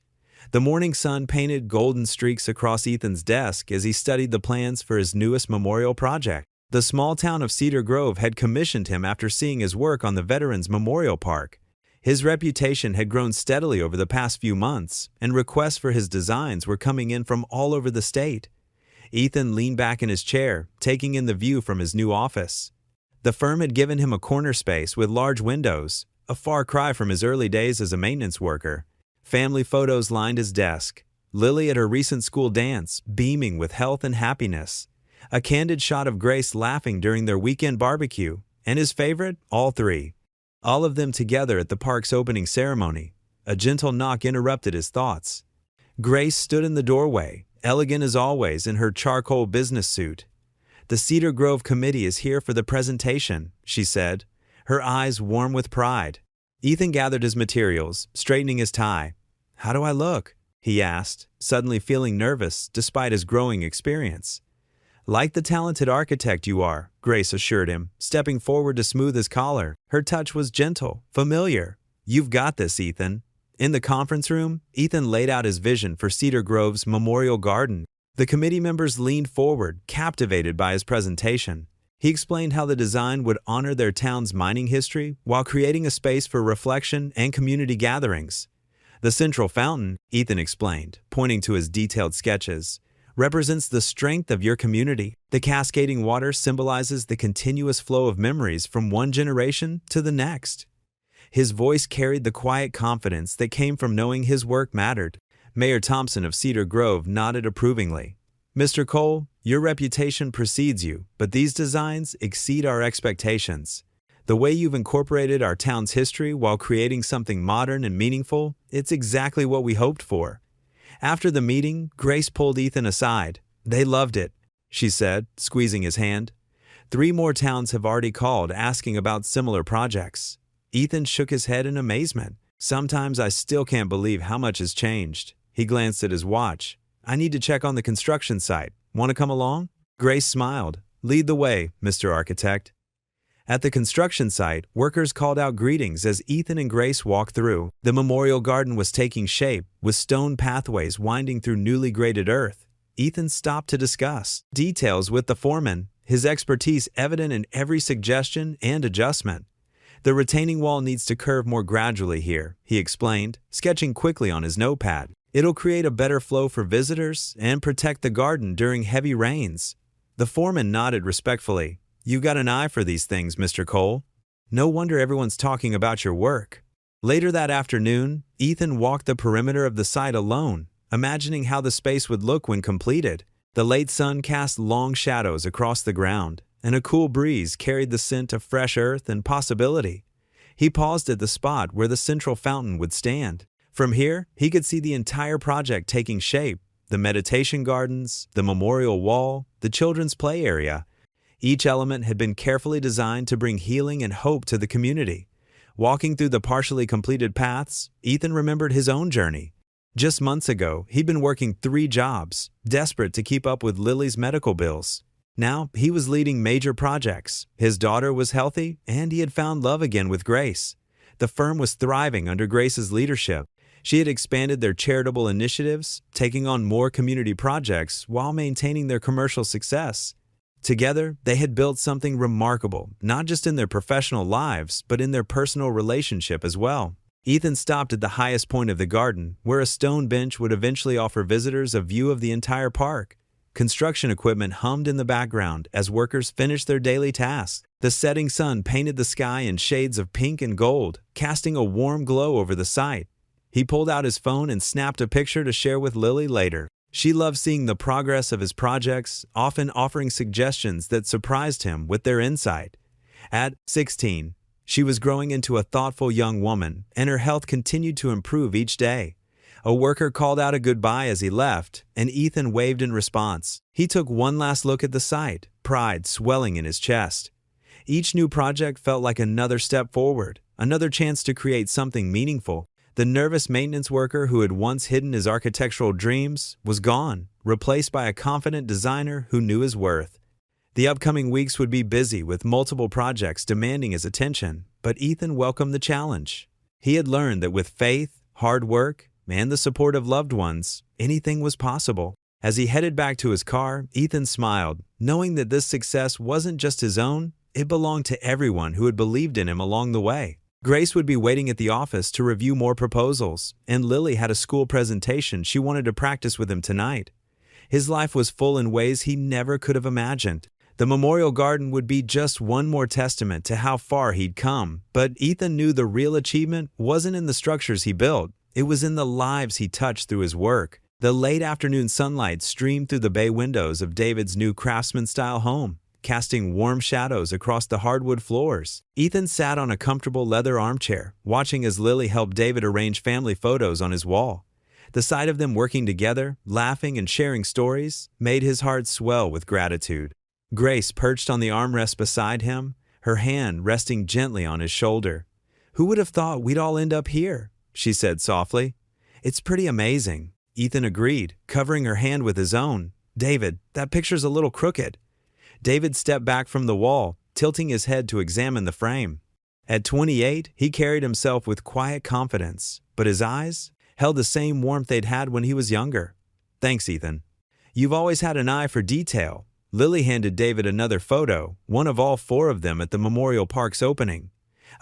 The morning sun painted golden streaks across Ethan's desk as he studied the plans for his newest memorial project. The small town of Cedar Grove had commissioned him after seeing his work on the Veterans Memorial Park. His reputation had grown steadily over the past few months, and requests for his designs were coming in from all over the state. Ethan leaned back in his chair, taking in the view from his new office. The firm had given him a corner space with large windows, a far cry from his early days as a maintenance worker. Family photos lined his desk. Lily at her recent school dance, beaming with health and happiness. A candid shot of Grace laughing during their weekend barbecue. And his favorite, all 3. All of them together at the park's opening ceremony. A gentle knock interrupted his thoughts. Grace stood in the doorway, elegant as always in her charcoal business suit. "The Cedar Grove Committee is here for the presentation," she said, her eyes warm with pride. Ethan gathered his materials, straightening his tie. "How do I look?" he asked, suddenly feeling nervous despite his growing experience. "Like the talented architect you are," Grace assured him, stepping forward to smooth his collar. Her touch was gentle, familiar. "You've got this, Ethan." In the conference room, Ethan laid out his vision for Cedar Grove's Memorial Garden. The committee members leaned forward, captivated by his presentation. He explained how the design would honor their town's mining history while creating a space for reflection and community gatherings. "The central fountain," Ethan explained, pointing to his detailed sketches, "represents the strength of your community. The cascading water symbolizes the continuous flow of memories from one generation to the next." His voice carried the quiet confidence that came from knowing his work mattered. Mayor Thompson of Cedar Grove nodded approvingly. "Mr. Cole, your reputation precedes you, but these designs exceed our expectations. The way you've incorporated our town's history while creating something modern and meaningful, it's exactly what we hoped for." After the meeting, Grace pulled Ethan aside. "They loved it," she said, squeezing his hand. "3 more towns have already called asking about similar projects." Ethan shook his head in amazement. "Sometimes I still can't believe how much has changed." He glanced at his watch. "I need to check on the construction site. Want to come along?" Grace smiled. "Lead the way, Mr. Architect." At the construction site, workers called out greetings as Ethan and Grace walked through. The memorial garden was taking shape, with stone pathways winding through newly graded earth. Ethan stopped to discuss details with the foreman, his expertise evident in every suggestion and adjustment. "The retaining wall needs to curve more gradually here," he explained, sketching quickly on his notepad. "It'll create a better flow for visitors and protect the garden during heavy rains." The foreman nodded respectfully. "You've got an eye for these things, Mr. Cole. No wonder everyone's talking about your work." Later that afternoon, Ethan walked the perimeter of the site alone, imagining how the space would look when completed. The late sun cast long shadows across the ground, and a cool breeze carried the scent of fresh earth and possibility. He paused at the spot where the central fountain would stand. From here, he could see the entire project taking shape: the meditation gardens, the memorial wall, the children's play area. Each element had been carefully designed to bring healing and hope to the community. Walking through the partially completed paths, Ethan remembered his own journey. Just months ago, he'd been working 3 jobs, desperate to keep up with Lily's medical bills. Now, he was leading major projects. His daughter was healthy, and he had found love again with Grace. The firm was thriving under Grace's leadership. She had expanded their charitable initiatives, taking on more community projects while maintaining their commercial success. Together, they had built something remarkable, not just in their professional lives, but in their personal relationship as well. Ethan stopped at the highest point of the garden, where a stone bench would eventually offer visitors a view of the entire park. Construction equipment hummed in the background as workers finished their daily tasks. The setting sun painted the sky in shades of pink and gold, casting a warm glow over the site. He pulled out his phone and snapped a picture to share with Lily later. She loved seeing the progress of his projects, often offering suggestions that surprised him with their insight. At 16, she was growing into a thoughtful young woman, and her health continued to improve each day. A worker called out a goodbye as he left, and Ethan waved in response. He took one last look at the site, pride swelling in his chest. Each new project felt like another step forward, another chance to create something meaningful. The nervous maintenance worker who had once hidden his architectural dreams was gone, replaced by a confident designer who knew his worth. The upcoming weeks would be busy with multiple projects demanding his attention, but Ethan welcomed the challenge. He had learned that with faith, hard work, and the support of loved ones, anything was possible. As he headed back to his car, Ethan smiled, knowing that this success wasn't just his own, it belonged to everyone who had believed in him along the way. Grace would be waiting at the office to review more proposals, and Lily had a school presentation she wanted to practice with him tonight. His life was full in ways he never could have imagined. The memorial garden would be just one more testament to how far he'd come, but Ethan knew the real achievement wasn't in the structures he built. It was in the lives he touched through his work. The late afternoon sunlight streamed through the bay windows of David's new craftsman-style home, casting warm shadows across the hardwood floors. Ethan sat on a comfortable leather armchair, watching as Lily helped David arrange family photos on his wall. The sight of them working together, laughing and sharing stories, made his heart swell with gratitude. Grace perched on the armrest beside him, her hand resting gently on his shoulder. "Who would have thought we'd all end up here?" she said softly. "It's pretty amazing," Ethan agreed, covering her hand with his own. "David, that picture's a little crooked." David stepped back from the wall, tilting his head to examine the frame. At 28, he carried himself with quiet confidence, but his eyes held the same warmth they'd had when he was younger. "Thanks, Ethan. You've always had an eye for detail." Lily handed David another photo, one of all 4 of them at the Memorial Park's opening.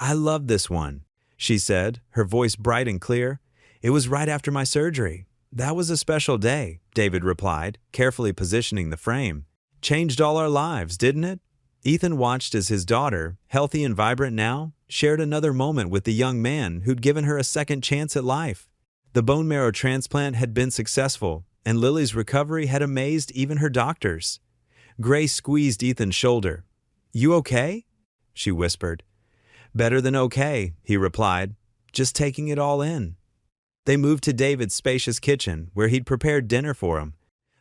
"I love this one," she said, her voice bright and clear. "It was right after my surgery." "That was a special day," David replied, carefully positioning the frame. "Changed all our lives, didn't it?" Ethan watched as his daughter, healthy and vibrant now, shared another moment with the young man who'd given her a second chance at life. The bone marrow transplant had been successful, and Lily's recovery had amazed even her doctors. Grace squeezed Ethan's shoulder. "You okay?" she whispered. Better than okay, he replied, just taking it all in. They moved to David's spacious kitchen, where he'd prepared dinner for him.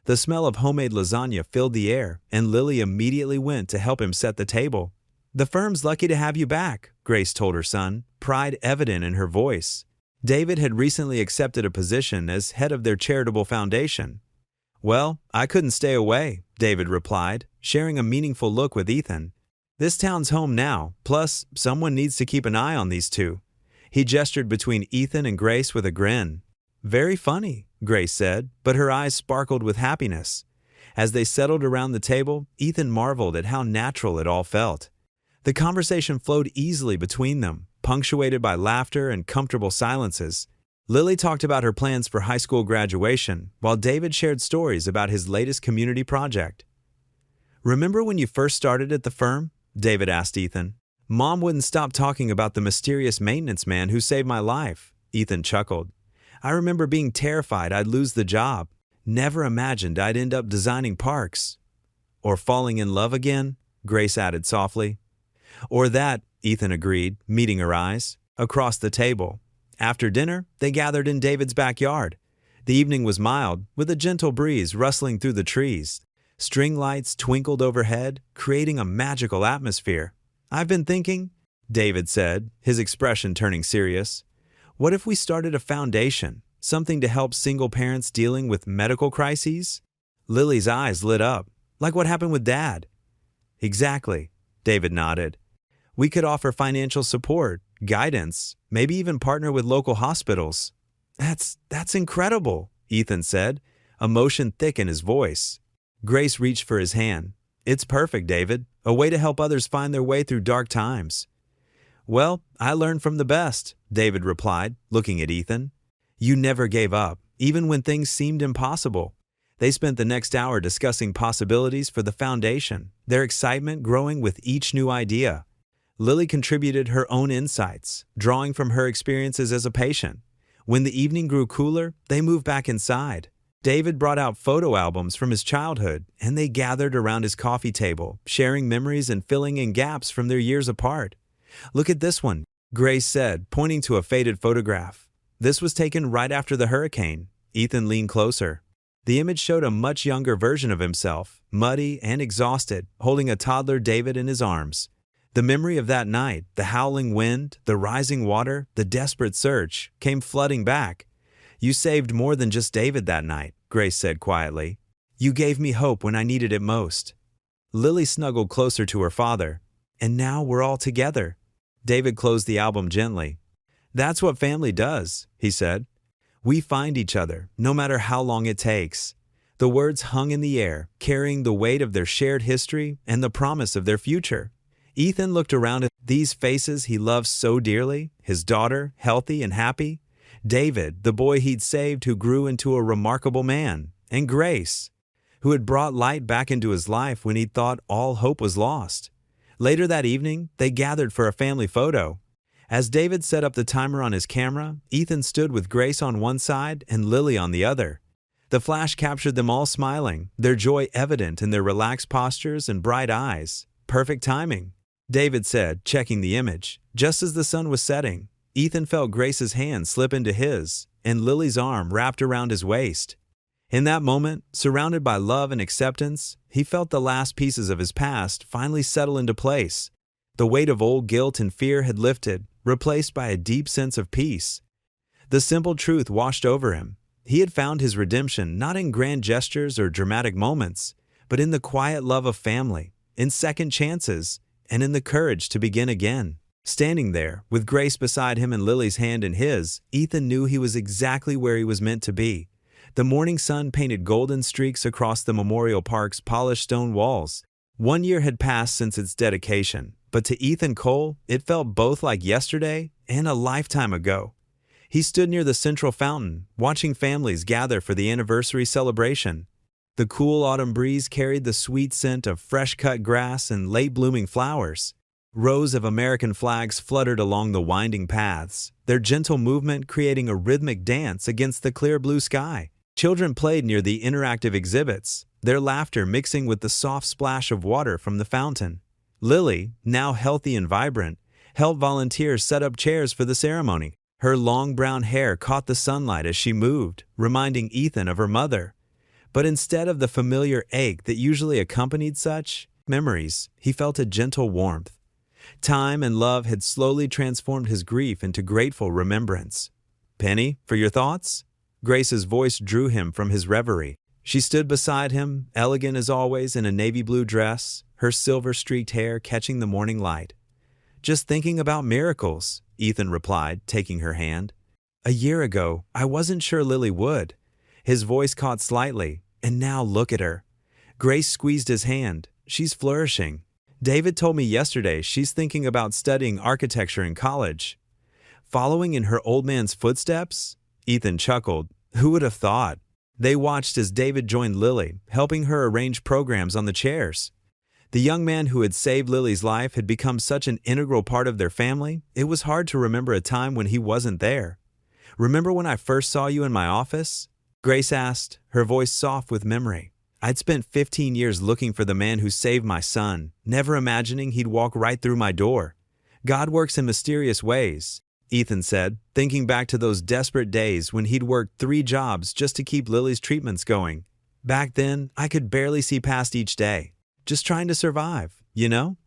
The smell of homemade lasagna filled the air, and Lily immediately went to help him set the table. "The firm's lucky to have you back," Grace told her son, pride evident in her voice. David had recently accepted a position as head of their charitable foundation. "Well, I couldn't stay away," David replied, sharing a meaningful look with Ethan. "This town's home now, plus someone needs to keep an eye on these two." He gestured between Ethan and Grace with a grin. "Very funny," Grace said, but her eyes sparkled with happiness. As they settled around the table, Ethan marveled at how natural it all felt. The conversation flowed easily between them, punctuated by laughter and comfortable silences. Lily talked about her plans for high school graduation, while David shared stories about his latest community project. "Remember when you first started at the firm?" David asked Ethan. "Mom wouldn't stop talking about the mysterious maintenance man who saved my life," Ethan chuckled. "I remember being terrified I'd lose the job. Never imagined I'd end up designing parks." "Or falling in love again," Grace added softly. "Or that," Ethan agreed, meeting her eyes. Across the table. After dinner, they gathered in David's backyard. The evening was mild, with a gentle breeze rustling through the trees. String lights twinkled overhead, creating a magical atmosphere. "I've been thinking," David said, his expression turning serious. "What if we started a foundation, something to help single parents dealing with medical crises?" Lily's eyes lit up. "Like what happened with Dad?" "Exactly," David nodded. "We could offer financial support, guidance, maybe even partner with local hospitals." That's incredible," Ethan said, emotion thick in his voice. Grace reached for his hand. "It's perfect, David. A way to help others find their way through dark times." "Well, I learned from the best," David replied, looking at Ethan. "You never gave up, even when things seemed impossible." They spent the next hour discussing possibilities for the foundation, their excitement growing with each new idea. Lily contributed her own insights, drawing from her experiences as a patient. When the evening grew cooler, they moved back inside. David brought out photo albums from his childhood, and they gathered around his coffee table, sharing memories and filling in gaps from their years apart. "Look at this one," Grace said, pointing to a faded photograph. "This was taken right after the hurricane." Ethan leaned closer. The image showed a much younger version of himself, muddy and exhausted, holding a toddler David in his arms. The memory of that night, the howling wind, the rising water, the desperate search, came flooding back. "You saved more than just David that night," Grace said quietly. "You gave me hope when I needed it most." Lily snuggled closer to her father. "And now we're all together." David closed the album gently. "That's what family does," he said. "We find each other, no matter how long it takes." The words hung in the air, carrying the weight of their shared history and the promise of their future. Ethan looked around at these faces he loved so dearly, his daughter, healthy and happy, David, the boy he'd saved who grew into a remarkable man, and Grace, who had brought light back into his life when he'd thought all hope was lost. Later that evening, they gathered for a family photo. As David set up the timer on his camera, Ethan stood with Grace on one side and Lily on the other. The flash captured them all smiling, their joy evident in their relaxed postures and bright eyes. "Perfect timing," David said, checking the image. Just as the sun was setting, Ethan felt Grace's hand slip into his, and Lily's arm wrapped around his waist. In that moment, surrounded by love and acceptance, he felt the last pieces of his past finally settle into place. The weight of old guilt and fear had lifted, replaced by a deep sense of peace. The simple truth washed over him. He had found his redemption not in grand gestures or dramatic moments, but in the quiet love of family, in second chances, and in the courage to begin again. Standing there, with Grace beside him and Lily's hand in his, Ethan knew he was exactly where he was meant to be. The morning sun painted golden streaks across the Memorial Park's polished stone walls. 1 year had passed since its dedication, but to Ethan Cole, it felt both like yesterday and a lifetime ago. He stood near the central fountain, watching families gather for the anniversary celebration. The cool autumn breeze carried the sweet scent of fresh-cut grass and late-blooming flowers. Rows of American flags fluttered along the winding paths, their gentle movement creating a rhythmic dance against the clear blue sky. Children played near the interactive exhibits, their laughter mixing with the soft splash of water from the fountain. Lily, now healthy and vibrant, helped volunteers set up chairs for the ceremony. Her long brown hair caught the sunlight as she moved, reminding Ethan of her mother. But instead of the familiar ache that usually accompanied such memories, he felt a gentle warmth. Time and love had slowly transformed his grief into grateful remembrance. "Penny, for your thoughts?" Grace's voice drew him from his reverie. She stood beside him, elegant as always in a navy blue dress, her silver-streaked hair catching the morning light. "Just thinking about miracles," Ethan replied, taking her hand. "A year ago, I wasn't sure Lily would." His voice caught slightly, and now look at her. Grace squeezed his hand. "She's flourishing. David told me yesterday she's thinking about studying architecture in college." Following in her old man's footsteps? Ethan chuckled. Who would have thought? They watched as David joined Lily, helping her arrange programs on the chairs. The young man who had saved Lily's life had become such an integral part of their family, it was hard to remember a time when he wasn't there. "Remember when I first saw you in my office?" Grace asked, her voice soft with memory. "I'd spent 15 years looking for the man who saved my son, never imagining he'd walk right through my door. God works in mysterious ways," Ethan said, thinking back to those desperate days when he'd worked 3 jobs just to keep Lily's treatments going. "Back then, I could barely see past each day. Just trying to survive, you know?"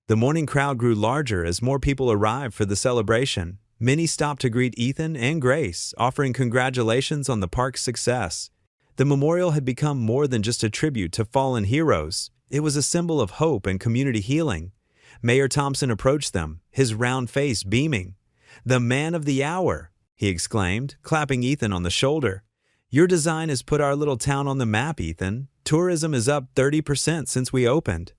The morning crowd grew larger as more people arrived for the celebration. Many stopped to greet Ethan and Grace, offering congratulations on the park's success. The memorial had become more than just a tribute to fallen heroes. It was a symbol of hope and community healing. Mayor Thompson approached them, his round face beaming. "The man of the hour," he exclaimed, clapping Ethan on the shoulder. "Your design has put our little town on the map, Ethan. Tourism is up 30% since we opened."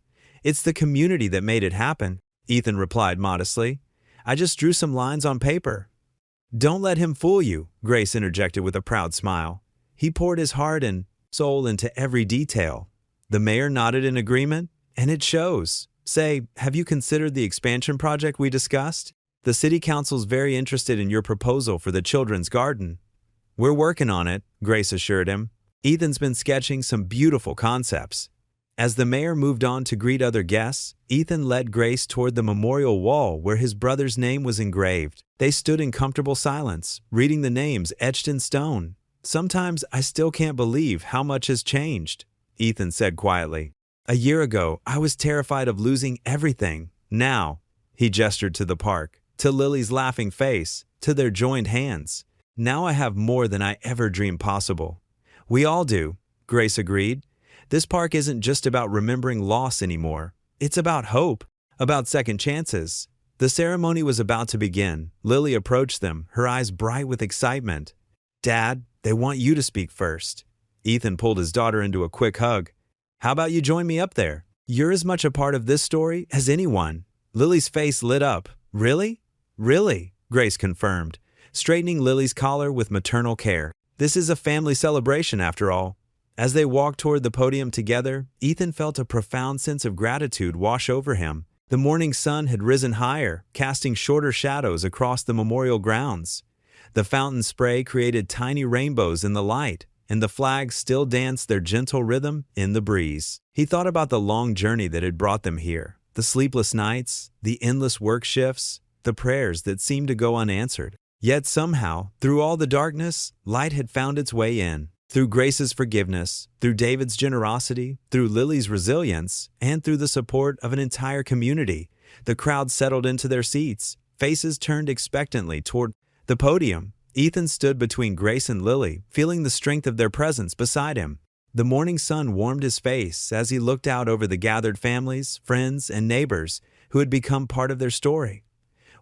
"It's the community that made it happen," Ethan replied modestly. "I just drew some lines on paper." "Don't let him fool you," Grace interjected with a proud smile. "He poured his heart and soul into every detail." The mayor nodded in agreement, and it shows. "Say, have you considered the expansion project we discussed? The city council's very interested in your proposal for the children's garden." "We're working on it," Grace assured him. Ethan's been sketching some beautiful concepts. As the mayor moved on to greet other guests, Ethan led Grace toward the memorial wall where his brother's name was engraved. They stood in comfortable silence, reading the names etched in stone. "Sometimes I still can't believe how much has changed," Ethan said quietly. "A year ago, I was terrified of losing everything. Now," he gestured to the park, to Lily's laughing face, to their joined hands. "Now I have more than I ever dreamed possible." "We all do," Grace agreed. "This park isn't just about remembering loss anymore. It's about hope, about second chances." The ceremony was about to begin. Lily approached them, her eyes bright with excitement. "Dad, they want you to speak first." Ethan pulled his daughter into a quick hug. "How about you join me up there? You're as much a part of this story as anyone." Lily's face lit up. "Really?" "Really," Grace confirmed, straightening Lily's collar with maternal care. "This is a family celebration after all." As they walked toward the podium together, Ethan felt a profound sense of gratitude wash over him. The morning sun had risen higher, casting shorter shadows across the memorial grounds. The fountain spray created tiny rainbows in the light, and the flags still danced their gentle rhythm in the breeze. He thought about the long journey that had brought them here, the sleepless nights, the endless work shifts, the prayers that seemed to go unanswered. Yet somehow, through all the darkness, light had found its way in. Through Grace's forgiveness, through David's generosity, through Lily's resilience, and through the support of an entire community, the crowd settled into their seats, faces turned expectantly toward the podium. Ethan stood between Grace and Lily, feeling the strength of their presence beside him. The morning sun warmed his face as he looked out over the gathered families, friends, and neighbors who had become part of their story.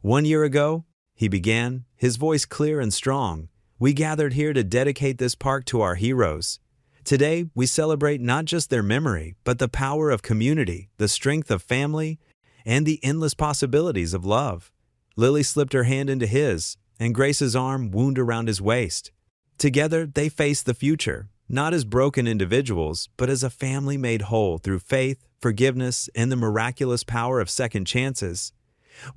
"1 year ago," he began, his voice clear and strong, "we gathered here to dedicate this park to our heroes. Today, we celebrate not just their memory, but the power of community, the strength of family, and the endless possibilities of love." Lily slipped her hand into his, and Grace's arm wound around his waist. Together, they faced the future, not as broken individuals, but as a family made whole through faith, forgiveness, and the miraculous power of second chances.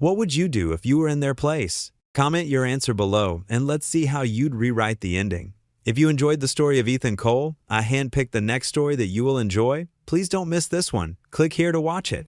What would you do if you were in their place? Comment your answer below, and let's see how you'd rewrite the ending. If you enjoyed the story of Ethan Cole, I handpicked the next story that you will enjoy. Please don't miss this one. Click here to watch it.